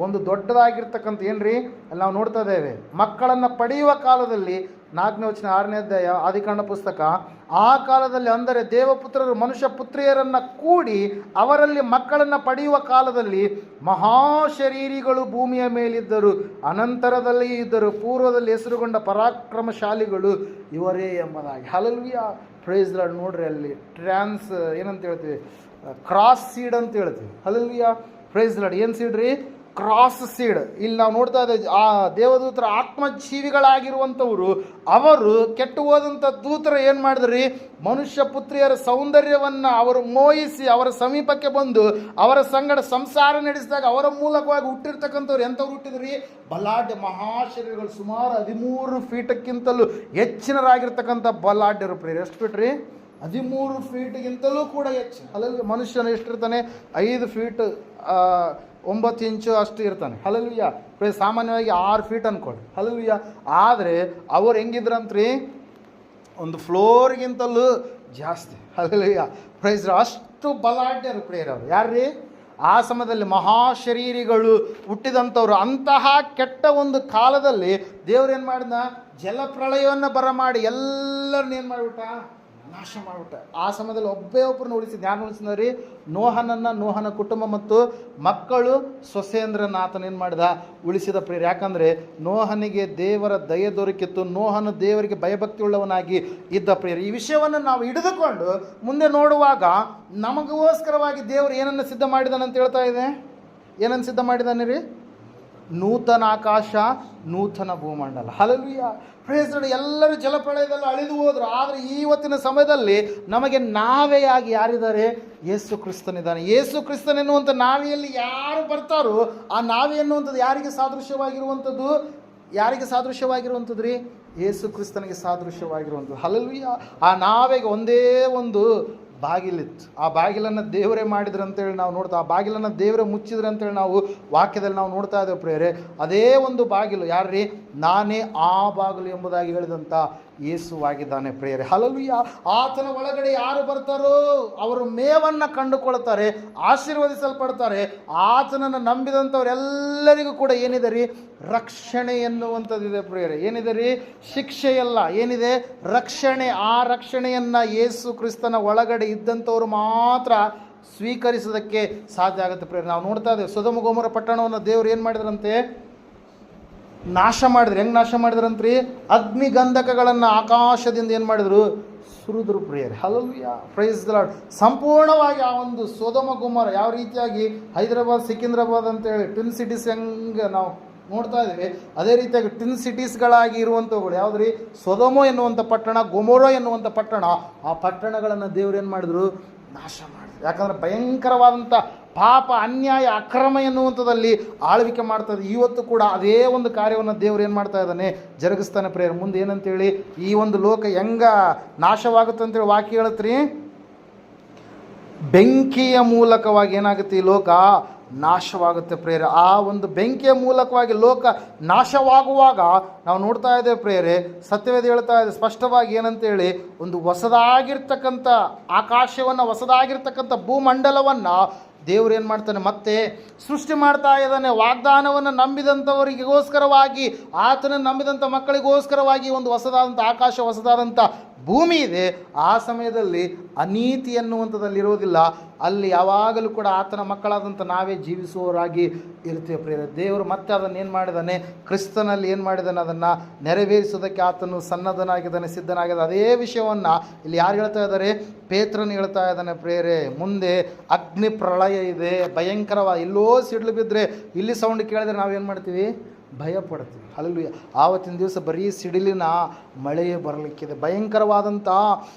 [SPEAKER 1] ಒಂದು ದೊಡ್ಡದಾಗಿರ್ತಕ್ಕಂಥ ಏನ್ರಿ ಅಲ್ಲಿ ನಾವು ನೋಡ್ತಾ ಇದ್ದೇವೆ. ಮಕ್ಕಳನ್ನು ಪಡೆಯುವ ಕಾಲದಲ್ಲಿ 4ನೇ ವಚನ 6ನೇ ಅಧ್ಯಾಯ ಆದಿಕಾಂಡ ಪುಸ್ತಕ, ಆ ಕಾಲದಲ್ಲಿ ಅಂದರೆ ದೇವಪುತ್ರರು ಮನುಷ್ಯ ಪುತ್ರಿಯರನ್ನು ಕೂಡಿ ಅವರಲ್ಲಿ ಮಕ್ಕಳನ್ನು ಪಡೆಯುವ ಕಾಲದಲ್ಲಿ ಮಹಾಶರೀರಿಗಳು ಭೂಮಿಯ ಮೇಲಿದ್ದರು, ಅನಂತರದಲ್ಲಿ ಇದ್ದರು, ಪೂರ್ವದಲ್ಲಿ ಹೆಸರುಗೊಂಡ ಪರಾಕ್ರಮಶಾಲಿಗಳು ಇವರೇ ಎಂಬುದಾಗಿ. ಹಲ್ಲೆಲೂಯಾ. Praise Lord. ನೋಡ್ರಿ ಅಲ್ಲಿ ಏನಂತ ಹೇಳ್ತೀವಿ, ಕ್ರಾಸ್ ಸೀಡ್ ಅಂತ ಹೇಳ್ತೀವಿ. ಹಲ್ಲೆಲೂಯಾ. Praise Lord. ಏನು ಸೀಡ್ ರೀ? Cross seed. ಇಲ್ಲಿ ನಾವು ನೋಡ್ತಾ ಇದ್ದೇವೆ, ಆ ದೇವದೂತರ ಆತ್ಮಜೀವಿಗಳಾಗಿರುವಂಥವರು ಅವರು ಕೆಟ್ಟು ಹೋದಂಥ ದೂತರು ಏನು ಮಾಡಿದ್ರಿ, ಮನುಷ್ಯ ಪುತ್ರಿಯರ ಸೌಂದರ್ಯವನ್ನು ಅವರು ಮೋಹಿಸಿ ಅವರ ಸಮೀಪಕ್ಕೆ ಬಂದು ಅವರ ಸಂಗಡ ಸಂಸಾರ ನಡೆಸಿದಾಗ ಅವರ ಮೂಲಕವಾಗಿ ಹುಟ್ಟಿರ್ತಕ್ಕಂಥವ್ರು ಎಂಥವ್ರು ಹುಟ್ಟಿದ್ರಿ? ಬಲಾಢ್ಯ ಮಹಾಶರೀರಗಳು. ಸುಮಾರು 13 ಫೀಟಕ್ಕಿಂತಲೂ ಹೆಚ್ಚಿನರಾಗಿರ್ತಕ್ಕಂಥ ಬಲಾಢ್ಯರು ಪ್ರಿಯರೇ. ಎಷ್ಟು ಫೀಟ್ ರೀ? 13 ಫೀಟ್ಗಿಂತಲೂ ಕೂಡ ಹೆಚ್ಚು. ಅಲ್ಲಲ್ಲಿ ಮನುಷ್ಯನು ಎಷ್ಟಿರ್ತಾನೆ? 5 ಫೀಟ್ 9 ಇಂಚು ಅಷ್ಟು ಇರ್ತಾನೆ. ಹಲ್ಲೆಲೂಯಾ. ಸಾಮಾನ್ಯವಾಗಿ 6 ಫೀಟ್ ಅನ್ಕೊಳ್ಳಿ. ಹಲ್ಲೆಲೂಯಾ. ಆದರೆ ಅವ್ರು ಹೆಂಗಿದ್ರಂತ್ರಿ, ಒಂದು ಫ್ಲೋರ್ಗಿಂತಲೂ ಜಾಸ್ತಿ. ಹಲ್ಲೆಲೂಯಾ. ಪ್ರೈಸ್. ಅಷ್ಟು ಬಲಾಢ್ಯರು ಪ್ರಿಯರವರು. ಯಾರ್ರೀ? ಆ ಸಮಯದಲ್ಲಿ ಮಹಾಶರೀರಿಗಳು ಹುಟ್ಟಿದಂಥವ್ರು. ಅಂತಹ ಕೆಟ್ಟ ಒಂದು ಕಾಲದಲ್ಲಿ ದೇವ್ರು ಏನು ಮಾಡಿದ, ಜಲಪ್ರಳಯವನ್ನು ಬರಮಾಡಿ ಎಲ್ಲರನ್ನ ಏನು ಮಾಡಿಬಿಟ್ಟ, ನಾಶ ಮಾಡಿಬಿಟ್ಟ. ಆ ಸಮಯದಲ್ಲಿ ಒಬ್ಬರನ್ನು ಉಳಿಸಿದ. ಯಾರು ಉಳಿಸಿದ್ರಿ? ನೋಹನ ಕುಟುಂಬ ಮತ್ತು ಮಕ್ಕಳು ಸೊಸೇಂದ್ರನ ಆತನ ಏನು ಮಾಡಿದ, ಉಳಿಸಿದ ಪ್ರಿಯರು. ಯಾಕಂದರೆ ನೋಹನಿಗೆ ದೇವರ ದಯೆ ದೊರಕಿತ್ತು. ನೋಹನು ದೇವರಿಗೆ ಭಯಭಕ್ತಿ ಉಳ್ಳವನಾಗಿ ಇದ್ದ ಪ್ರಿಯರು. ಈ ವಿಷಯವನ್ನು ನಾವು ಹಿಡಿದುಕೊಂಡು ಮುಂದೆ ನೋಡುವಾಗ ನಮಗೋಸ್ಕರವಾಗಿ ದೇವರು ಏನನ್ನು ಸಿದ್ಧ ಮಾಡಿದಾನಂತ ಹೇಳ್ತಾ ಇದೆ. ಏನನ್ನು ಸಿದ್ಧ ಮಾಡಿದಾನೆ ರೀ? ನೂತನ ಆಕಾಶ, ನೂತನ ಭೂಮಂಡಲ. ಹಲ್ಲೆಲೂಯಾ. Praise Lord. ಎಲ್ಲರೂ ಜಲಪ್ರಳಯದಲ್ಲಿ ಅಳಿದು ಹೋದ್ರು. ಆದರೆ ಇವತ್ತಿನ ಸಮಯದಲ್ಲಿ ನಮಗೆ ನಾವೆಯಾಗಿ ಯಾರಿದ್ದಾರೆ? ಯೇಸು ಕ್ರಿಸ್ತನಿದ್ದಾನೆ. ಯೇಸು ಕ್ರಿಸ್ತನೆನ್ನುವಂಥ ನಾವೆಯಲ್ಲಿ ಯಾರು ಬರ್ತಾರೋ ಆ ನಾವೆ ಎನ್ನುವಂಥದ್ದು ಯಾರಿಗೆ ಸಾದೃಶ್ಯವಾಗಿರುವಂಥದ್ದು? ಯಾರಿಗೆ ಸಾದೃಶ್ಯವಾಗಿರುವಂಥದ್ದು ರೀ? ಯೇಸು ಕ್ರಿಸ್ತನಿಗೆ ಸಾದೃಶ್ಯವಾಗಿರುವಂಥದ್ದು. ಹಲ್ಲೆಲೂಯಾ. ಆ ನಾವೆಗೆ ಒಂದೇ ಒಂದು ಬಾಗಿಲಿತ್ತು. ಆ ಬಾಗಿಲನ್ನು ದೇವರೇ ಮಾಡಿದ್ರು ಅಂತೇಳಿ ನಾವು ನೋಡ್ತಾ, ಆ ಬಾಗಿಲನ್ನು ದೇವರೇ ಮುಚ್ಚಿದ್ರು ಅಂತೇಳಿ ನಾವು ವಾಕ್ಯದಲ್ಲಿ ನಾವು ನೋಡ್ತಾ ಇದ್ದೇವೆ ಪ್ರಿಯರೇ. ಅದೇ ಒಂದು ಬಾಗಿಲು ಯಾರ್ರೀ? ನಾನೇ ಆ ಬಾಗಿಲು ಎಂಬುದಾಗಿ ಹೇಳಿದಂಥ ಯೇಸುವಾಗಿದ್ದಾನೆ ಪ್ರಿಯರೇ. ಹಲ್ಲೆಲೂಯಾ. ಆತನ ಒಳಗಡೆ ಯಾರು ಬರ್ತಾರೋ ಅವರು ಮೇವನ್ನು ಕಂಡುಕೊಳ್ತಾರೆ, ಆಶೀರ್ವದಿಸಲ್ಪಡ್ತಾರೆ. ಆತನನ್ನು ನಂಬಿದಂಥವರೆಲ್ಲರಿಗೂ ಕೂಡ ಏನಿದೆ ರೀ? ರಕ್ಷಣೆ ಎನ್ನುವಂಥದ್ದಿದೆ ಪ್ರಿಯರೇ. ಏನಿದೆ ರೀ? ಶಿಕ್ಷೆಯಲ್ಲ, ಏನಿದೆ? ರಕ್ಷಣೆ. ಆ ರಕ್ಷಣೆಯನ್ನು ಯೇಸು ಕ್ರಿಸ್ತನ ಒಳಗಡೆ ಇದ್ದಂಥವ್ರು ಮಾತ್ರ ಸ್ವೀಕರಿಸೋದಕ್ಕೆ ಸಾಧ್ಯ ಆಗುತ್ತೆ ಪ್ರಿಯರೇ. ನಾವು ನೋಡ್ತಾ ಇದ್ದೇವೆ, ಸೊದೋಮ ಗೊಮೋರ ಪಟ್ಟಣವನ್ನು ದೇವರು ಏನು ಮಾಡಿದ್ರಂತೆ? ನಾಶ ಮಾಡಿದ್ರು. ಹೆಂಗೆ ನಾಶ ಮಾಡಿದ್ರಂತ್ರಿ? ಅಗ್ನಿಗಂಧಕಗಳನ್ನು ಆಕಾಶದಿಂದ ಏನು ಮಾಡಿದ್ರು? ಸುರಿದ್ರು ಪ್ರಿಯರೇ. ಹಲ್ಲೆಲೂಯಾ. Praise the Lord. ಸಂಪೂರ್ಣವಾಗಿ ಆ ಒಂದು ಸೊದೋಮ ಗೊಮೋರ ಯಾವ ರೀತಿಯಾಗಿ ಹೈದರಾಬಾದ್, ಸಿಕಿಂದ್ರಾಬಾದ್ ಅಂತೇಳಿ ಟ್ವಿನ್ ಸಿಟೀಸ್ ಹೆಂಗೆ ನಾವು ನೋಡ್ತಾ ಇದ್ದೀವಿ, ಅದೇ ರೀತಿಯಾಗಿ ಟ್ವಿನ್ ಸಿಟೀಸ್ಗಳಾಗಿ ಇರುವಂಥವುಗಳು ಯಾವುದ್ರಿ? ಸೊದೋಮ ಎನ್ನುವಂಥ ಪಟ್ಟಣ, ಗೊಮೋರ ಎನ್ನುವಂಥ ಪಟ್ಟಣ. ಆ ಪಟ್ಟಣಗಳನ್ನು ದೇವ್ರು ಏನು ಮಾಡಿದ್ರು? ನಾಶ ಮಾಡಿದ್ರು. ಯಾಕಂದರೆ ಭಯಂಕರವಾದಂಥ ಪಾಪ, ಅನ್ಯಾಯ, ಅಕ್ರಮ ಎನ್ನುವಂಥದ್ದಲ್ಲಿ ಆಳ್ವಿಕೆ ಮಾಡ್ತದೆ. ಇವತ್ತು ಕೂಡ ಅದೇ ಒಂದು ಕಾರ್ಯವನ್ನು ದೇವರು ಏನು ಮಾಡ್ತಾ ಇದ್ದಾನೆ? ಜರುಗಿಸ್ತಾನೆ ಪ್ರೇಯರ್. ಮುಂದೆ ಏನಂತೇಳಿ ಈ ಒಂದು ಲೋಕ ಹೆಂಗ ನಾಶವಾಗುತ್ತೆ ಅಂತೇಳಿ ವಾಕ್ಯ ಹೇಳತ್ರಿ? ಬೆಂಕಿಯ ಮೂಲಕವಾಗಿ ಏನಾಗುತ್ತೆ? ಈ ಲೋಕ ನಾಶವಾಗುತ್ತೆ ಪ್ರೇಯರೆ. ಆ ಒಂದು ಬೆಂಕಿಯ ಮೂಲಕವಾಗಿ ಲೋಕ ನಾಶವಾಗುವಾಗ ನಾವು ನೋಡ್ತಾ ಇದ್ದೇವೆ ಪ್ರೇಯರೆ. ಸತ್ಯವೇದ ಹೇಳ್ತಾ ಇದೆ ಸ್ಪಷ್ಟವಾಗಿ ಏನಂತೇಳಿ, ಒಂದು ಹೊಸದಾಗಿರ್ತಕ್ಕಂಥ ಆಕಾಶವನ್ನು, ಹೊಸದಾಗಿರ್ತಕ್ಕಂಥ ಭೂಮಂಡಲವನ್ನು ದೇವರು ಏನು ಮಾಡ್ತಾನೆ? ಮತ್ತೆ ಸೃಷ್ಟಿ ಮಾಡ್ತಾ ಇದ್ದಾನೆ. ವಾಗ್ದಾನವನ್ನು ನಂಬಿದಂಥವರಿಗೋಸ್ಕರವಾಗಿ, ಆತನನ್ನು ನಂಬಿದಂಥ ಮಕ್ಕಳಿಗೋಸ್ಕರವಾಗಿ ಒಂದು ಹೊಸದಾದಂಥ ಆಕಾಶ, ಹೊಸದಾದಂಥ ಭೂಮಿ ಇದೆ, ಆ ಸಮಯದಲ್ಲಿ ಅನೀತಿ ಎನ್ನುವಂಥದ್ದಲ್ಲಿ ಇರೋದಿಲ್ಲ. ಅಲ್ಲಿ ಯಾವಾಗಲೂ ಕೂಡ ಆತನ ಮಕ್ಕಳಾದಂಥ ನಾವೇ ಜೀವಿಸುವವರಾಗಿ ಇರ್ತೀವಿ ಪ್ರಿಯರೇ. ದೇವರು ಮತ್ತೆ ಅದನ್ನು ಏನು ಮಾಡಿದ್ದಾನೆ, ಕ್ರಿಸ್ತನಲ್ಲಿ ಏನು ಮಾಡಿದ್ದಾನೆ, ಅದನ್ನು ನೆರವೇರಿಸೋದಕ್ಕೆ ಆತನು ಸನ್ನದ್ಧನಾಗಿದ್ದಾನೆ, ಸಿದ್ಧನಾಗಿದ್ದಾನೆ. ಅದೇ ವಿಷಯವನ್ನು ಇಲ್ಲಿ ಯಾರು ಹೇಳ್ತಾ ಇದ್ದಾರೆ, ಪೇತ್ರನು ಹೇಳ್ತಾ ಇದ್ದಾನೆ ಪ್ರಿಯರೇ. ಮುಂದೆ ಅಗ್ನಿ ಪ್ರಳಯ ಇದೆ, ಭಯಂಕರವಾಗಿ ಎಲ್ಲೋ ಸಿಡ್ಲು ಬಿದ್ದರೆ ಇಲ್ಲಿ ಸೌಂಡ್ ಕೇಳಿದ್ರೆ ನಾವೇನು ಮಾಡ್ತೀವಿ, ಭಯ ಪಡ್ತೀವಿ. ಹಲ್ಲೆಲೂಯಾ. ಆವತ್ತಿನ ದಿವಸ ಬರೀ ಸಿಡಿಲಿನ ಮಳೆಯೇ ಬರಲಿಕ್ಕಿದೆ. ಭಯಂಕರವಾದಂಥ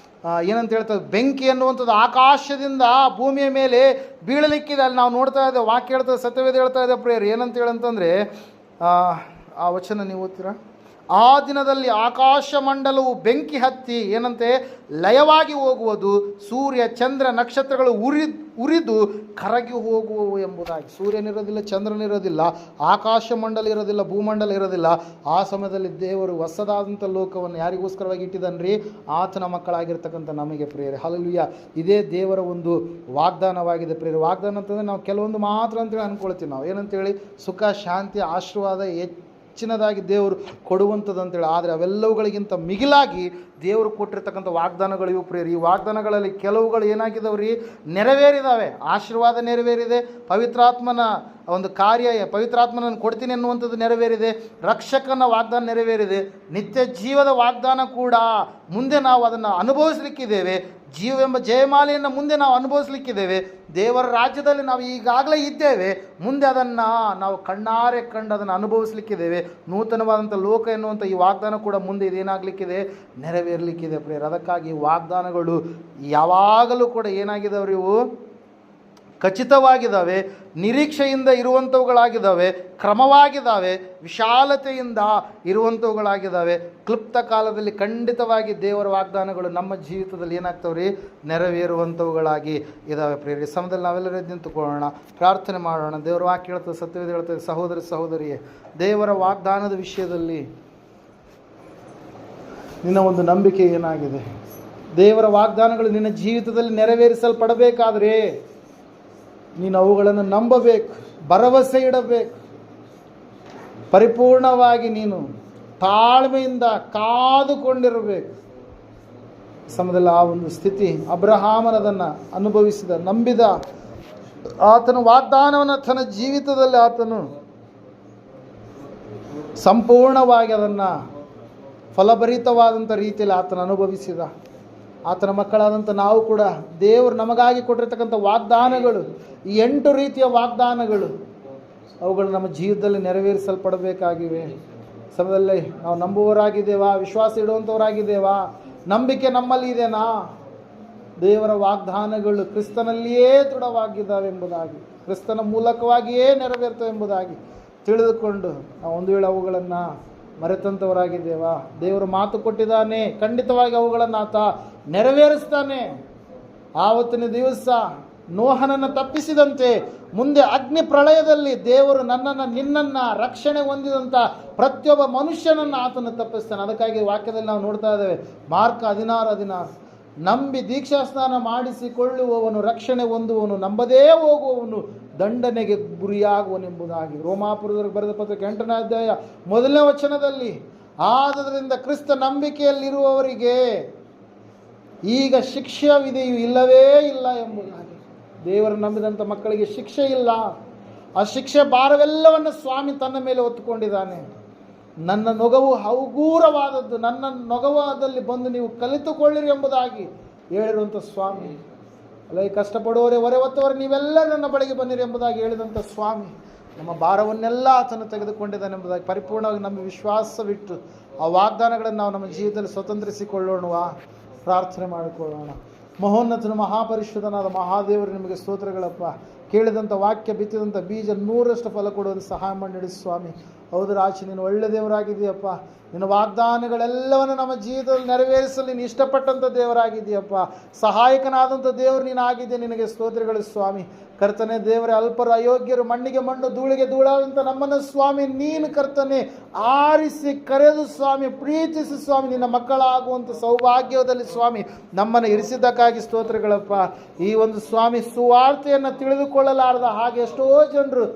[SPEAKER 1] ಏನಂತ ಹೇಳ್ತಾರೆ, ಬೆಂಕಿ ಅನ್ನುವಂಥದ್ದು ಆಕಾಶದಿಂದ ಭೂಮಿಯ ಮೇಲೆ ಬೀಳಲಿಕ್ಕಿದೆ. ಅಲ್ಲಿ ನಾವು ನೋಡ್ತಾ ಇದ್ದೇವೆ, ವಾಕ್ಯ ಹೇಳ್ತದೆ, ಸತ್ಯವೇದ ಹೇಳ್ತಾ ಇದೆ ಪ್ರೇಯರ್. ಏನಂತ ಹೇಳಂತಂದರೆ, ಆ ವಚನ ನೀವು ಓದ್ತೀರಾ? ಆ ದಿನದಲ್ಲಿ ಆಕಾಶ ಮಂಡಲವು ಬೆಂಕಿ ಹತ್ತಿ ಏನಂತೆ ಲಯವಾಗಿ ಹೋಗುವುದು, ಸೂರ್ಯ ಚಂದ್ರ ನಕ್ಷತ್ರಗಳು ಉರಿದು ಕರಗಿ ಹೋಗುವವು ಎಂಬುದಾಗಿ. ಸೂರ್ಯನಿರೋದಿಲ್ಲ, ಚಂದ್ರನಿರೋದಿಲ್ಲ, ಆಕಾಶ ಮಂಡಲ ಇರೋದಿಲ್ಲ, ಭೂಮಂಡಲ ಇರೋದಿಲ್ಲ. ಆ ಸಮಯದಲ್ಲಿ ದೇವರು ಹೊಸದಾದಂಥ ಲೋಕವನ್ನು ಯಾರಿಗೋಸ್ಕರವಾಗಿ ಇಟ್ಟಿದ್ದಾನ್ರಿ, ಆತನ ಮಕ್ಕಳಾಗಿರ್ತಕ್ಕಂಥ ನಮಗೆ ಪ್ರಿಯರೇ. ಹಲ್ಲೆಲೂಯಾ. ಇದೇ ದೇವರ ಒಂದು ವಾಗ್ದಾನವಾಗಿದೆ ಪ್ರಿಯರೇ. ವಾಗ್ದಾನ ಅಂತಂದರೆ ನಾವು ಕೆಲವೊಂದು ಮಾತ್ರ ಅಂತೇಳಿ ಅಂದ್ಕೊಳ್ತೀವಿ. ನಾವು ಏನಂತೇಳಿ, ಸುಖ, ಶಾಂತಿ, ಆಶೀರ್ವಾದ ಹೆಚ್ಚಿನದಾಗಿ ದೇವರು ಕೊಡುವಂಥದ್ದು ಅಂತೇಳಿ. ಆದರೆ ಅವೆಲ್ಲವುಗಳಿಗಿಂತ ಮಿಗಿಲಾಗಿ ದೇವರು ಕೊಟ್ಟಿರ್ತಕ್ಕಂಥ ವಾಗ್ದಾನಗಳು ಇವು ಪ್ರಿಯರಿ. ಈ ವಾಗ್ದಾನಗಳಲ್ಲಿ ಕೆಲವುಗಳು ಏನಾಗಿದ್ದಾವ್ರಿ, ನೆರವೇರಿದ್ದಾವೆ. ಆಶೀರ್ವಾದ ನೆರವೇರಿದೆ, ಪವಿತ್ರಾತ್ಮನ ಒಂದು ಕಾರ್ಯ, ಪವಿತ್ರಾತ್ಮನನ್ನು ಕೊಡ್ತೀನಿ ಅನ್ನುವಂಥದ್ದು ನೆರವೇರಿದೆ, ರಕ್ಷಕನ ವಾಗ್ದಾನ ನೆರವೇರಿದೆ, ನಿತ್ಯ ಜೀವದ ವಾಗ್ದಾನ ಕೂಡ ಮುಂದೆ ನಾವು ಅದನ್ನು ಅನುಭವಿಸಲಿಕ್ಕಿದ್ದೇವೆ. ಜೀವವೆಂಬ ಜಯಮಾಲೆಯನ್ನು ಮುಂದೆ ನಾವು ಅನುಭವಿಸಲಿಕ್ಕಿದ್ದೇವೆ. ದೇವರ ರಾಜ್ಯದಲ್ಲಿ ನಾವು ಈಗಾಗಲೇ ಇದ್ದೇವೆ, ಮುಂದೆ ಅದನ್ನು ನಾವು ಕಣ್ಣಾರೆ ಕಂಡು ಅದನ್ನು ಅನುಭವಿಸಲಿಕ್ಕಿದ್ದೇವೆ. ನೂತನವಾದಂಥ ಲೋಕ ಎನ್ನುವಂಥ ಈ ವಾಗ್ದಾನ ಕೂಡ ಮುಂದೆ ಇದೇನಾಗಲಿಕ್ಕಿದೆ, ನೆರವೇರಲಿಕ್ಕಿದೆ ಪ್ರಿಯರೇ. ಅದಕ್ಕಾಗಿ ವಾಗ್ದಾನಗಳು ಯಾವಾಗಲೂ ಕೂಡ ಏನಾಗಿದ್ದಾವ್ರಿ, ಇವು ಖಚಿತವಾಗಿದ್ದಾವೆ, ನಿರೀಕ್ಷೆಯಿಂದ ಇರುವಂಥವುಗಳಾಗಿದ್ದಾವೆ, ಕ್ರಮವಾಗಿದ್ದಾವೆ, ವಿಶಾಲತೆಯಿಂದ ಇರುವಂಥವುಗಳಾಗಿದ್ದಾವೆ. ಕ್ಲುಪ್ತ ಕಾಲದಲ್ಲಿ ಖಂಡಿತವಾಗಿ ದೇವರ ವಾಗ್ದಾನಗಳು ನಮ್ಮ ಜೀವಿತದಲ್ಲಿ ಏನಾಗ್ತವ್ರಿ, ನೆರವೇರುವಂಥವುಗಳಾಗಿ ಇದ್ದಾವೆ ಪ್ರಿಯರೇ. ಸಮಯದಲ್ಲಿ ನಾವೆಲ್ಲರೂ ಎದ್ದು ನಿಂತುಕೊಳ್ಳೋಣ, ಪ್ರಾರ್ಥನೆ ಮಾಡೋಣ. ದೇವರ ವಾಕ್ಯ ಹೇಳ್ತದೆ, ಸತ್ಯವೇದ ಹೇಳ್ತದೆ. ಸಹೋದರ ಸಹೋದರಿಯೇ, ದೇವರ ವಾಗ್ದಾನದ ವಿಷಯದಲ್ಲಿ ನಿನ್ನ ಒಂದು ನಂಬಿಕೆ ಏನಾಗಿದೆ? ದೇವರ ವಾಗ್ದಾನಗಳು ನಿನ್ನ ಜೀವಿತದಲ್ಲಿ ನೆರವೇರಿಸಲ್ಪಡಬೇಕಾದ್ರೆ ನೀನು ಅವುಗಳನ್ನು ನಂಬಬೇಕು, ಭರವಸೆ ಇಡಬೇಕು, ಪರಿಪೂರ್ಣವಾಗಿ ನೀನು ತಾಳ್ಮೆಯಿಂದ ಕಾದುಕೊಂಡಿರಬೇಕು. ಸಮಯದಲ್ಲಿ ಆ ಒಂದು ಸ್ಥಿತಿ ಅಬ್ರಹಾಮನದನ್ನು ಅನುಭವಿಸಿದ, ನಂಬಿದ, ಆತನ ವಾಗ್ದಾನವನ್ನು ತನ್ನ ಜೀವಿತದಲ್ಲಿ ಆತನು ಸಂಪೂರ್ಣವಾಗಿ ಅದನ್ನು ಫಲಭರಿತವಾದಂಥ ರೀತಿಯಲ್ಲಿ ಆತನ ಅನುಭವಿಸಿದ. ಆತನ ಮಕ್ಕಳಾದಂಥ ನಾವು ಕೂಡ ದೇವರು ನಮಗಾಗಿ ಕೊಟ್ಟಿರ್ತಕ್ಕಂಥ ವಾಗ್ದಾನಗಳು, ಈ 8 ರೀತಿಯ ವಾಗ್ದಾನಗಳು, ಅವುಗಳು ನಮ್ಮ ಜೀವಿತದಲ್ಲಿ ನೆರವೇರಿಸಲ್ಪಡಬೇಕಾಗಿವೆ. ಸಮಯದಲ್ಲಿ ನಾವು ನಂಬುವವರಾಗಿದ್ದೇವಾ, ವಿಶ್ವಾಸ ಇಡುವಂಥವರಾಗಿದ್ದೇವಾ, ನಂಬಿಕೆ ನಮ್ಮಲ್ಲಿ ಇದೆನಾ? ದೇವರ ವಾಗ್ದಾನಗಳು ಕ್ರಿಸ್ತನಲ್ಲಿಯೇ ದೃಢವಾಗಿದ್ದಾವೆ ಎಂಬುದಾಗಿ, ಕ್ರಿಸ್ತನ ಮೂಲಕವಾಗಿಯೇ ನೆರವೇರ್ತವೆ ಎಂಬುದಾಗಿ ತಿಳಿದುಕೊಂಡು ನಾವು ಒಂದು ವೇಳೆ ಅವುಗಳನ್ನು ಮರೆತಂಥವರಾಗಿದ್ದೇವಾ? ದೇವರು ಮಾತು ಕೊಟ್ಟಿದ್ದಾನೆ, ಖಂಡಿತವಾಗಿ ಅವುಗಳನ್ನು ಆತ ನೆರವೇರಿಸ್ತಾನೆ. ಆವತ್ತಿನ ದಿವಸ ನೋಹನನ್ನು ತಪ್ಪಿಸಿದಂತೆ ಮುಂದೆ ಅಗ್ನಿ ಪ್ರಳಯದಲ್ಲಿ ದೇವರು ನನ್ನನ್ನು ನಿನ್ನನ್ನು ರಕ್ಷಣೆ ಹೊಂದಿದಂಥ ಪ್ರತಿಯೊಬ್ಬ ಮನುಷ್ಯನನ್ನು ಆತನು ತಪ್ಪಿಸ್ತಾನೆ. ಅದಕ್ಕಾಗಿ ವಾಕ್ಯದಲ್ಲಿ ನಾವು ನೋಡ್ತಾ ಇದ್ದೇವೆ, ಮಾರ್ಕ 16:16, ನಂಬಿ ದೀಕ್ಷಾಸ್ನಾನ ಮಾಡಿಸಿಕೊಳ್ಳುವವನು ರಕ್ಷಣೆ ಹೊಂದುವನು, ನಂಬದೇ ಹೋಗುವವನು ದಂಡನೆಗೆ ಗುರಿಯಾಗುವನೆಂಬುದಾಗಿ. ರೋಮಾಪುರದವರಿಗೆ ಬರೆದ ಪತ್ರಕ್ಕೆ 8ನೇ ಅಧ್ಯಾಯ 1ನೇ ವಚನದಲ್ಲಿ, ಆದ್ದರಿಂದ ಕ್ರಿಸ್ತ ನಂಬಿಕೆಯಲ್ಲಿರುವವರಿಗೆ ಈಗ ಶಿಕ್ಷೆ ವಿಧಿಯು ಇಲ್ಲವೇ ಇಲ್ಲ ಎಂಬುದಾಗಿ. ದೇವರು ನಂಬಿದಂಥ ಮಕ್ಕಳಿಗೆ ಶಿಕ್ಷೆ ಇಲ್ಲ. ಆ ಶಿಕ್ಷೆ ಭಾರವೆಲ್ಲವನ್ನು ಸ್ವಾಮಿ ತನ್ನ ಮೇಲೆ ಹೊತ್ತುಕೊಂಡಿದ್ದಾನೆ. ನನ್ನ ನೊಗವು ಹಗುರವಾದದ್ದು, ನನ್ನ ನೊಗವಾದಲ್ಲಿ ಬಂದು ನೀವು ಕಲಿತುಕೊಳ್ಳಿರಿ ಎಂಬುದಾಗಿ ಹೇಳಿರುವಂಥ ಸ್ವಾಮಿ. ಅಲ್ಲ, ಕಷ್ಟಪಡುವವರೇ, ಹೊರೆ ಹೊತ್ತವರೇ, ನೀವೆಲ್ಲ ನನ್ನ ಬಳಿಗೆ ಬನ್ನಿರಿ ಎಂಬುದಾಗಿ ಹೇಳಿದಂಥ ಸ್ವಾಮಿ ನಮ್ಮ ಭಾರವನ್ನೆಲ್ಲ ಆತನು ತೆಗೆದುಕೊಂಡಿದ್ದಾನೆ ಎಂಬುದಾಗಿ ಪರಿಪೂರ್ಣವಾಗಿ ನಮ್ಮ ವಿಶ್ವಾಸವಿಟ್ಟು ಆ ವಾಗ್ದಾನಗಳನ್ನು ನಾವು ನಮ್ಮ ಜೀವಿತದಲ್ಲಿ ಸ್ವತಂತ್ರಿಸಿಕೊಳ್ಳೋಣವಾ? ಪ್ರಾರ್ಥನೆ ಮಾಡಿಕೊಳ್ಳೋಣ. ಮಹೋನ್ನತನ ಮಹಾಪರಿಶುದ್ಧನಾದ ಮಹಾದೇವರು, ನಿಮಗೆ ಸ್ತೋತ್ರಗಳಪ್ಪ. ಕೇಳಿದಂಥ ವಾಕ್ಯ, ಬಿತ್ತಿದಂಥ ಬೀಜ 100ರಷ್ಟು ಫಲ ಕೊಡುವುದು ಸಹಾಯ ಮಾಡಿ ನಡೆಸಿ ಸ್ವಾಮಿ. ಹೌದು ರಾಜ, ನೀನು ಒಳ್ಳೆ ದೇವರಾಗಿದೆಯಪ್ಪ. ನಿನ್ನ ವಾಗ್ದಾನಗಳೆಲ್ಲವನ್ನು ನಮ್ಮ ಜೀವಿತದಲ್ಲಿ ನೆರವೇರಿಸಲು ನೀನು ಇಷ್ಟಪಟ್ಟಂಥ ದೇವರಾಗಿದೆಯಪ್ಪ. ಸಹಾಯಕನಾದಂಥ ದೇವರು ನೀನು ಆಗಿದ್ದೆ, ನಿನಗೆ ಸ್ತೋತ್ರಗಳು ಸ್ವಾಮಿ. ಕರ್ತನೆ ದೇವರೇ, ಅಲ್ಪರು, ಅಯೋಗ್ಯರು, ಮಣ್ಣಿಗೆ ಮಣ್ಣು, ಧೂಳಿಗೆ ಧೂಳಾದಂಥ ನಮ್ಮನ್ನು ಸ್ವಾಮಿ ನೀನು ಕರ್ತನೆ ಆರಿಸಿ ಕರೆದು ಸ್ವಾಮಿ ಪ್ರೀತಿಸಿ ಸ್ವಾಮಿ ನಿನ್ನ ಮಕ್ಕಳಾಗುವಂಥ ಸೌಭಾಗ್ಯದಲ್ಲಿ ಸ್ವಾಮಿ ನಮ್ಮನ್ನು ಇರಿಸಿದ್ದಕ್ಕಾಗಿ ಸ್ತೋತ್ರಗಳಪ್ಪ. ಈ ಒಂದು ಸ್ವಾಮಿ ಸುವಾರ್ತೆಯನ್ನು ತಿಳಿದುಕೊಳ್ಳಲಾರದ ಹಾಗೆ ಎಷ್ಟೋ ಜನರು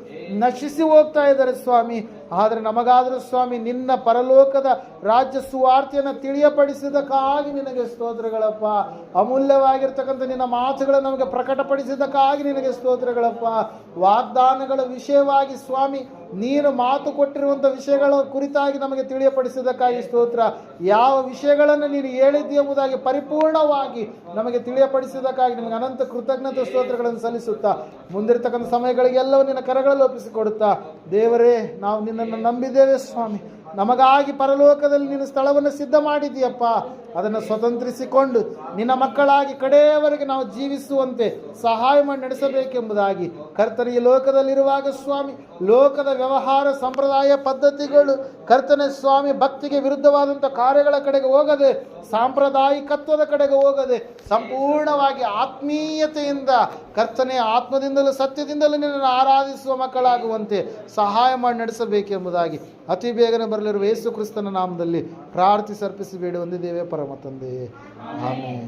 [SPEAKER 1] ನಶಿಸಿ ಹೋಗ್ತಾ ಇದ್ದಾರೆ ಸ್ವಾಮಿ. ಆದರೆ ನಮಗಾದರೂ ಸ್ವಾಮಿ ನಿನ್ನ ಪರಲೋಕದ ರಾಜ್ಯ ಸುವಾರ್ತೆಯನ್ನು ತಿಳಿಯಪಡಿಸಿದ್ದಕ್ಕಾಗಿ ನಿನಗೆ ಸ್ತೋತ್ರಗಳಪ್ಪ. ಅಮೂಲ್ಯವಾಗಿರ್ತಕ್ಕಂಥ ನಿನ್ನ ಮಾತುಗಳನ್ನು ನಮಗೆ ಪ್ರಕಟಪಡಿಸಿದ್ದಕ್ಕಾಗಿ ನಿನಗೆ ಸ್ತೋತ್ರಗಳಪ್ಪ. ವಾಗ್ದಾನಗಳ ವಿಷಯವಾಗಿ ಸ್ವಾಮಿ ನೀನು ಮಾತು ಕೊಟ್ಟಿರುವಂಥ ವಿಷಯಗಳ ಕುರಿತಾಗಿ ನಮಗೆ ತಿಳಿಯಪಡಿಸಿದ್ದಕ್ಕಾಗಿ ಸ್ತೋತ್ರ. ಯಾವ ವಿಷಯಗಳನ್ನು ನೀನು ಹೇಳಿದ್ದೀ ಎಂಬುದಾಗಿ ಪರಿಪೂರ್ಣವಾಗಿ ನಮಗೆ ತಿಳಿಯಪಡಿಸಿದ್ದಕ್ಕಾಗಿ ನಿಮಗೆ ಅನಂತ ಕೃತಜ್ಞತೆ ಸ್ತೋತ್ರಗಳನ್ನು ಸಲ್ಲಿಸುತ್ತಾ ಮುಂದಿರ್ತಕ್ಕಂಥ ಸಮಯಗಳಿಗೆಲ್ಲವೂ ನಿನ್ನ ಕರಗಳಲ್ಲಿ ಒಪ್ಪಿಸಿಕೊಡುತ್ತಾ ದೇವರೇ, ನಾವು ನಿನ್ನನ್ನು ನಂಬಿದ್ದೇವೆ ಸ್ವಾಮಿ. ನಮಗಾಗಿ ಪರಲೋಕದಲ್ಲಿ ನೀನು ಸ್ಥಳವನ್ನು ಸಿದ್ಧ ಮಾಡಿದ್ದೀಯಪ್ಪ. ಅದನ್ನು ಸ್ವತಂತ್ರಿಸಿಕೊಂಡು ನಿನ್ನ ಮಕ್ಕಳಾಗಿ ಕಡೆಯವರೆಗೆ ನಾವು ಜೀವಿಸುವಂತೆ ಸಹಾಯ ಮಾಡಿ ನಡೆಸಬೇಕೆಂಬುದಾಗಿ ಕರ್ತನ ಈ ಲೋಕದಲ್ಲಿರುವಾಗ ಸ್ವಾಮಿ ಲೋಕದ ವ್ಯವಹಾರ ಸಂಪ್ರದಾಯ ಪದ್ಧತಿಗಳು ಕರ್ತನೆ ಸ್ವಾಮಿ ಭಕ್ತಿಗೆ ವಿರುದ್ಧವಾದಂಥ ಕಾರ್ಯಗಳ ಕಡೆಗೆ ಹೋಗದೆ, ಸಾಂಪ್ರದಾಯಿಕತ್ವದ ಕಡೆಗೆ ಹೋಗದೆ, ಸಂಪೂರ್ಣವಾಗಿ ಆತ್ಮೀಯತೆಯಿಂದ ಕರ್ತನೆ ಆತ್ಮದಿಂದಲೂ ಸತ್ಯದಿಂದಲೂ ನಿನ್ನನ್ನು ಆರಾಧಿಸುವ ಮಕ್ಕಳಾಗುವಂತೆ ಸಹಾಯ ಮಾಡಿ ನಡೆಸಬೇಕೆಂಬುದಾಗಿ ಅತಿ ಬೇಗನೆ ಬರಲಿರುವ ಯೇಸು ಕ್ರಿಸ್ತನ ನಾಮದಲ್ಲಿ ಪ್ರಾರ್ಥಿಸಿ ಅರ್ಪಿಸಿ ಬೇಡಿ ಹೊಂದಿದ್ದೇವೆ ಪರಮ ತಂದೆಯೇ, ಆಮೆನ್.